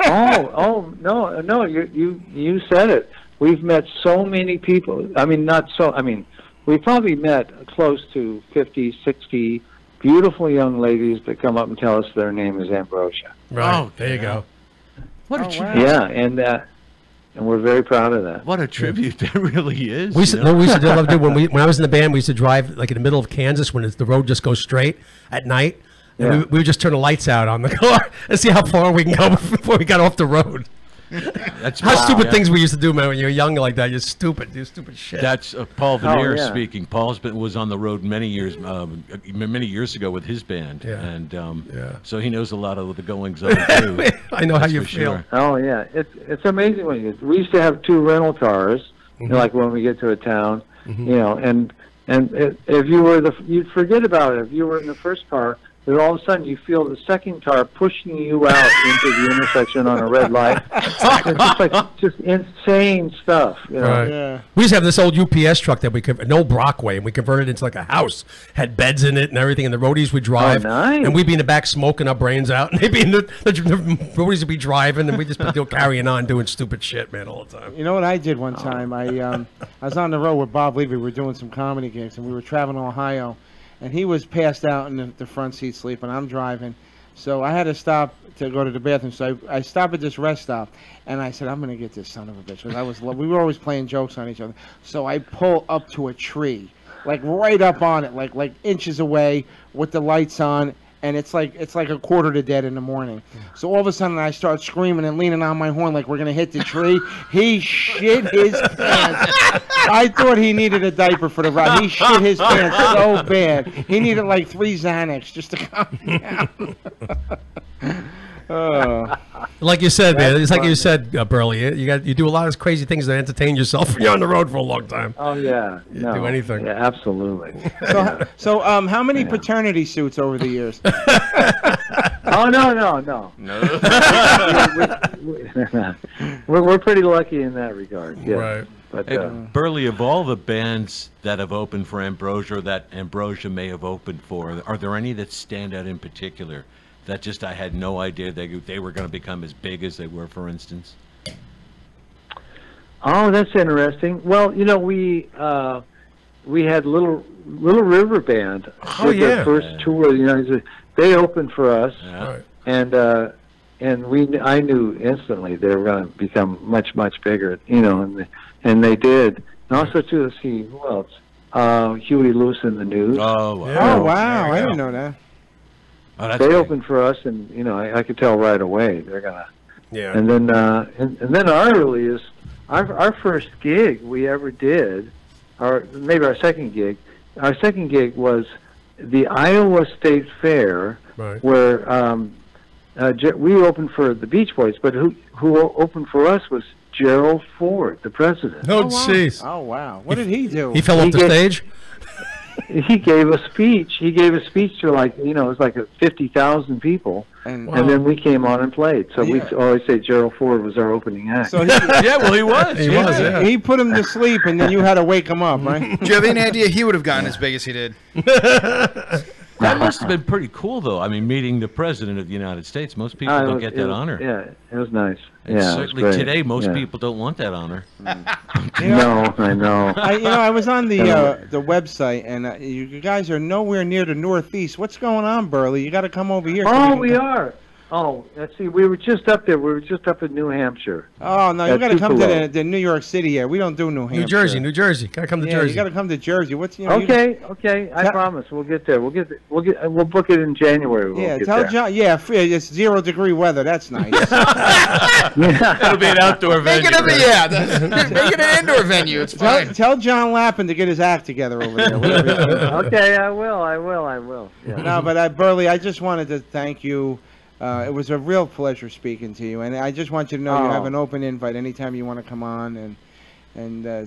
Speaker 2: Oh no, you said it. We've met so many people. I mean, we probably met close to 50, 60 beautiful young ladies that come up and tell us their name is Ambrosia.
Speaker 1: Right. Oh, there you go. What a tribute.
Speaker 2: Yeah, and we're very proud of that.
Speaker 8: What a tribute that really is.
Speaker 1: We used to, we used to love to do when I was in the band. We used to drive like in the middle of Kansas when the road just goes straight at night, and
Speaker 2: Yeah.
Speaker 1: we would just turn the lights out on the car and see how far we can go before we got off the road.
Speaker 8: That's
Speaker 1: how stupid
Speaker 8: yeah.
Speaker 1: things we used to do, man. When you're young like that, you're stupid. Do stupid shit.
Speaker 8: That's Paul Veneer
Speaker 1: yeah.
Speaker 8: speaking. Paul's was on the road many years ago with his band, and so he knows a lot of the goings on too.
Speaker 1: I know how
Speaker 8: That's
Speaker 1: you
Speaker 8: for
Speaker 1: feel.
Speaker 8: sure.
Speaker 2: Oh yeah, it's amazing when we used to have 2 rental cars. You know, like when we get to a town, you know, and if you were you'd forget about it. If you were in the first car, then all of a sudden you feel the second car pushing you out into the intersection on a red light. It's just insane stuff. You know?
Speaker 1: Right.
Speaker 9: Yeah.
Speaker 1: We used to have this old UPS truck that an old Brockway, and we converted it into like a house. Had beds in it and everything, and the roadies would drive.
Speaker 2: Oh, nice.
Speaker 1: And we'd be in the back smoking our brains out, and they'd be in the roadies would be driving, and we'd just be carrying on doing stupid shit, man, all the time.
Speaker 9: You know what I did one time? I was on the road with Bob Levy. We were doing some comedy gigs, and we were traveling to Ohio. And he was passed out in the front seat sleeping. I'm driving. So I had to stop to go to the bathroom. So I stopped at this rest stop. And I said, I'm going to get this son of a bitch. Because we were always playing jokes on each other. So I pull up to a tree. Like right up on it. Like inches away with the lights on. And it's like a quarter to dead in the morning. So all of a sudden I start screaming and leaning on my horn like we're gonna hit the tree. He shit his pants. I thought he needed a diaper for the ride. He shit his pants so bad. He needed like 3 Xanax just to calm down.
Speaker 1: Like you said, man, it's like you said, Burley. You do a lot of crazy things to entertain yourself when you're on the road for a long time.
Speaker 2: Oh yeah,
Speaker 1: You do anything.
Speaker 2: Yeah, absolutely.
Speaker 9: So how many paternity suits over the years?
Speaker 2: Oh no. We're pretty lucky in that regard. Yeah.
Speaker 1: Right.
Speaker 2: But
Speaker 8: Hey, Burley, of all the bands that have opened for Ambrosia, or that Ambrosia may have opened for, are there any that stand out in particular? That just I had no idea they were going to become as big as they were, for instance.
Speaker 2: Oh, that's interesting. Well, you know, we had Little River Band.
Speaker 1: Oh, yeah.
Speaker 2: Their first tour. You know, they opened for us,
Speaker 8: Yeah.
Speaker 2: and I knew instantly they were going to become much bigger. You know, and they did. And also too, let's see who else. Huey Lewis and the News.
Speaker 8: Oh, wow.
Speaker 1: Yeah.
Speaker 9: Oh wow, I didn't know that.
Speaker 8: Oh, that's
Speaker 2: They
Speaker 8: big.
Speaker 2: opened for us, and you know, I could tell right away they're gonna.
Speaker 1: Yeah.
Speaker 2: And then and then our earliest, our first gig we ever did, or maybe our second gig. Our second gig was the Iowa State Fair,
Speaker 1: Right.
Speaker 2: where we opened for the Beach Boys, but who opened for us was Gerald Ford, the president.
Speaker 1: Oh, jeez.
Speaker 9: Oh wow, what did he do?
Speaker 1: He fell off the stage.
Speaker 2: He gave a speech. He gave a speech to it was like 50,000 people, and then we came on and played. So we always say Gerald Ford was our opening act.
Speaker 9: So
Speaker 8: Yeah, well, he was.
Speaker 1: He was, yeah.
Speaker 9: He put him to sleep, and then you had to wake him up, right?
Speaker 6: Do you have any idea he would have gotten as big as he did?
Speaker 8: That must have been pretty cool, though. I mean, meeting the president of the United States. Most people don't get that honor.
Speaker 2: Yeah, it was nice.
Speaker 8: And
Speaker 2: Yeah, it was
Speaker 8: certainly
Speaker 2: great.
Speaker 8: today, most
Speaker 2: Yeah.
Speaker 8: people don't want that honor.
Speaker 2: No, I know.
Speaker 9: I was on the website, and you guys are nowhere near the Northeast. What's going on, Burley? You got to come over here.
Speaker 2: Oh, we are. Oh, let's see. We were just up there. We were just up in New Hampshire.
Speaker 9: Oh no, you
Speaker 2: At
Speaker 9: got to come to
Speaker 2: Tupelo.
Speaker 9: the New York City area. We don't do New Hampshire.
Speaker 1: New Jersey. Gotta come to
Speaker 9: Yeah,
Speaker 1: Jersey.
Speaker 9: you got to come to Jersey. What's
Speaker 2: Okay. I promise. We'll get there. We'll book it in January. We'll
Speaker 9: Yeah,
Speaker 2: get
Speaker 9: tell
Speaker 2: there.
Speaker 9: John. Yeah, it's 0-degree weather. That's nice.
Speaker 8: It'll be an outdoor
Speaker 6: Make
Speaker 8: venue.
Speaker 6: it an indoor venue. It's fine.
Speaker 9: Tell John Lappin to get his act together over there. whatever he's doing.
Speaker 2: Okay, I will. Yeah.
Speaker 9: No, but Burley, I just wanted to thank you. It was a real pleasure speaking to you, and I just want you to know you have an open invite anytime you want to come on,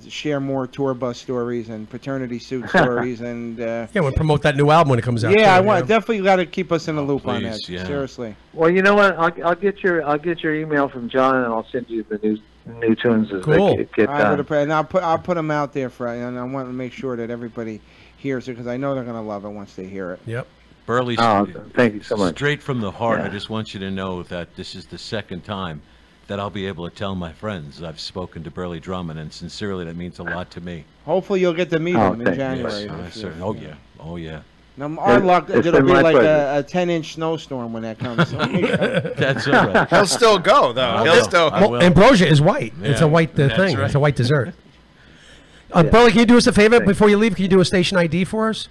Speaker 9: share more tour bus stories and paternity suit stories and
Speaker 1: yeah, we'll promote that new album when it comes out.
Speaker 9: Yeah,
Speaker 1: too,
Speaker 9: I want definitely got to keep us in the loop on that.
Speaker 8: yeah.
Speaker 9: Seriously.
Speaker 2: Well, you know what? I'll get your email from John, and I'll send you the new tunes as
Speaker 1: Cool.
Speaker 2: they get done.
Speaker 9: And I'll put them out there and I want to make sure that everybody hears it because I know they're gonna love it once they hear it.
Speaker 1: Yep.
Speaker 8: Burleigh,
Speaker 2: thank you so much.
Speaker 8: Straight from the heart,
Speaker 2: Yeah.
Speaker 8: I just want you to know that this is the second time that I'll be able to tell my friends I've spoken to Burleigh Drummond, and sincerely, that means a lot to me.
Speaker 9: Hopefully, you'll get to meet him in
Speaker 8: thank you.
Speaker 9: January.
Speaker 8: Yes, oh yeah, oh yeah.
Speaker 9: Now, our luck, it'll be like a 10-inch snowstorm when that comes.
Speaker 8: That's all right.
Speaker 6: He'll still go though. He'll still.
Speaker 1: Well, ambrosia is white. It's a white thing.
Speaker 8: Right.
Speaker 1: It's a white dessert. Burleigh, can you do us a favor before you leave? Can you do a station ID for us?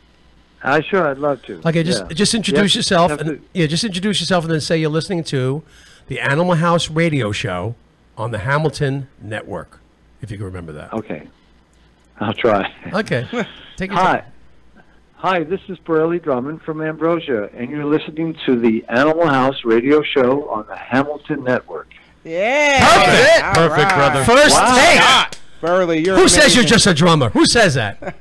Speaker 2: Sure, I'd love to.
Speaker 1: Okay, just introduce yourself, and just introduce yourself, and then say you're listening to the Animal House radio show on the Hamilton Network, if you can remember that.
Speaker 2: Okay, I'll try.
Speaker 1: Okay, take your time.
Speaker 2: Hi, this is Burleigh Drummond from Ambrosia, and you're listening to the Animal House radio show on the Hamilton Network.
Speaker 9: Yeah,
Speaker 1: Perfect, brother. First take.
Speaker 9: Burleigh, you're
Speaker 1: Who says
Speaker 9: amazing.
Speaker 1: you're just a drummer? Who says that?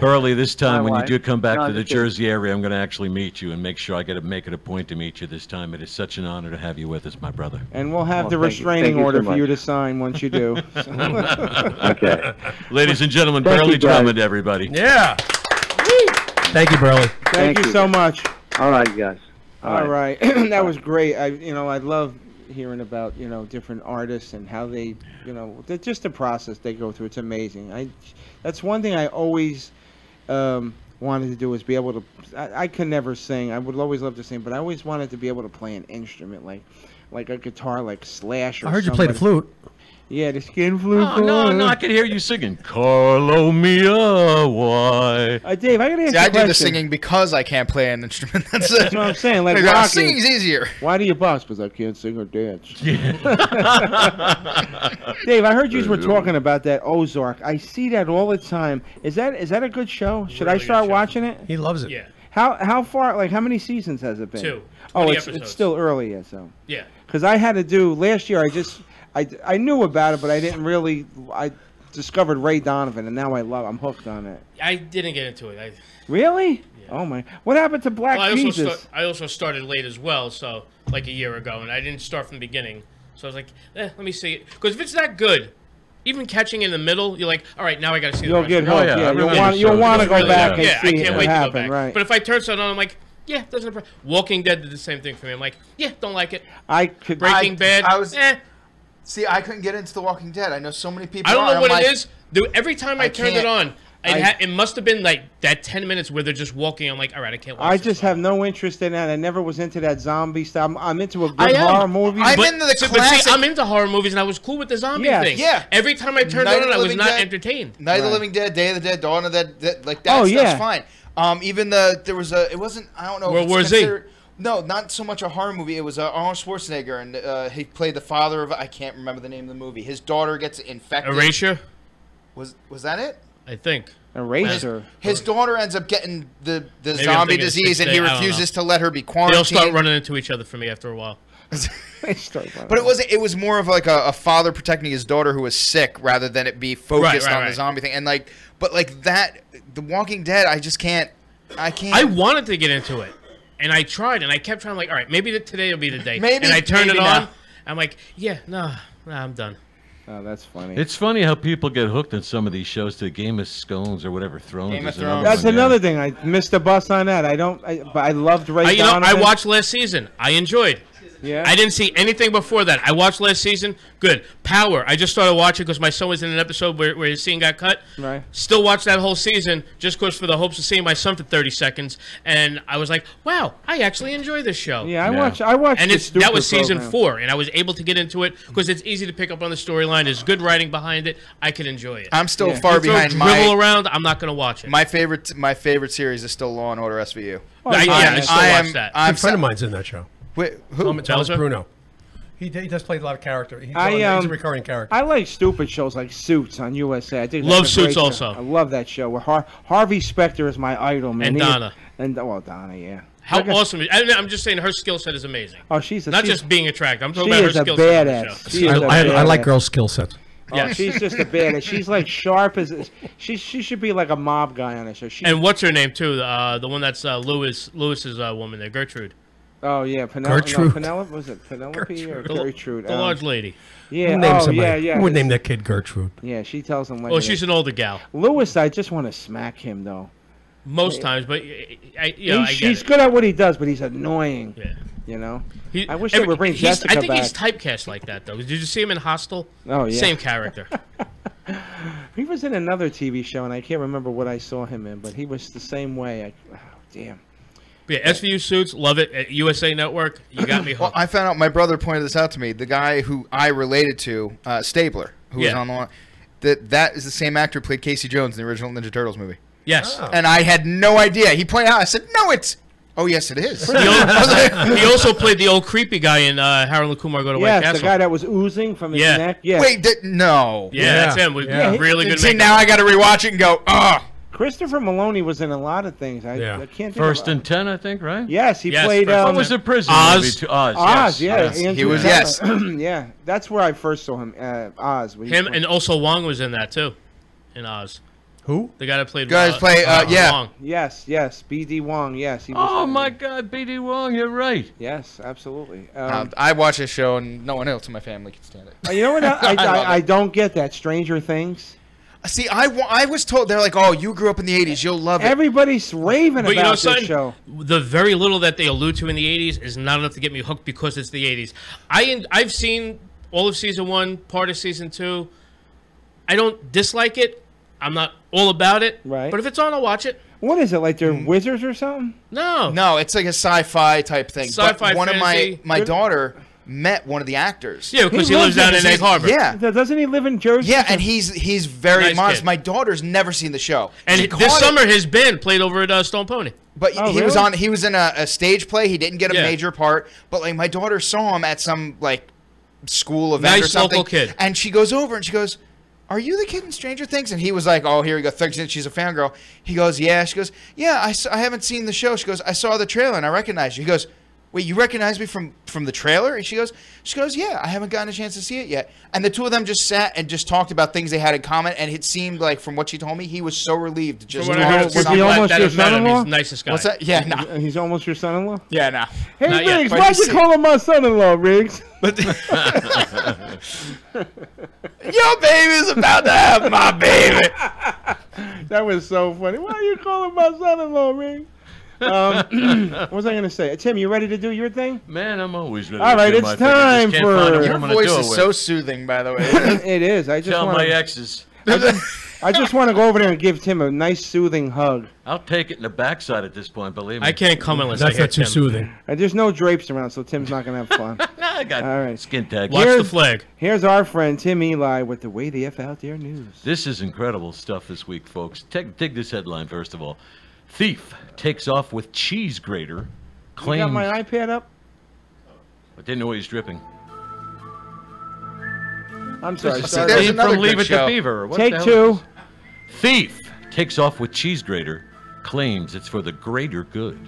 Speaker 8: Burleigh, this time when you
Speaker 2: wife.
Speaker 8: do come back
Speaker 2: No,
Speaker 8: to the
Speaker 2: just kidding.
Speaker 8: Jersey area, I'm going to actually meet you and make sure I get to make it a point to meet you this time. It is such an honor to have you with us, my brother.
Speaker 9: And we'll have the
Speaker 2: Well, thank you.
Speaker 9: restraining
Speaker 2: Thank you so
Speaker 9: order for
Speaker 2: much.
Speaker 9: you to sign once you do.
Speaker 2: Okay.
Speaker 8: Ladies and gentlemen,
Speaker 2: Thank
Speaker 8: Burleigh
Speaker 2: you, guys.
Speaker 8: Drummond, everybody.
Speaker 1: Yeah. Thank you, Burleigh.
Speaker 9: Thank you so much.
Speaker 2: All right, guys.
Speaker 9: All right. That was great. I love hearing about, different artists and how they, just the process they go through. It's amazing. That's one thing I always wanted to do is be able to, I could never sing. I would always love to sing, but I always wanted to be able to play an instrument like a guitar, like Slash or
Speaker 1: I heard you play the flute.
Speaker 9: Yeah, the skin flute.
Speaker 8: Oh, no, I can hear you singing. Carlo Mia, why?
Speaker 9: Dave, I gotta ask
Speaker 6: See,
Speaker 9: you
Speaker 6: I
Speaker 9: a
Speaker 6: do the
Speaker 9: question.
Speaker 6: singing because I can't play an instrument. That's
Speaker 9: That's what I'm saying. Like
Speaker 6: Maybe
Speaker 9: Rocky.
Speaker 6: singing's easier.
Speaker 9: Why do you box? Because I can't sing or dance. Dave, I heard you were talking about that Ozark. I see that all the time. Is that a good show? Should I start watching it?
Speaker 1: He loves it.
Speaker 10: Yeah.
Speaker 9: How far? Like how many seasons has it been?
Speaker 10: 2.
Speaker 9: Oh,
Speaker 10: 20
Speaker 9: it's
Speaker 10: episodes.
Speaker 9: still early yet, so.
Speaker 10: Yeah.
Speaker 9: Because I had to do last year. I knew about it, but I didn't really. I discovered Ray Donovan, and now I'm hooked on it.
Speaker 10: I didn't get into it.
Speaker 9: Really? Yeah. Oh my! What happened to Black Jesus?
Speaker 10: I also started late as well, so like a year ago, and I didn't start from the beginning. So I was like, let me see it. Because if it's that good, even catching in the middle, you're like, all right, now I got to see the
Speaker 9: You'll
Speaker 10: rest
Speaker 9: get
Speaker 10: of it.
Speaker 9: hooked. Yeah, you'll want to go back and
Speaker 10: yeah,
Speaker 9: see
Speaker 10: I can't
Speaker 9: what
Speaker 10: wait to go
Speaker 9: happened.
Speaker 10: back.
Speaker 9: Right.
Speaker 10: But if I turn something on, I'm like, yeah, doesn't. Walking Dead did the same thing for me. I'm like, yeah, don't like it. Breaking Bad.
Speaker 6: I was. See, I couldn't get into The Walking Dead. I know so many people.
Speaker 10: I don't know
Speaker 6: I'm
Speaker 10: what
Speaker 6: like,
Speaker 10: it is. Dude, every time I turned it
Speaker 6: can't-
Speaker 10: on, it must have been like that 10 minutes where they're just walking. I'm like, all right, I can't watch
Speaker 9: I
Speaker 10: this.
Speaker 9: just have no interest in that. I never was into that zombie stuff. I'm into a good horror movie.
Speaker 10: But see, I'm into horror movies, and I was cool with the zombie thing.
Speaker 6: Yeah.
Speaker 10: Every time I turned
Speaker 6: Night
Speaker 10: it
Speaker 6: of
Speaker 10: on,
Speaker 6: the
Speaker 10: I was
Speaker 6: Living
Speaker 10: not
Speaker 6: Dead-
Speaker 10: entertained.
Speaker 6: Night of the Living Dead, Day of the Dead, Dawn of the Dead, like that stuff's fine. Even there was it wasn't, I don't know.
Speaker 10: World War Z.
Speaker 6: No, not so much a horror movie. It was Arnold Schwarzenegger, and he played the father of, I can't remember the name of the movie. His daughter gets infected.
Speaker 10: Erasure?
Speaker 6: Was that it?
Speaker 10: I think.
Speaker 9: Erasure.
Speaker 6: His daughter ends up getting the
Speaker 10: Maybe I'm
Speaker 6: zombie
Speaker 10: thinking
Speaker 6: disease, and
Speaker 10: Six
Speaker 6: he
Speaker 10: Day, I don't
Speaker 6: refuses
Speaker 10: know.
Speaker 6: to let her be
Speaker 10: They'll
Speaker 6: quarantined.
Speaker 10: start running into each other for me after a while.
Speaker 6: But it was more of like a father protecting his daughter who was sick rather than it be focused on the zombie thing. And but that, The Walking Dead, I can't.
Speaker 10: I wanted to get into it, and I tried, and I kept trying. Like, all right, maybe today will be the day.
Speaker 6: Maybe,
Speaker 10: and I turned it
Speaker 6: maybe
Speaker 10: on.
Speaker 6: not.
Speaker 10: I'm like, yeah, no, I'm done.
Speaker 9: Oh, that's funny.
Speaker 8: It's funny how people get hooked on some of these shows. To Game of Scones or whatever. Thrones.
Speaker 6: Game of
Speaker 8: is another
Speaker 6: Thrones.
Speaker 9: That's
Speaker 8: one, yeah.
Speaker 9: another thing. I missed the bus on that. But I loved Ray Donovan.
Speaker 10: I watched last season. I enjoyed.
Speaker 9: Yeah.
Speaker 10: I didn't see anything before that. I watched last season. Good. Power. I just started watching because my son was in an episode where his scene got cut.
Speaker 9: Right.
Speaker 10: Still watched that whole season just because for the hopes of seeing my son for 30 seconds. And I was like, wow, I actually enjoy this show.
Speaker 9: Yeah, I watched.
Speaker 10: And
Speaker 9: the
Speaker 10: that was
Speaker 9: Stupid
Speaker 10: season
Speaker 9: program.
Speaker 10: 4, and I was able to get into it because it's easy to pick up on the storyline. There's good writing behind it. I could enjoy it.
Speaker 6: I'm still far
Speaker 10: You throw
Speaker 6: behind
Speaker 10: dribble around. I'm not going to watch it.
Speaker 6: My favorite series is still Law and Order SVU.
Speaker 10: I still watch that.
Speaker 1: A good friend of mine's in that show.
Speaker 6: Wait, who?
Speaker 1: Thomas Bruno. He does play a lot of character. He's a recurring character.
Speaker 9: I like stupid shows like Suits on USA. I think
Speaker 10: Love
Speaker 9: that's a great
Speaker 10: Suits
Speaker 9: show.
Speaker 10: also.
Speaker 9: I love that show. Where Harvey Specter is my idol, man.
Speaker 10: And Donna.
Speaker 9: Donna, yeah.
Speaker 10: How awesome! I'm just saying her skill set is amazing.
Speaker 9: Oh, she's
Speaker 10: not just being attractive. I'm talking
Speaker 9: she
Speaker 10: about her
Speaker 9: is a
Speaker 10: skill set.
Speaker 9: badass. She is a
Speaker 1: I like
Speaker 9: badass.
Speaker 1: girls' skill sets.
Speaker 9: Oh, she's just a badass. She's like sharp as she should be like a mob guy on a show.
Speaker 10: And what's her name too? The one that's Lewis's woman there, Gertrude.
Speaker 9: Oh yeah, Penelope.
Speaker 1: Gertrude.
Speaker 9: No, Penelope was it Penelope or Gertrude?
Speaker 10: The large lady.
Speaker 9: Yeah.
Speaker 1: Who named
Speaker 9: Oh
Speaker 1: somebody?
Speaker 9: yeah.
Speaker 1: Who would name that kid Gertrude?
Speaker 9: Yeah, she tells him. Like
Speaker 10: Well, she's an older gal.
Speaker 9: Lewis, I just want to smack him though.
Speaker 10: Most times, but I get
Speaker 9: He's
Speaker 10: it.
Speaker 9: good at what he does, but he's annoying.
Speaker 10: Yeah.
Speaker 9: You know. I wish they would bring Jessica
Speaker 10: I think
Speaker 9: back.
Speaker 10: he's typecast like that though. Did you see him in Hostel?
Speaker 9: Oh yeah.
Speaker 10: Same character.
Speaker 9: He was in another TV show, and I can't remember what I saw him in, but he was the same way. Oh, damn.
Speaker 10: Yeah, SVU Suits, love it. At USA Network, you got me
Speaker 6: Well,
Speaker 10: hooked.
Speaker 6: I found out, my brother pointed this out to me, the guy who I related to, Stabler, who was
Speaker 10: Yeah.
Speaker 6: on the one, that is the same actor who played Casey Jones in the original Ninja Turtles movie.
Speaker 10: Yes.
Speaker 6: And I had no idea. He pointed out, I said, no, it's... Oh, yes, it is.
Speaker 10: He also played the old creepy guy in Harold and Kumar Go to White
Speaker 9: Yes,
Speaker 10: Castle.
Speaker 9: the guy that was oozing from his neck. Yeah.
Speaker 6: Wait, no.
Speaker 10: Yeah, that's him. We really good.
Speaker 6: See, now I got to rewatch it and go, oh.
Speaker 9: Christopher Maloney was in a lot of things. I can't think
Speaker 8: First
Speaker 9: of
Speaker 8: and 10, I think, right?
Speaker 9: Yes, he played.
Speaker 8: What was the prison
Speaker 10: Oz.
Speaker 8: movie too? Oz.
Speaker 9: Oz, yeah.
Speaker 8: Yes.
Speaker 9: Andrew
Speaker 6: He was,
Speaker 9: Taylor.
Speaker 6: yes.
Speaker 9: Yeah, that's where I first saw him. Oz.
Speaker 10: Him and also Wong was in that too, in Oz.
Speaker 1: Who?
Speaker 10: The guy that played.
Speaker 6: yeah.
Speaker 10: Wong.
Speaker 9: Yes, B.D. Wong. Yes, he was.
Speaker 8: Oh my God, B.D. Wong, you're right.
Speaker 9: Yes, absolutely.
Speaker 6: I watch this show and no one else in my family can stand it.
Speaker 9: You know what? I don't get that. Stranger Things.
Speaker 6: See, I was told, they're like, oh, you grew up in the 80s, you'll love it.
Speaker 9: Everybody's raving
Speaker 10: But
Speaker 9: about
Speaker 10: you know
Speaker 9: this
Speaker 10: something?
Speaker 9: show.
Speaker 10: The very little that they allude to in the 80s is not enough to get me hooked because it's the 80s. I've seen all of season 1, part of season 2. I don't dislike it. I'm not all about it.
Speaker 9: Right.
Speaker 10: But if it's on, I'll watch it.
Speaker 9: What is it, like they're wizards or something?
Speaker 10: No.
Speaker 6: No, it's like a sci-fi type thing.
Speaker 10: Sci-fi,
Speaker 6: but one
Speaker 10: fantasy.
Speaker 6: of my daughter met one of the actors.
Speaker 10: Yeah, because he lives down in Egg Harbor.
Speaker 6: Yeah.
Speaker 9: Doesn't he live in Jersey?
Speaker 6: Yeah, and he's very
Speaker 10: Nice
Speaker 6: modest.
Speaker 10: kid.
Speaker 6: My daughter's never seen the show.
Speaker 10: And
Speaker 6: She
Speaker 10: this
Speaker 6: caught it,
Speaker 10: summer, his band played over at Stone Pony.
Speaker 6: but
Speaker 9: Oh,
Speaker 6: he was
Speaker 9: really?
Speaker 6: on. He was in a stage play. He didn't get a
Speaker 10: Yeah.
Speaker 6: major part. But like my daughter saw him at some like school event or
Speaker 10: Nice
Speaker 6: something.
Speaker 10: local kid.
Speaker 6: And she goes over and she goes, "Are you the kid in Stranger Things?" And he was like, "Oh, here we go." Thinks she's a fangirl. He goes, "Yeah." She goes, "Yeah, I haven't seen the show." She goes, "I saw the trailer and I recognize you." He goes, "Wait, you recognize me from the trailer?" And she goes, "Yeah, I haven't gotten a chance to see it yet." And the two of them just sat and just talked about things they had in common. And it seemed like, from what she told me, he was so relieved to just
Speaker 10: From what I heard,
Speaker 6: talk
Speaker 10: it's
Speaker 6: to
Speaker 9: Was he
Speaker 6: someone.
Speaker 9: almost
Speaker 10: that
Speaker 9: your
Speaker 10: have met him.
Speaker 9: son-in-law?
Speaker 10: He's the nicest guy.
Speaker 6: What's that? Yeah, no.
Speaker 9: He's almost your son-in-law?
Speaker 6: Yeah, no.
Speaker 9: Hey,
Speaker 10: Not yet.
Speaker 9: Riggs,
Speaker 6: But
Speaker 9: why'd
Speaker 6: you
Speaker 9: you
Speaker 6: see-
Speaker 9: call him my son-in-law, Riggs?
Speaker 6: Your baby's about to have my baby.
Speaker 9: That was so funny. Why are you calling my son-in-law, Riggs? What was I going to say? Tim, you ready to do your thing?
Speaker 8: Man, I'm always ready.
Speaker 9: All
Speaker 8: to
Speaker 9: right,
Speaker 8: do
Speaker 9: it's
Speaker 8: my thing. I just
Speaker 9: time
Speaker 8: can't
Speaker 9: for-
Speaker 8: find a
Speaker 6: Your
Speaker 8: woman to
Speaker 6: voice
Speaker 8: do it
Speaker 6: is
Speaker 8: with.
Speaker 6: so soothing, by the way.
Speaker 9: It is. I just
Speaker 8: Tell
Speaker 9: want
Speaker 8: my exes.
Speaker 9: I just want to go over there and give Tim a nice, soothing hug.
Speaker 8: I'll take it in the backside at this point, believe me.
Speaker 10: I can't come unless I
Speaker 1: That's
Speaker 10: hit
Speaker 1: not too
Speaker 10: Tim.
Speaker 1: soothing.
Speaker 9: There's no drapes around, so Tim's not going to have fun.
Speaker 8: I got
Speaker 9: All right.
Speaker 8: skin tag.
Speaker 10: Watch the flag.
Speaker 9: Here's our friend Tim Eli with the Way the F Out There news.
Speaker 8: This is incredible stuff this week, folks. Take this headline first of all. Thief takes off with cheese grater.
Speaker 9: You
Speaker 8: Claims.
Speaker 9: got my iPad up?
Speaker 8: I didn't know he was dripping.
Speaker 9: I'm sorry.
Speaker 8: This is
Speaker 9: sorry.
Speaker 6: There's
Speaker 8: Steve
Speaker 6: another
Speaker 8: from Leave
Speaker 6: good
Speaker 8: It
Speaker 6: show.
Speaker 8: to Beaver. What
Speaker 9: Take
Speaker 8: the hell
Speaker 9: two.
Speaker 8: is this? Thief takes off with cheese grater. Claims it's for the greater good.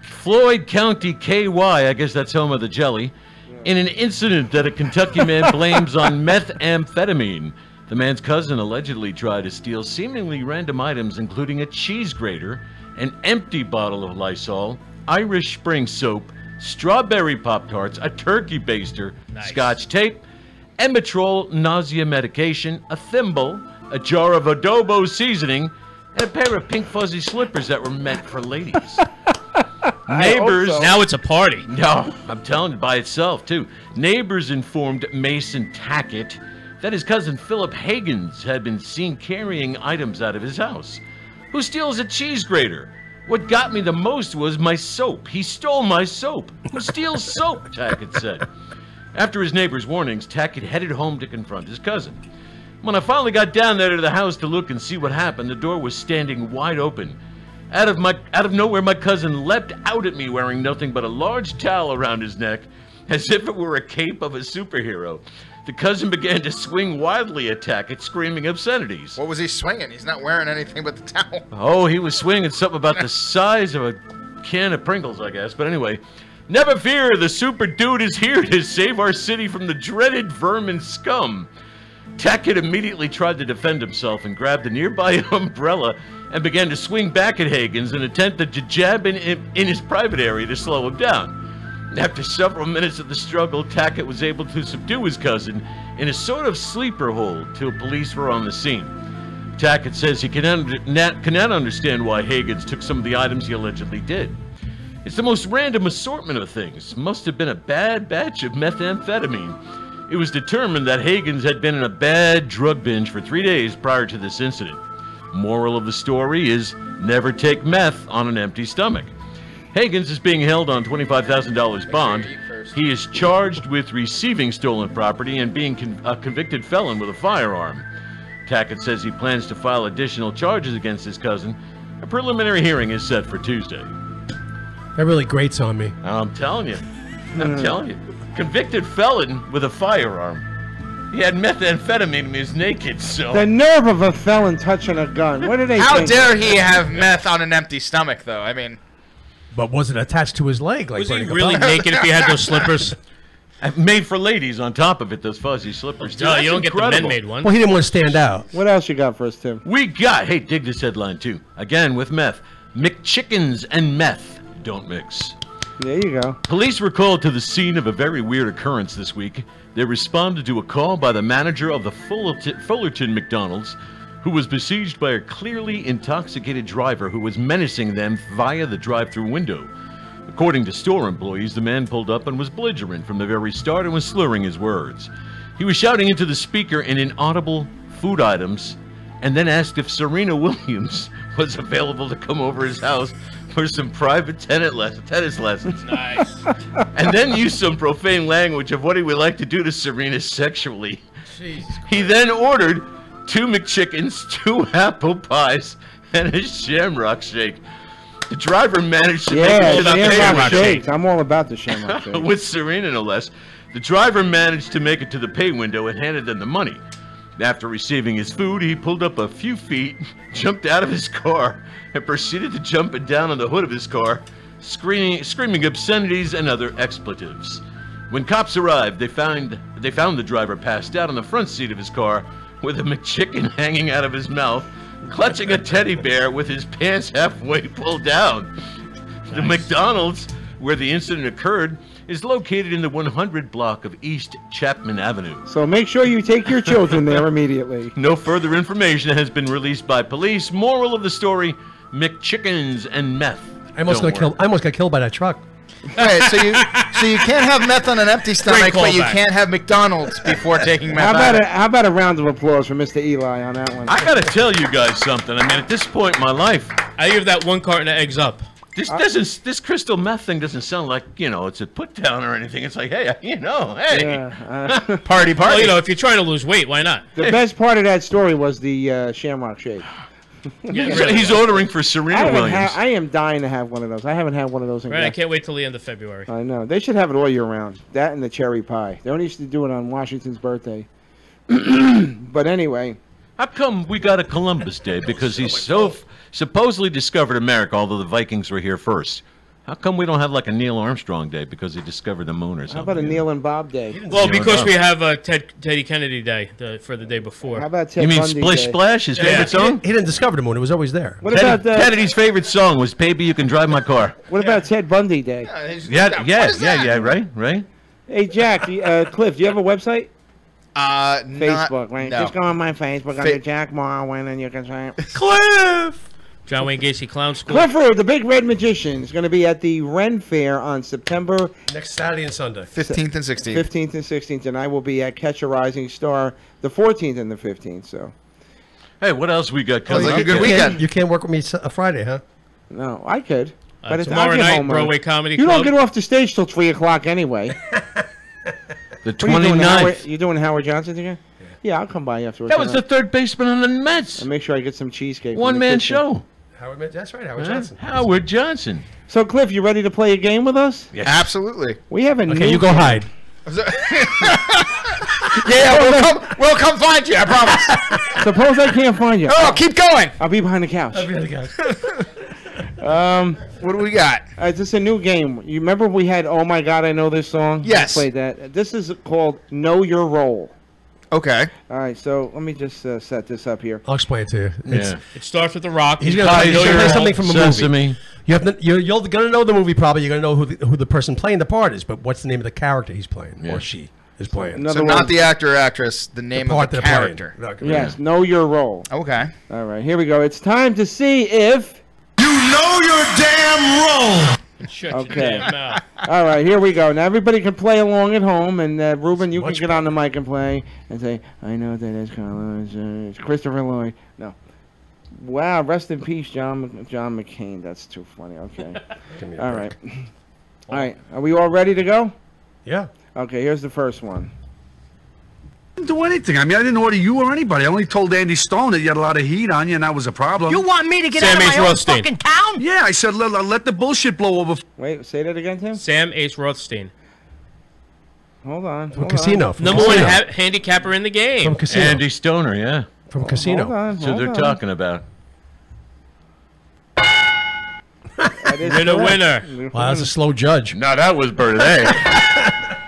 Speaker 8: Floyd County, KY, I guess that's home of the jelly, in an incident that a Kentucky man blames on methamphetamine. The man's cousin allegedly tried to steal seemingly random items, including a cheese grater, an empty bottle of Lysol, Irish Spring soap, strawberry Pop-Tarts, a turkey baster, Scotch tape, Emetrol nausea medication, a thimble, a jar of adobo seasoning, and a pair of pink fuzzy slippers that were meant for ladies. Neighbors.
Speaker 9: so.
Speaker 10: Now it's a party.
Speaker 8: No, I'm telling you, by itself, too. Neighbors informed Mason Tackett that his cousin Philip Hagens had been seen carrying items out of his house. Who steals a cheese grater? What got me the most was my soap. He stole my soap. Who steals soap? Tackett said. After his neighbor's warnings, Tackett headed home to confront his cousin. When I finally got down there to the house to look and see what happened, the door was standing wide open. Out of nowhere, my cousin leapt out at me wearing nothing but a large towel around his neck, as if it were a cape of a superhero. The cousin began to swing wildly at Tackett, screaming obscenities.
Speaker 6: What was he swinging? He's not wearing anything but the towel.
Speaker 8: Oh, he was swinging something about the size of a can of Pringles, I guess. But anyway, Never fear, the super dude is here to save our city from the dreaded vermin scum. Tackett immediately tried to defend himself and grabbed a nearby umbrella and began to swing back at Higgins in an attempt to jab in his private area to slow him down. After several minutes of the struggle, Tackett was able to subdue his cousin in a sort of sleeper hold till police were on the scene. Tackett says he cannot understand why Higgins took some of the items he allegedly did. It's the most random assortment of things. Must have been a bad batch of methamphetamine. It was determined that Higgins had been in a bad drug binge for 3 days prior to this incident. Moral of the story is never take meth on an empty stomach. Higgins is being held on $25,000 bond. He is charged with receiving stolen property and being a convicted felon with a firearm. Tackett says he plans to file additional charges against his cousin. A preliminary hearing is set for Tuesday.
Speaker 1: That really grates on me.
Speaker 8: I'm telling you. I'm telling you. Convicted felon with a firearm. He had methamphetamine and he was naked, so...
Speaker 9: The nerve of a felon touching a gun. What do they
Speaker 6: How
Speaker 9: think?
Speaker 6: dare he have meth on an empty stomach, though? I mean...
Speaker 1: But was it attached to his leg? Like
Speaker 10: Was he really naked if he had those slippers?
Speaker 8: Made for ladies on top of it, those fuzzy slippers.
Speaker 10: No, you don't get the men-made ones.
Speaker 1: Well, he didn't want to stand out.
Speaker 9: What else you got for us, Tim?
Speaker 8: We got... Hey, dig this headline, too. Again, with meth. McChickens and meth don't mix.
Speaker 9: There you go.
Speaker 8: Police were called to the scene of a very weird occurrence this week. They responded to a call by the manager of the Fullerton McDonald's, who was besieged by a clearly intoxicated driver who was menacing them via the drive-thru window. According to store employees, the man pulled up and was belligerent from the very start and was slurring his words. He was shouting into the speaker in inaudible food items and then asked if Serena Williams was available to come over his house for some private tennis lessons.
Speaker 10: Nice.
Speaker 8: And then used some profane language of what he would like to do to Serena sexually. He then ordered 2 McChickens, 2 apple pies, and a Shamrock Shake. The driver managed to make it to the
Speaker 9: Shamrock Shakes. I'm all about the Shamrock Shakes.
Speaker 8: with Serena, no less. The driver managed to make it to the pay window and handed them the money. After receiving his food, he pulled up a few feet, jumped out of his car, and proceeded to jump and down on the hood of his car, screaming obscenities and other expletives. When cops arrived, they found the driver passed out on the front seat of his car with a McChicken hanging out of his mouth, clutching a teddy bear with his pants halfway pulled down. The McDonald's, where the incident occurred, is located in the 100 block of East Chapman Avenue.
Speaker 9: So make sure you take your children there immediately.
Speaker 8: No further information has been released by police. Moral of the story, McChickens and meth.
Speaker 1: I almost got killed by that truck.
Speaker 6: All right, so you can't have meth on an empty stomach, but you can't have McDonald's before taking meth.
Speaker 9: How about a round of applause for Mr. Eli on that one?
Speaker 8: I gotta tell you guys something. I mean, at this point in my life,
Speaker 10: I give that 1 carton of eggs up.
Speaker 8: This crystal meth thing doesn't sound like, it's a put down or anything. It's like, hey.
Speaker 6: Party.
Speaker 10: Well, if you're trying to lose weight, why not?
Speaker 9: The best part of that story was the Shamrock Shake.
Speaker 8: He's ordering for Serena Williams.
Speaker 9: I am dying to have one of those. I haven't had one of those in
Speaker 10: Right, I can't wait till the end of February.
Speaker 9: I know. They should have it all year round. That and the cherry pie. They only used to do it on Washington's birthday. But anyway.
Speaker 8: How come we got a Columbus Day? Because he's supposedly discovered America, although the Vikings were here first. How come we don't have like a Neil Armstrong Day because he discovered the moon or something?
Speaker 9: How about a Neil and Bob Day?
Speaker 10: Well, because we have Teddy Kennedy Day for the day before.
Speaker 9: How about Ted
Speaker 8: You mean
Speaker 9: Bundy
Speaker 8: Splish
Speaker 9: Day?
Speaker 8: Splash, his favorite song?
Speaker 1: He didn't discover the moon. It was always there.
Speaker 9: What about
Speaker 8: Kennedy's favorite song was "Baby, You Can Drive My Car."
Speaker 9: What about Ted Bundy Day?
Speaker 8: Yeah, right.
Speaker 9: Hey, Jack, Cliff, do you have a website? Facebook, right?
Speaker 6: No.
Speaker 9: Just go on my Facebook under Jack Marwin and you can say
Speaker 1: Cliff!
Speaker 10: John Wayne Gacy Clown School.
Speaker 9: Clifford, the Big Red Magician, is going to be at the Ren Fair on September...
Speaker 1: Next Saturday and Sunday.
Speaker 6: 15th and 16th.
Speaker 9: 15th and 16th, and I will be at Catch a Rising Star the 14th and the 15th, so...
Speaker 8: Hey, what else we got coming up?
Speaker 6: a good weekend.
Speaker 1: You can't work with me Friday, huh?
Speaker 9: No, I could. But
Speaker 10: Tomorrow night, Broadway Comedy
Speaker 9: Club. You don't get off the stage till 3 o'clock anyway.
Speaker 8: The 29th.
Speaker 9: You doing Howard Johnson again? Yeah, I'll come by afterwards.
Speaker 8: That was the third baseman on the Mets.
Speaker 9: I'll make sure I get some cheesecake.
Speaker 8: One-man show.
Speaker 1: That's right, Howard Johnson.
Speaker 8: Howard Johnson.
Speaker 9: So, Cliff, you ready to play a game with us?
Speaker 6: Yeah, absolutely.
Speaker 9: We have a
Speaker 1: Okay, you go hide.
Speaker 6: Yeah, we'll come find you, I promise.
Speaker 9: Suppose I can't find you.
Speaker 6: Oh, keep going.
Speaker 9: I'll be behind the couch.
Speaker 6: What do we got?
Speaker 9: It's just a new game. You remember we had "Oh My God, I Know This Song"?
Speaker 6: Yes.
Speaker 9: We played that. This is called "Know Your Role."
Speaker 6: Okay.
Speaker 9: All right. So let me just set this up here.
Speaker 1: I'll explain it to you.
Speaker 8: Yeah.
Speaker 10: It starts with The Rock.
Speaker 1: He's gonna play something from a movie.
Speaker 8: Sesame.
Speaker 1: You have to, you're gonna know the movie probably. You're gonna know who the person playing the part is, but what's the name of the character he's playing or she is playing?
Speaker 6: So not the actor or actress, the name of the character.
Speaker 9: Yes. Know your role.
Speaker 6: Okay.
Speaker 9: All right. Here we go. It's time to see if
Speaker 4: you know your damn role.
Speaker 10: Shut
Speaker 9: Okay.
Speaker 10: your damn mouth.
Speaker 9: All right, here we go. Now everybody can play along at home, and Ruben, you can get on the mic and play and say, "I know that is Carlos. It's Christopher Lloyd." No. Wow, rest in peace, John McCain. That's too funny. Okay. All right. All right. Are we all ready to go?
Speaker 1: Yeah.
Speaker 9: Okay. Here's the first one.
Speaker 4: Didn't do anything. I mean, I didn't order you or anybody. I only told Andy Stone that you had a lot of heat on you, and that was a problem.
Speaker 5: You want me to get out of my own fucking town?
Speaker 4: Yeah, I said let the bullshit blow over.
Speaker 9: Wait, say that again, Tim.
Speaker 10: Sam Ace Rothstein.
Speaker 9: Hold on.
Speaker 1: From Casino. From
Speaker 10: Number one
Speaker 1: Casino.
Speaker 10: handicapper in the game.
Speaker 1: From Casino.
Speaker 8: Andy Stoner, yeah.
Speaker 1: From Casino.
Speaker 8: That's what they're talking about.
Speaker 10: Winner.
Speaker 1: Wow, that's a slow judge.
Speaker 8: No, that was Berlei.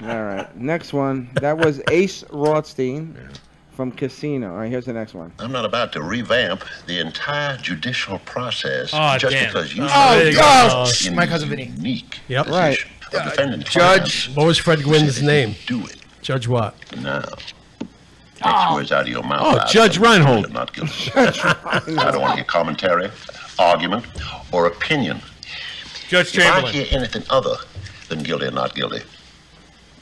Speaker 9: All right. Next one. That was Ace Rothstein from Casino. All right, here's the next one.
Speaker 7: I'm not about to revamp the entire judicial process
Speaker 10: Oh,
Speaker 7: just
Speaker 10: damn.
Speaker 7: because you
Speaker 6: My cousin Vinny.
Speaker 7: unique
Speaker 1: Yep.
Speaker 9: Right.
Speaker 7: of defendant
Speaker 6: Judge.
Speaker 1: What was Fred Gwynn's name?
Speaker 7: Do it
Speaker 1: Judge what?
Speaker 7: now. Take words out of your mouth.
Speaker 8: Oh, Judge Reinhold.
Speaker 7: Not guilty. I don't want to hear commentary, argument, or opinion.
Speaker 10: Judge
Speaker 7: If I
Speaker 10: Chamberlain.
Speaker 7: hear anything other than guilty or not guilty,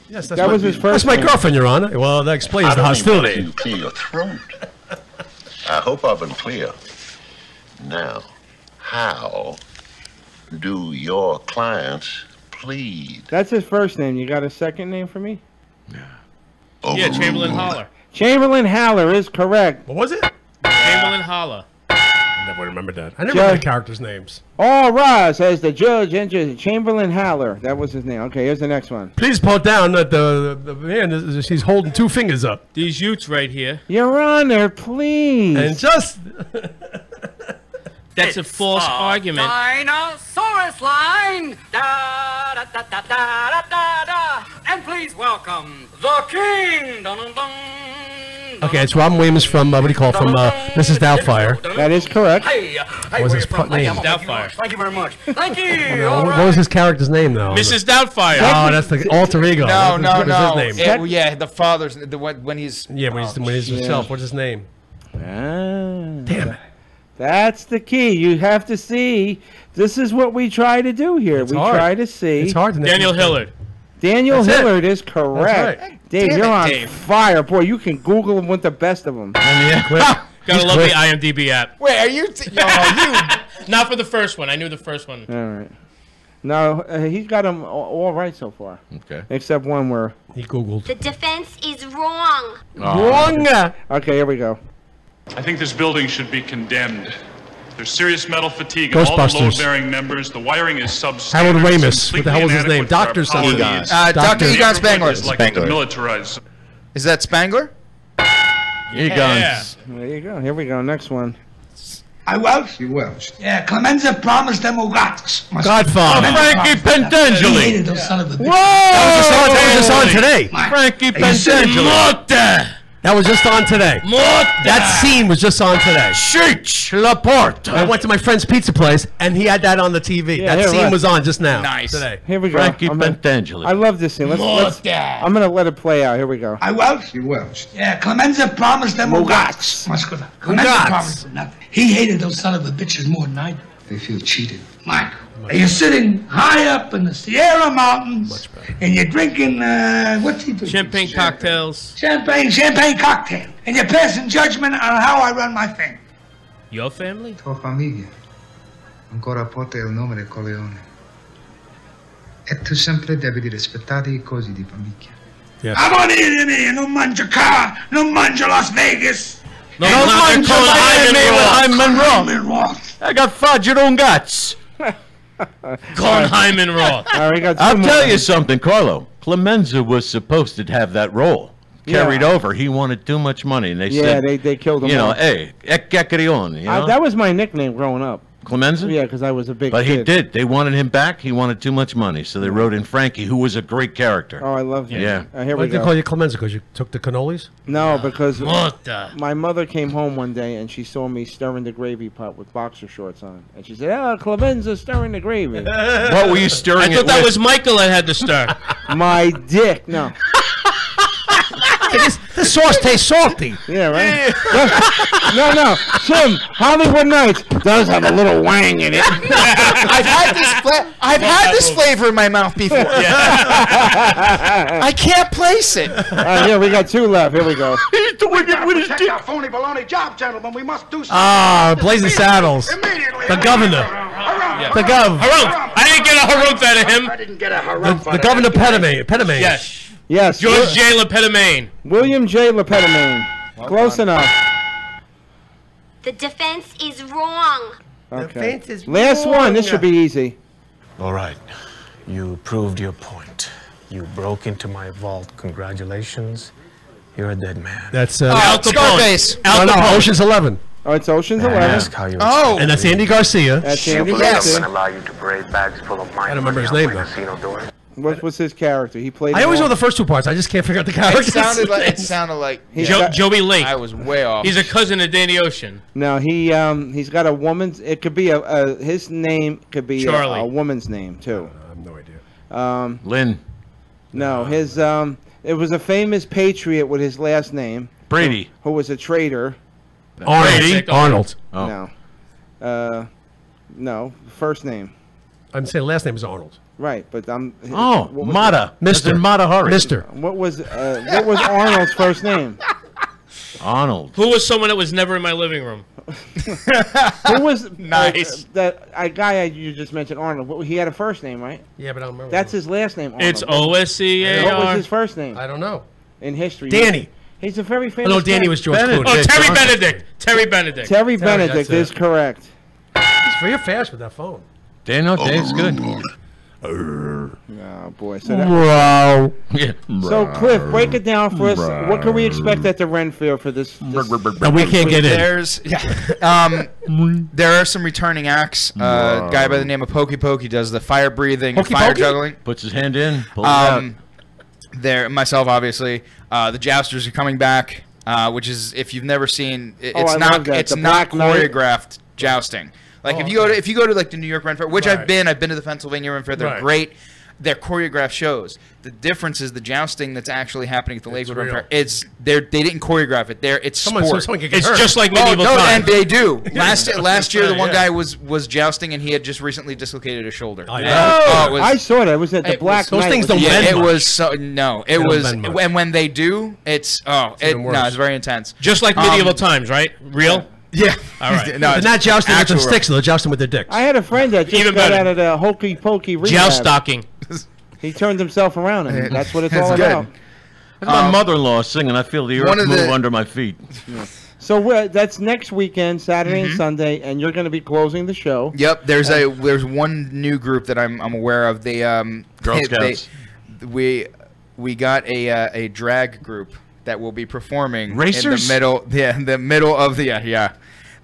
Speaker 1: Yes,
Speaker 9: That was his first
Speaker 1: That's my
Speaker 9: name.
Speaker 1: girlfriend, Your Honor. Well, that explains
Speaker 7: I
Speaker 1: the
Speaker 7: don't even want
Speaker 1: hostility.
Speaker 7: you to clear your throat. I hope I've been clear. Now, how do your clients plead?
Speaker 9: That's his first name. You got a second name for me?
Speaker 10: Yeah, Chamberlain Holler.
Speaker 9: Chamberlain Haller is correct.
Speaker 1: What was it?
Speaker 10: Chamberlain Holler.
Speaker 1: I never remembered that. I never
Speaker 9: Judge-
Speaker 1: remember characters' names.
Speaker 9: All rise as the judge enters. Chamberlain Haller. That was his name. Okay, here's the next one.
Speaker 1: Please point down that the man he's holding two fingers up.
Speaker 10: These Utes right here.
Speaker 9: Your Honor, please.
Speaker 1: And just
Speaker 10: That's a false argument.
Speaker 5: Dinosaurus line. Da da da da da da da. And please welcome the king. Dun, dun, dun.
Speaker 1: okay. It's Robin Williams from what do you call it? From Mrs. Doubtfire.
Speaker 9: That is correct.
Speaker 5: Hey,
Speaker 1: What was his name?
Speaker 10: Doubtfire.
Speaker 5: Thank you very much. Thank you.
Speaker 1: What was his character's name though?
Speaker 10: Mrs. Doubtfire.
Speaker 1: Oh, that's the alter ego.
Speaker 6: No, no,
Speaker 1: What is
Speaker 6: no.
Speaker 1: his name?
Speaker 6: Yeah, the father's when he's
Speaker 1: Yeah, when he's himself. What's his name?
Speaker 9: Damn
Speaker 1: it.
Speaker 9: That's the key. You have to see. This is what we try to do here.
Speaker 1: It's
Speaker 9: we
Speaker 1: hard.
Speaker 9: try to see.
Speaker 1: It's hard to
Speaker 10: Daniel Hillard.
Speaker 9: Daniel
Speaker 1: That's it.
Speaker 9: Hillard is correct.
Speaker 1: That's
Speaker 9: Dave,
Speaker 6: Damn
Speaker 9: you're
Speaker 6: it,
Speaker 9: on
Speaker 6: Dave.
Speaker 9: fire. Boy, you can Google them with the best of them.
Speaker 10: Gotta love the IMDb app.
Speaker 6: Wait, are you?
Speaker 10: Not for the first one. I knew the first one.
Speaker 9: All right. No, he's got them all right so far.
Speaker 8: Okay.
Speaker 9: Except one where...
Speaker 1: He Googled.
Speaker 24: The defense is wrong.
Speaker 1: Wrong.
Speaker 9: Okay, here we go.
Speaker 25: I think this building should be condemned. There's serious metal fatigue in all the
Speaker 1: Ghostbusters.
Speaker 25: load-bearing members. The wiring is substandard.
Speaker 1: Harold Ramis. What
Speaker 25: Completely
Speaker 1: the hell was his name?
Speaker 25: inadequate for our
Speaker 1: Doctor
Speaker 25: power
Speaker 1: something.
Speaker 25: needs.
Speaker 6: Dr. Egon Spangler.
Speaker 25: It's like to militarize.
Speaker 6: Is that Spangler?
Speaker 8: Egons.
Speaker 9: There you go. Here we go. Next one.
Speaker 26: I Welsh? You Welsh. Yeah, Clemenza promised them Ugats.
Speaker 1: Godfather.
Speaker 8: Frankie Pentangeli.
Speaker 26: He hated those son of a bitch.
Speaker 1: That was just on today.
Speaker 8: Frankie
Speaker 26: Are you sitting?
Speaker 8: Pentangeli.
Speaker 1: That was just on today. That scene was just on today.
Speaker 8: Shich Laporte.
Speaker 1: I went to my friend's pizza place, and he had that on the TV.
Speaker 9: Yeah,
Speaker 1: that
Speaker 9: here,
Speaker 1: scene
Speaker 9: look.
Speaker 1: was on just now.
Speaker 6: Nice.
Speaker 1: Today.
Speaker 9: Here we go.
Speaker 8: Frankie
Speaker 9: I'm gonna-
Speaker 8: Pentangeli.
Speaker 9: I love this scene. I'm going to let it play out. Here we go.
Speaker 26: I Welsh? You Welsh. Yeah, Clemenza promised them Ugats. Clemenza promised them nothing. He hated those son of a bitches more than I do. They feel cheated. Mike, you're sitting high up in the Sierra Mountains, and you're drinking, what's he drinking?
Speaker 10: Champagne cocktails.
Speaker 26: Champagne cocktail. And you're passing judgment on how I run my thing.
Speaker 10: Your family?
Speaker 27: Tua famiglia ancora porta il nome di Corleone. E tu sempre devi rispettare i cosi di famiglia.
Speaker 1: Yes.
Speaker 26: I want to hear me, non mangia car, non mangia Las Vegas.
Speaker 8: No, mangia Hyman
Speaker 26: Roth.
Speaker 8: I got fudge your own guts.
Speaker 10: Con Hyman Roth.
Speaker 9: All right, we got two
Speaker 8: I'll
Speaker 9: more.
Speaker 8: tell you something, Carlo. Clemenza was supposed to have that role carried over. He wanted too much money, and they
Speaker 9: Yeah,
Speaker 8: said,
Speaker 9: they killed him.
Speaker 8: you know,
Speaker 9: off.
Speaker 8: hey, Eccacrione, you know?
Speaker 9: That was my nickname growing up.
Speaker 8: Clemenza?
Speaker 9: Yeah, because I was a big
Speaker 8: But he
Speaker 9: kid.
Speaker 8: did. They wanted him back. He wanted too much money, so they wrote in Frankie, who was a great character.
Speaker 9: Oh, I love him.
Speaker 8: Yeah.
Speaker 9: Here
Speaker 1: Why
Speaker 9: we
Speaker 1: did they
Speaker 9: go.
Speaker 1: call you Clemenza? Because you took the cannolis?
Speaker 9: No, because
Speaker 10: Mota.
Speaker 9: my mother came home one day and she saw me stirring the gravy pot with boxer shorts on, and she said, "Oh, Clemenza stirring the gravy."
Speaker 8: What were you stirring
Speaker 10: I thought
Speaker 8: it
Speaker 10: that
Speaker 8: with?
Speaker 10: was Michael that had to stir.
Speaker 9: My dick. No.
Speaker 1: The sauce tastes salty.
Speaker 9: Yeah, right? No. Tim, Hollywood Nights does have a little wang in it.
Speaker 6: I've had this flavor in my mouth before. I can't place it.
Speaker 9: All right, here, we got 2 left. Here we go.
Speaker 11: He's doing it with his dick. Our phony baloney job, gentlemen. We must do something.
Speaker 1: Ah, Blazing Saddles. The governor. The gov.
Speaker 10: Harump. I didn't get a harump out of him.
Speaker 11: I didn't get a harump
Speaker 1: The governor Petamane.
Speaker 10: Yes.
Speaker 9: Yes.
Speaker 10: George J. LePetamane.
Speaker 9: William J. LePetamane. Close enough.
Speaker 24: The defense is wrong.
Speaker 9: Okay. Last one. This should be easy.
Speaker 20: All right. You proved your point. You broke into my vault. Congratulations. You're a dead man.
Speaker 1: That's
Speaker 6: Scarface.
Speaker 1: No, Ocean's 11.
Speaker 9: Oh, it's Ocean's
Speaker 20: May I
Speaker 9: 11.
Speaker 20: ask how you
Speaker 6: Oh.
Speaker 1: And that's Andy Garcia.
Speaker 9: That's
Speaker 11: You
Speaker 9: Andy
Speaker 11: believe
Speaker 9: Garcia.
Speaker 11: I'm gonna allow you to parade bags full of
Speaker 1: I don't remember his name, though.
Speaker 11: casino doors?
Speaker 9: What was his character? He played.
Speaker 1: I always know the first 2 parts. I just can't figure out the
Speaker 6: It
Speaker 1: characters.
Speaker 6: sounded like
Speaker 9: He's
Speaker 10: Jo-
Speaker 9: got-
Speaker 10: Joey Lake.
Speaker 6: I was way off.
Speaker 10: He's a cousin of Danny Ocean.
Speaker 9: No, he's got a woman's. It could be his name could be
Speaker 10: Charlie.
Speaker 9: a woman's name too.
Speaker 1: I have no idea.
Speaker 8: Lynn.
Speaker 9: No, his it was a famous patriot with his last name.
Speaker 8: Brady.
Speaker 9: Who was a traitor.
Speaker 1: Arnold.
Speaker 8: Oh.
Speaker 9: No. No, first name.
Speaker 1: I'm saying last name is Arnold.
Speaker 9: Right, but I'm.
Speaker 8: Oh,
Speaker 9: what was
Speaker 8: Mata.
Speaker 1: Mr.
Speaker 8: Mata Hari.
Speaker 1: Mister.
Speaker 9: What was Arnold's first name?
Speaker 8: Arnold.
Speaker 10: Who was someone that was never in my living room?
Speaker 9: Who was
Speaker 10: Nice.
Speaker 9: that guy you just mentioned, Arnold? He had a first name, right?
Speaker 1: Yeah, but I don't remember.
Speaker 9: That's his last name. Arnold.
Speaker 10: It's OSCAR.
Speaker 9: What was his first name?
Speaker 1: I don't know.
Speaker 9: In history.
Speaker 1: Danny.
Speaker 9: He's a very famous.
Speaker 1: No, Danny
Speaker 9: guy.
Speaker 1: was George
Speaker 8: Benedict.
Speaker 1: Clooney.
Speaker 10: Oh, Terry Benedict. Terry Benedict.
Speaker 9: Terry
Speaker 1: Terry,
Speaker 9: Benedict
Speaker 1: that's
Speaker 9: is
Speaker 1: it.
Speaker 9: correct.
Speaker 1: He's very fast with that phone.
Speaker 8: Dave's good.
Speaker 9: Oh boy. So,
Speaker 1: Wow.
Speaker 8: Yeah.
Speaker 9: so Cliff, break it down for us. What can we expect at the Ren Fair for this?
Speaker 1: No, we can't get in.
Speaker 6: There's there are some returning acts. A guy by the name of Pokey Pokey does the fire breathing,
Speaker 1: Pokey
Speaker 6: fire
Speaker 1: Pokey?
Speaker 6: juggling.
Speaker 8: Puts his hand in. Pulls it out.
Speaker 6: There, myself obviously. The Jousters are coming back, which is if you've never seen,
Speaker 9: I love that.
Speaker 6: it's
Speaker 9: The
Speaker 6: not
Speaker 9: Black Knight.
Speaker 6: choreographed jousting. Like if you go to like the New York Ren Fair, which I've been to the Pennsylvania Ren Fair. They're
Speaker 1: Right.
Speaker 6: great. They're choreographed shows. The difference is the jousting that's actually happening at the Lakewood Ren
Speaker 1: real.
Speaker 6: Fair. They didn't choreograph it. It's sport.
Speaker 1: Someone could get
Speaker 10: It's
Speaker 1: hurt.
Speaker 10: just like
Speaker 6: Oh,
Speaker 10: medieval
Speaker 6: no,
Speaker 10: times.
Speaker 6: and they do. Last year, the one
Speaker 1: yeah.
Speaker 6: guy was jousting, and he had just recently dislocated his shoulder.
Speaker 1: Oh, yeah.
Speaker 6: it was,
Speaker 9: I saw that. It was at the
Speaker 6: it
Speaker 9: Black
Speaker 6: was-
Speaker 1: those
Speaker 9: Knight.
Speaker 1: things don't
Speaker 6: yeah,
Speaker 1: bend
Speaker 6: it
Speaker 1: much.
Speaker 6: was so no. It
Speaker 1: don't
Speaker 6: was,
Speaker 1: bend much.
Speaker 6: and when they do, it's
Speaker 1: even worse.
Speaker 6: it's very intense.
Speaker 10: Just like medieval times, right? Real?
Speaker 6: Yeah.
Speaker 10: All right.
Speaker 6: No,
Speaker 1: They're
Speaker 6: it's
Speaker 1: not jousting with
Speaker 6: actual
Speaker 1: the sticks, they're jousting with their dicks.
Speaker 9: I had a friend that just
Speaker 10: Even
Speaker 9: got
Speaker 10: better.
Speaker 9: out of the hokey pokey rehab.
Speaker 10: Joust stocking.
Speaker 9: He turned himself around, and that's what it's
Speaker 6: That's
Speaker 9: all
Speaker 6: good.
Speaker 9: about.
Speaker 8: That's my mother-in-law singing. I feel the
Speaker 6: one
Speaker 8: earth
Speaker 6: of
Speaker 8: move
Speaker 6: the-
Speaker 8: under my feet.
Speaker 9: So that's next weekend, Saturday and Sunday, and you're going to be closing the show.
Speaker 6: Yep. There's one new group that I'm aware of. They
Speaker 8: Girl Scouts.
Speaker 6: we got a drag group that will be performing
Speaker 8: Racers?
Speaker 6: in the middle. Yeah, in the middle of the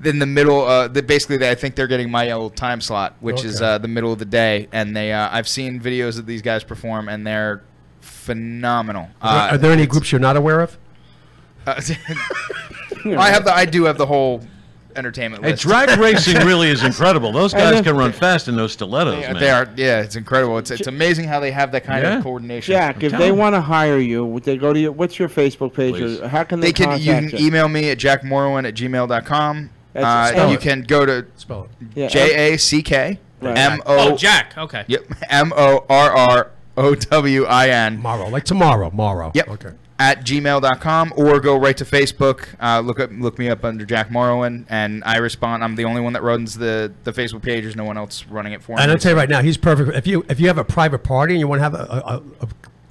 Speaker 6: In the middle, basically, I think they're getting my old time slot, which is the middle of the day, and I've seen videos of these guys perform, and they're phenomenal.
Speaker 1: Are there any groups you're not aware of?
Speaker 6: I do have the whole entertainment
Speaker 8: Hey,
Speaker 6: list.
Speaker 8: drag racing really is incredible. Those guys can run fast in those stilettos,
Speaker 6: Yeah,
Speaker 8: man.
Speaker 6: they are. Yeah, it's incredible. It's amazing how they have that kind of coordination.
Speaker 9: Jack, if they want to hire you, would they go to your, what's your Facebook page?
Speaker 6: Please.
Speaker 9: Or how can they
Speaker 6: You
Speaker 9: contact
Speaker 6: can email me at jackmorrowan@gmail.com.
Speaker 9: Spell
Speaker 6: You
Speaker 9: it.
Speaker 6: can go to
Speaker 1: Spell
Speaker 9: Yeah,
Speaker 6: JACK
Speaker 9: Right.
Speaker 6: MO.
Speaker 10: Oh, Jack. Okay.
Speaker 6: Yep. MORROWIN.
Speaker 1: Morrow, like tomorrow. Morrow.
Speaker 6: Yep.
Speaker 1: Okay.
Speaker 6: At gmail.com, or go right to Facebook. Look me up under Jack Morrowan, and I respond. I'm the only one that runs the Facebook page. There's no one else running it for me.
Speaker 1: And I'll tell you right now, he's perfect. If you have a private party and you want to have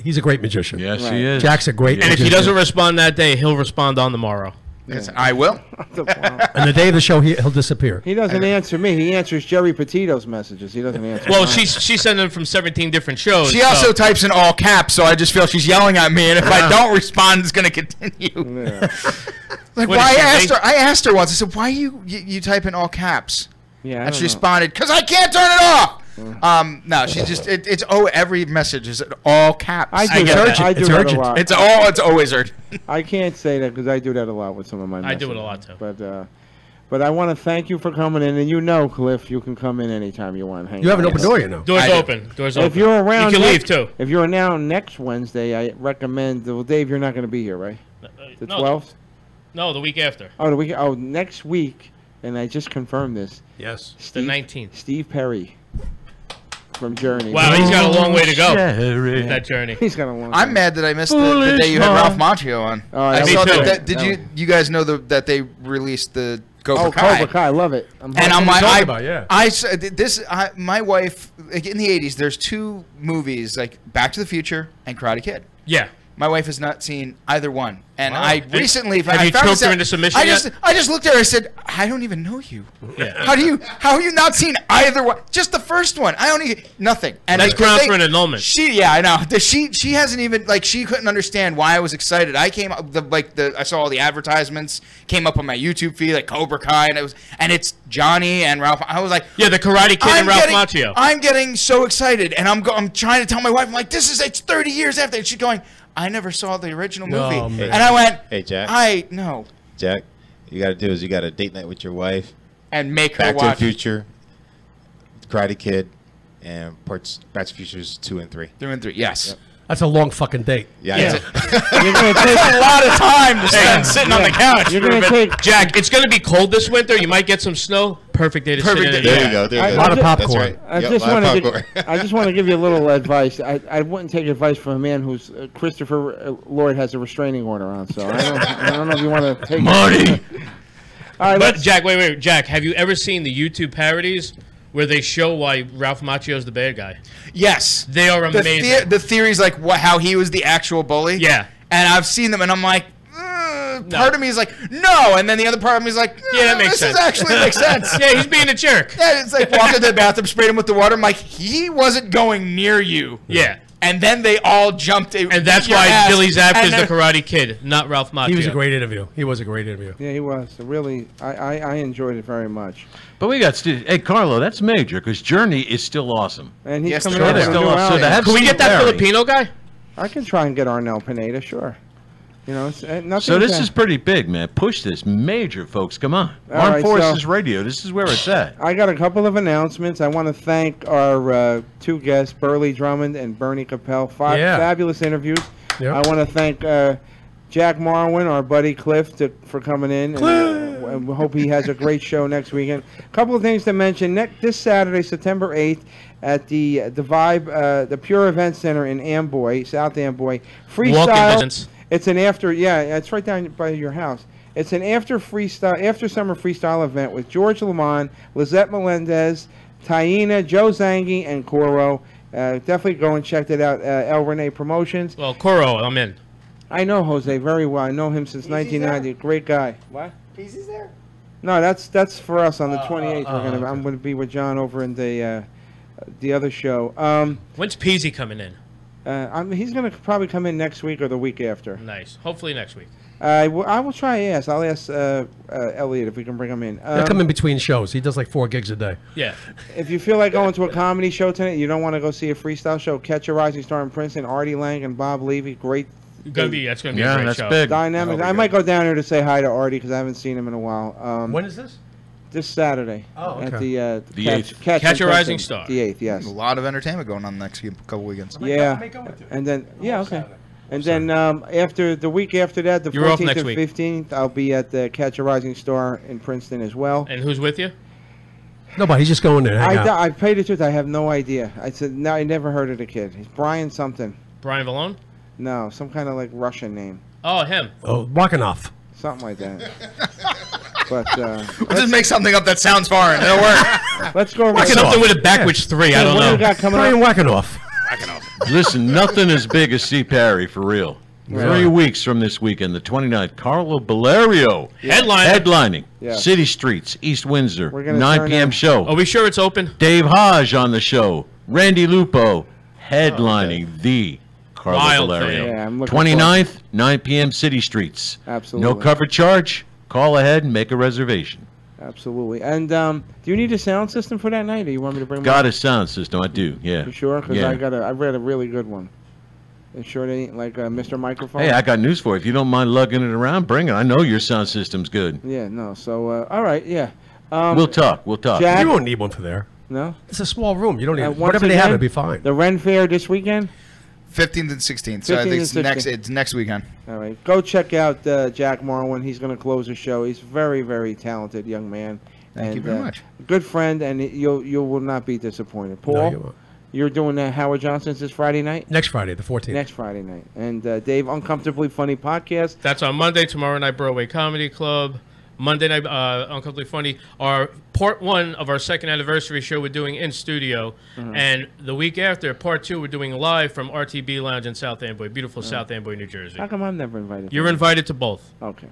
Speaker 1: he's a great magician.
Speaker 8: Yes, he is.
Speaker 1: Jack's a great
Speaker 10: And if
Speaker 1: magician.
Speaker 10: he doesn't respond that day, he'll respond on the morrow.
Speaker 6: Yes, I will.
Speaker 1: And the day of the show, he'll disappear.
Speaker 9: He doesn't answer me. He answers Jerry Petito's messages. He doesn't answer.
Speaker 10: Well,
Speaker 9: mine.
Speaker 10: she's sending them from 17 different shows.
Speaker 6: She also types in all caps, so I just feel she's yelling at me, and if I don't respond, it's going to continue. Like,
Speaker 10: What
Speaker 6: why
Speaker 10: is she,
Speaker 6: I asked her once. I said, "Why you type in all caps?"
Speaker 9: Yeah,
Speaker 6: and she responded, "Cause I can't turn it off." No, she just it's every message is all caps.
Speaker 9: I do that a lot.
Speaker 6: It's always urgent.
Speaker 9: I can't say that because I do that a lot with some of my
Speaker 10: I
Speaker 9: messages.
Speaker 10: do it a lot too.
Speaker 9: But I want to thank you for coming in, and you know, Cliff, you can come in anytime you want. Hang
Speaker 1: You have
Speaker 9: out.
Speaker 1: an open door, you know.
Speaker 10: Doors open. Doors open.
Speaker 9: If you're around,
Speaker 10: you can leave too.
Speaker 9: If you're around next Wednesday, I recommend. Well, Dave, you're not going to be here, right? The 12th.
Speaker 10: No, the week after.
Speaker 9: Oh, the week. Oh, next week, and I just confirmed this.
Speaker 1: Yes.
Speaker 10: The 19th.
Speaker 9: Steve Perry from Journey.
Speaker 10: Wow, he's got a long way to go.
Speaker 9: Sherry.
Speaker 10: That journey.
Speaker 9: He's got a long.
Speaker 6: I'm mad that I missed the day you had Ralph Macchio on.
Speaker 9: Oh,
Speaker 6: I
Speaker 9: me
Speaker 6: saw
Speaker 9: too.
Speaker 6: that. Did you guys know that they released the Cobra Kai?
Speaker 9: Cobra Kai, I love it.
Speaker 6: My wife, like in the 80s, there's two movies like Back to the Future and Karate Kid.
Speaker 10: Yeah.
Speaker 6: My wife has not seen either one, and
Speaker 10: Wow.
Speaker 6: I recently
Speaker 10: Have you choked her into submission
Speaker 6: I
Speaker 10: yet?
Speaker 6: just looked at her. I said, "I don't even know you.
Speaker 10: Yeah.
Speaker 6: How have you not seen either one? Just the first one. I don't even nothing." And
Speaker 10: That's
Speaker 6: because
Speaker 10: ground for an annulment.
Speaker 6: I know. She hasn't even she couldn't understand why I was excited. I came up I saw all the advertisements came up on my YouTube feed like Cobra Kai, and it's Johnny and Ralph. I was like,
Speaker 10: yeah, the Karate Kid and Ralph Macchio.
Speaker 6: I'm getting so excited, and I'm trying to tell my wife, I'm like, it's 30 years after, and she's going, I never saw the original movie.
Speaker 12: No, man.
Speaker 6: And I went,
Speaker 12: hey, Jack.
Speaker 6: No.
Speaker 12: Jack, you got to do is you got to date night with your wife.
Speaker 6: And make her
Speaker 12: Back
Speaker 6: watch.
Speaker 12: to the Future, Karate Kid, and parts Back to the Futures 2 and 3.
Speaker 6: 2 and 3, yes.
Speaker 12: Yep.
Speaker 1: That's a long fucking date.
Speaker 12: Yeah.
Speaker 9: You're gonna take
Speaker 6: That's a lot of time to spend sitting on the couch.
Speaker 9: You're gonna take
Speaker 10: Jack, it's going to be cold this winter. You might get some snow. Perfect day to sit in.
Speaker 12: There you go. There you go.
Speaker 1: A lot of popcorn.
Speaker 12: That's right.
Speaker 9: I
Speaker 12: Yep,
Speaker 9: just
Speaker 12: lot of
Speaker 9: want
Speaker 12: popcorn.
Speaker 9: to. I just want to give you a little advice. I wouldn't take advice from a man who's Christopher Lloyd has a restraining order on. So I don't know if you want to take
Speaker 10: Marty.
Speaker 9: All right,
Speaker 10: But Jack, wait, Jack. Have you ever seen the YouTube parodies where they show why Ralph Macchio's the bad guy?
Speaker 6: Yes.
Speaker 10: They are amazing.
Speaker 6: The theory's like how he was the actual bully.
Speaker 10: Yeah.
Speaker 6: And I've seen them, and I'm like, part of me is like, no, and then the other part of me is like,
Speaker 10: Yeah, that makes sense.
Speaker 6: This actually makes sense.
Speaker 10: Yeah, he's being a jerk.
Speaker 6: Yeah, it's like walking to the bathroom, sprayed him with the water. I'm like, he wasn't going near you.
Speaker 10: Yeah.
Speaker 6: And then they all jumped.
Speaker 10: And that's why Billy Zapka's the Karate Kid, not Ralph Macchio.
Speaker 1: He was a great interview. He was a great interview.
Speaker 9: Yeah, he was. Really, I enjoyed it very much.
Speaker 8: But we got Steve. Hey, Carlo, that's major because Journey is still awesome.
Speaker 9: And he's
Speaker 6: Yes,
Speaker 9: coming
Speaker 6: sure.
Speaker 9: out with
Speaker 8: They're
Speaker 9: a
Speaker 8: still
Speaker 9: new
Speaker 8: awesome. So to
Speaker 9: album.
Speaker 8: have
Speaker 10: Can we
Speaker 8: Steve
Speaker 10: get that
Speaker 8: Perry-
Speaker 10: Filipino guy?
Speaker 9: I can try and get Arnel Pineda, sure. You know, it's, nothing.
Speaker 8: So this is pretty big, man. Push this major, folks. Come on.
Speaker 9: All
Speaker 8: Armed
Speaker 9: right,
Speaker 8: Forces
Speaker 9: so-
Speaker 8: Radio. This is where it's at.
Speaker 9: I got a couple of announcements. I want to thank our two guests, BERLEIGH Drummond and Bernie KOPELL. Fabulous interviews.
Speaker 1: Yep.
Speaker 9: I want to thank Jack Marwin, our buddy Cliff, for coming in. And we hope he has a great show next weekend. A couple of things to mention. This Saturday, September 8th, at the Vibe, the Pure Event Center in Amboy, South Amboy.
Speaker 10: Walking
Speaker 9: Freestyle.
Speaker 10: distance.
Speaker 9: It's an it's right down by your house. It's an after summer freestyle event with George Lamont, Lizette Melendez, Taina, Joe Zangi, and Coro. Definitely go and check that out. El Rene Promotions.
Speaker 10: Well, Coro, I'm in.
Speaker 9: I know Jose very well. I know him since 1990. Great guy. What?
Speaker 26: Peasy's there?
Speaker 9: No, that's for us on the 28th. I'm gonna be with John over in the other show.
Speaker 10: When's Peasy coming in?
Speaker 9: He's gonna probably come in next week or the week after.
Speaker 10: Nice. Hopefully next week.
Speaker 9: I will try and ask. I'll ask Elliot if we can bring him in.
Speaker 1: He'll come in between shows. He does like 4 gigs a day.
Speaker 10: Yeah.
Speaker 9: If you feel like going to a comedy show tonight, you don't want to go see a freestyle show, Catch a Rising Star in Princeton, Artie Lang and Bob Levy. Great.
Speaker 10: That's gonna be a great show.
Speaker 8: Big.
Speaker 9: Dynamic. I might go down here to say hi to Artie because I haven't seen him in a while.
Speaker 1: When is this?
Speaker 9: This Saturday.
Speaker 1: Oh,
Speaker 9: At
Speaker 1: okay.
Speaker 9: the
Speaker 8: 8th.
Speaker 10: Catch a Rising Star.
Speaker 9: The 8th, yes.
Speaker 6: A lot of entertainment going on the next couple weekends.
Speaker 9: Yeah. And then, okay. And then after the week after that, the
Speaker 10: You're off
Speaker 9: 14th
Speaker 10: next
Speaker 9: and
Speaker 10: week.
Speaker 9: 15th, I'll be at the Catch a Rising Star in Princeton as well.
Speaker 10: And who's with you?
Speaker 1: Nobody. He's just going there. Hang out.
Speaker 9: I paid the truth. I have no idea. I said, no, I never heard of the kid. He's Brian something.
Speaker 10: Brian Vallone?
Speaker 9: No, some kind of like Russian name.
Speaker 10: Oh, him.
Speaker 1: Oh, Wakanoff.
Speaker 9: Something like that. But
Speaker 6: We'll just make something up that sounds foreign. It'll work.
Speaker 9: let's go.
Speaker 10: Why something with a backwards 3? I don't
Speaker 9: What do
Speaker 10: know.
Speaker 9: you got coming
Speaker 1: Brian
Speaker 9: up?
Speaker 1: Wakanoff.
Speaker 8: Listen, nothing as big as C. Perry, for real.
Speaker 1: Really?
Speaker 8: 3 weeks from this weekend, the 29th, Carlo Bellerio. Headlining.
Speaker 9: Yeah.
Speaker 8: City Streets, East Windsor.
Speaker 9: We're gonna
Speaker 8: 9
Speaker 9: turn
Speaker 8: p.m.
Speaker 9: in.
Speaker 8: show.
Speaker 10: Are we sure it's open?
Speaker 8: Dave Hodge on the show. Randy Lupo headlining the Carlo
Speaker 10: Wild
Speaker 8: Bellerio.
Speaker 10: thing.
Speaker 9: Yeah, I'm looking
Speaker 8: 29th, 9 p.m. City Streets.
Speaker 9: Absolutely.
Speaker 8: No cover charge. Call ahead and make a reservation.
Speaker 9: Absolutely. And do you need a sound system for that night, or you want me to bring?
Speaker 8: Got a sound system? I do. Yeah.
Speaker 9: You sure? Because
Speaker 8: Yeah.
Speaker 9: I read a really good one. You sure it ain't like Mr. Microphone?
Speaker 8: Hey, I got news for you. If you don't mind lugging it around, bring it. I know your sound system's good.
Speaker 9: Yeah. No. So all right. Yeah.
Speaker 8: We'll talk. We'll talk.
Speaker 9: Jack?
Speaker 1: You don't need one for there.
Speaker 9: No.
Speaker 1: It's a small room. You don't need
Speaker 9: Once
Speaker 1: whatever they have.
Speaker 9: again,
Speaker 1: It'll be fine.
Speaker 9: The Ren Fair this weekend.
Speaker 6: 15th and 16th. So I
Speaker 9: 15th
Speaker 6: think it's
Speaker 9: and
Speaker 6: next.
Speaker 9: 16th.
Speaker 6: It's next weekend.
Speaker 9: All right. Go check out Jack Marwin. He's going to close the show. He's very, very talented young man.
Speaker 6: Thank you very much.
Speaker 9: Good friend, and you will not be disappointed. Paul,
Speaker 1: No, you won't.
Speaker 9: you're doing Howard Johnson's this Friday night?
Speaker 1: Next Friday, the 14th.
Speaker 9: Next Friday night. And Dave, Uncomfortably Funny Podcast.
Speaker 10: That's on Monday. Tomorrow night, Broadway Comedy Club. Monday night, Uncomfortably Funny. Our part 1 of our second anniversary show we're doing in studio. And the week after, part 2, we're doing live from RTB Lounge in South Amboy. Beautiful South Amboy, New Jersey.
Speaker 9: How come I'm never invited?
Speaker 10: You're invited to both.
Speaker 9: Okay.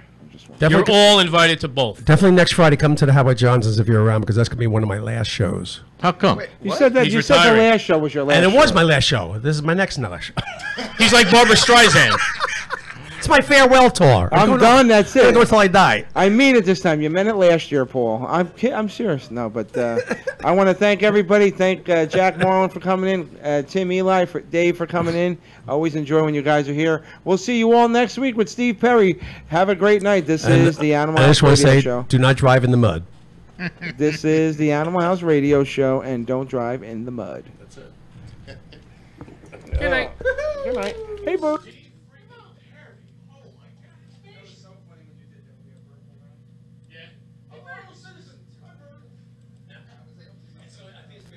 Speaker 10: You're all invited to both.
Speaker 1: Definitely next Friday, come to the Howard Johnson's if you're around, because that's going to be one of my last shows.
Speaker 8: How come?
Speaker 9: You said that.
Speaker 10: He's
Speaker 9: You said the
Speaker 10: retiring.
Speaker 9: last show was your last.
Speaker 1: And it was
Speaker 9: show.
Speaker 1: my last show. This is my next show.
Speaker 10: He's like Barbara Streisand.
Speaker 1: It's my farewell tour.
Speaker 9: I'm
Speaker 1: going
Speaker 9: done. That's
Speaker 1: I'm
Speaker 9: it.
Speaker 1: going to go until I die.
Speaker 9: I mean it this time. You meant it last year, Paul. I'm serious. No, but I want to thank everybody. Thank Jack Marlin for coming in. Tim Eli, for Dave for coming in. Always enjoy when you guys are here. We'll see you all next week with Steve Perry. Have a great night. This is the Animal
Speaker 1: I
Speaker 9: House
Speaker 1: just want to
Speaker 9: Radio
Speaker 1: say,
Speaker 9: Show.
Speaker 1: do not drive in the mud.
Speaker 9: This is the Animal House Radio Show, and don't drive in the mud.
Speaker 1: That's it.
Speaker 10: Good night.
Speaker 9: Good night. Hey, Boo.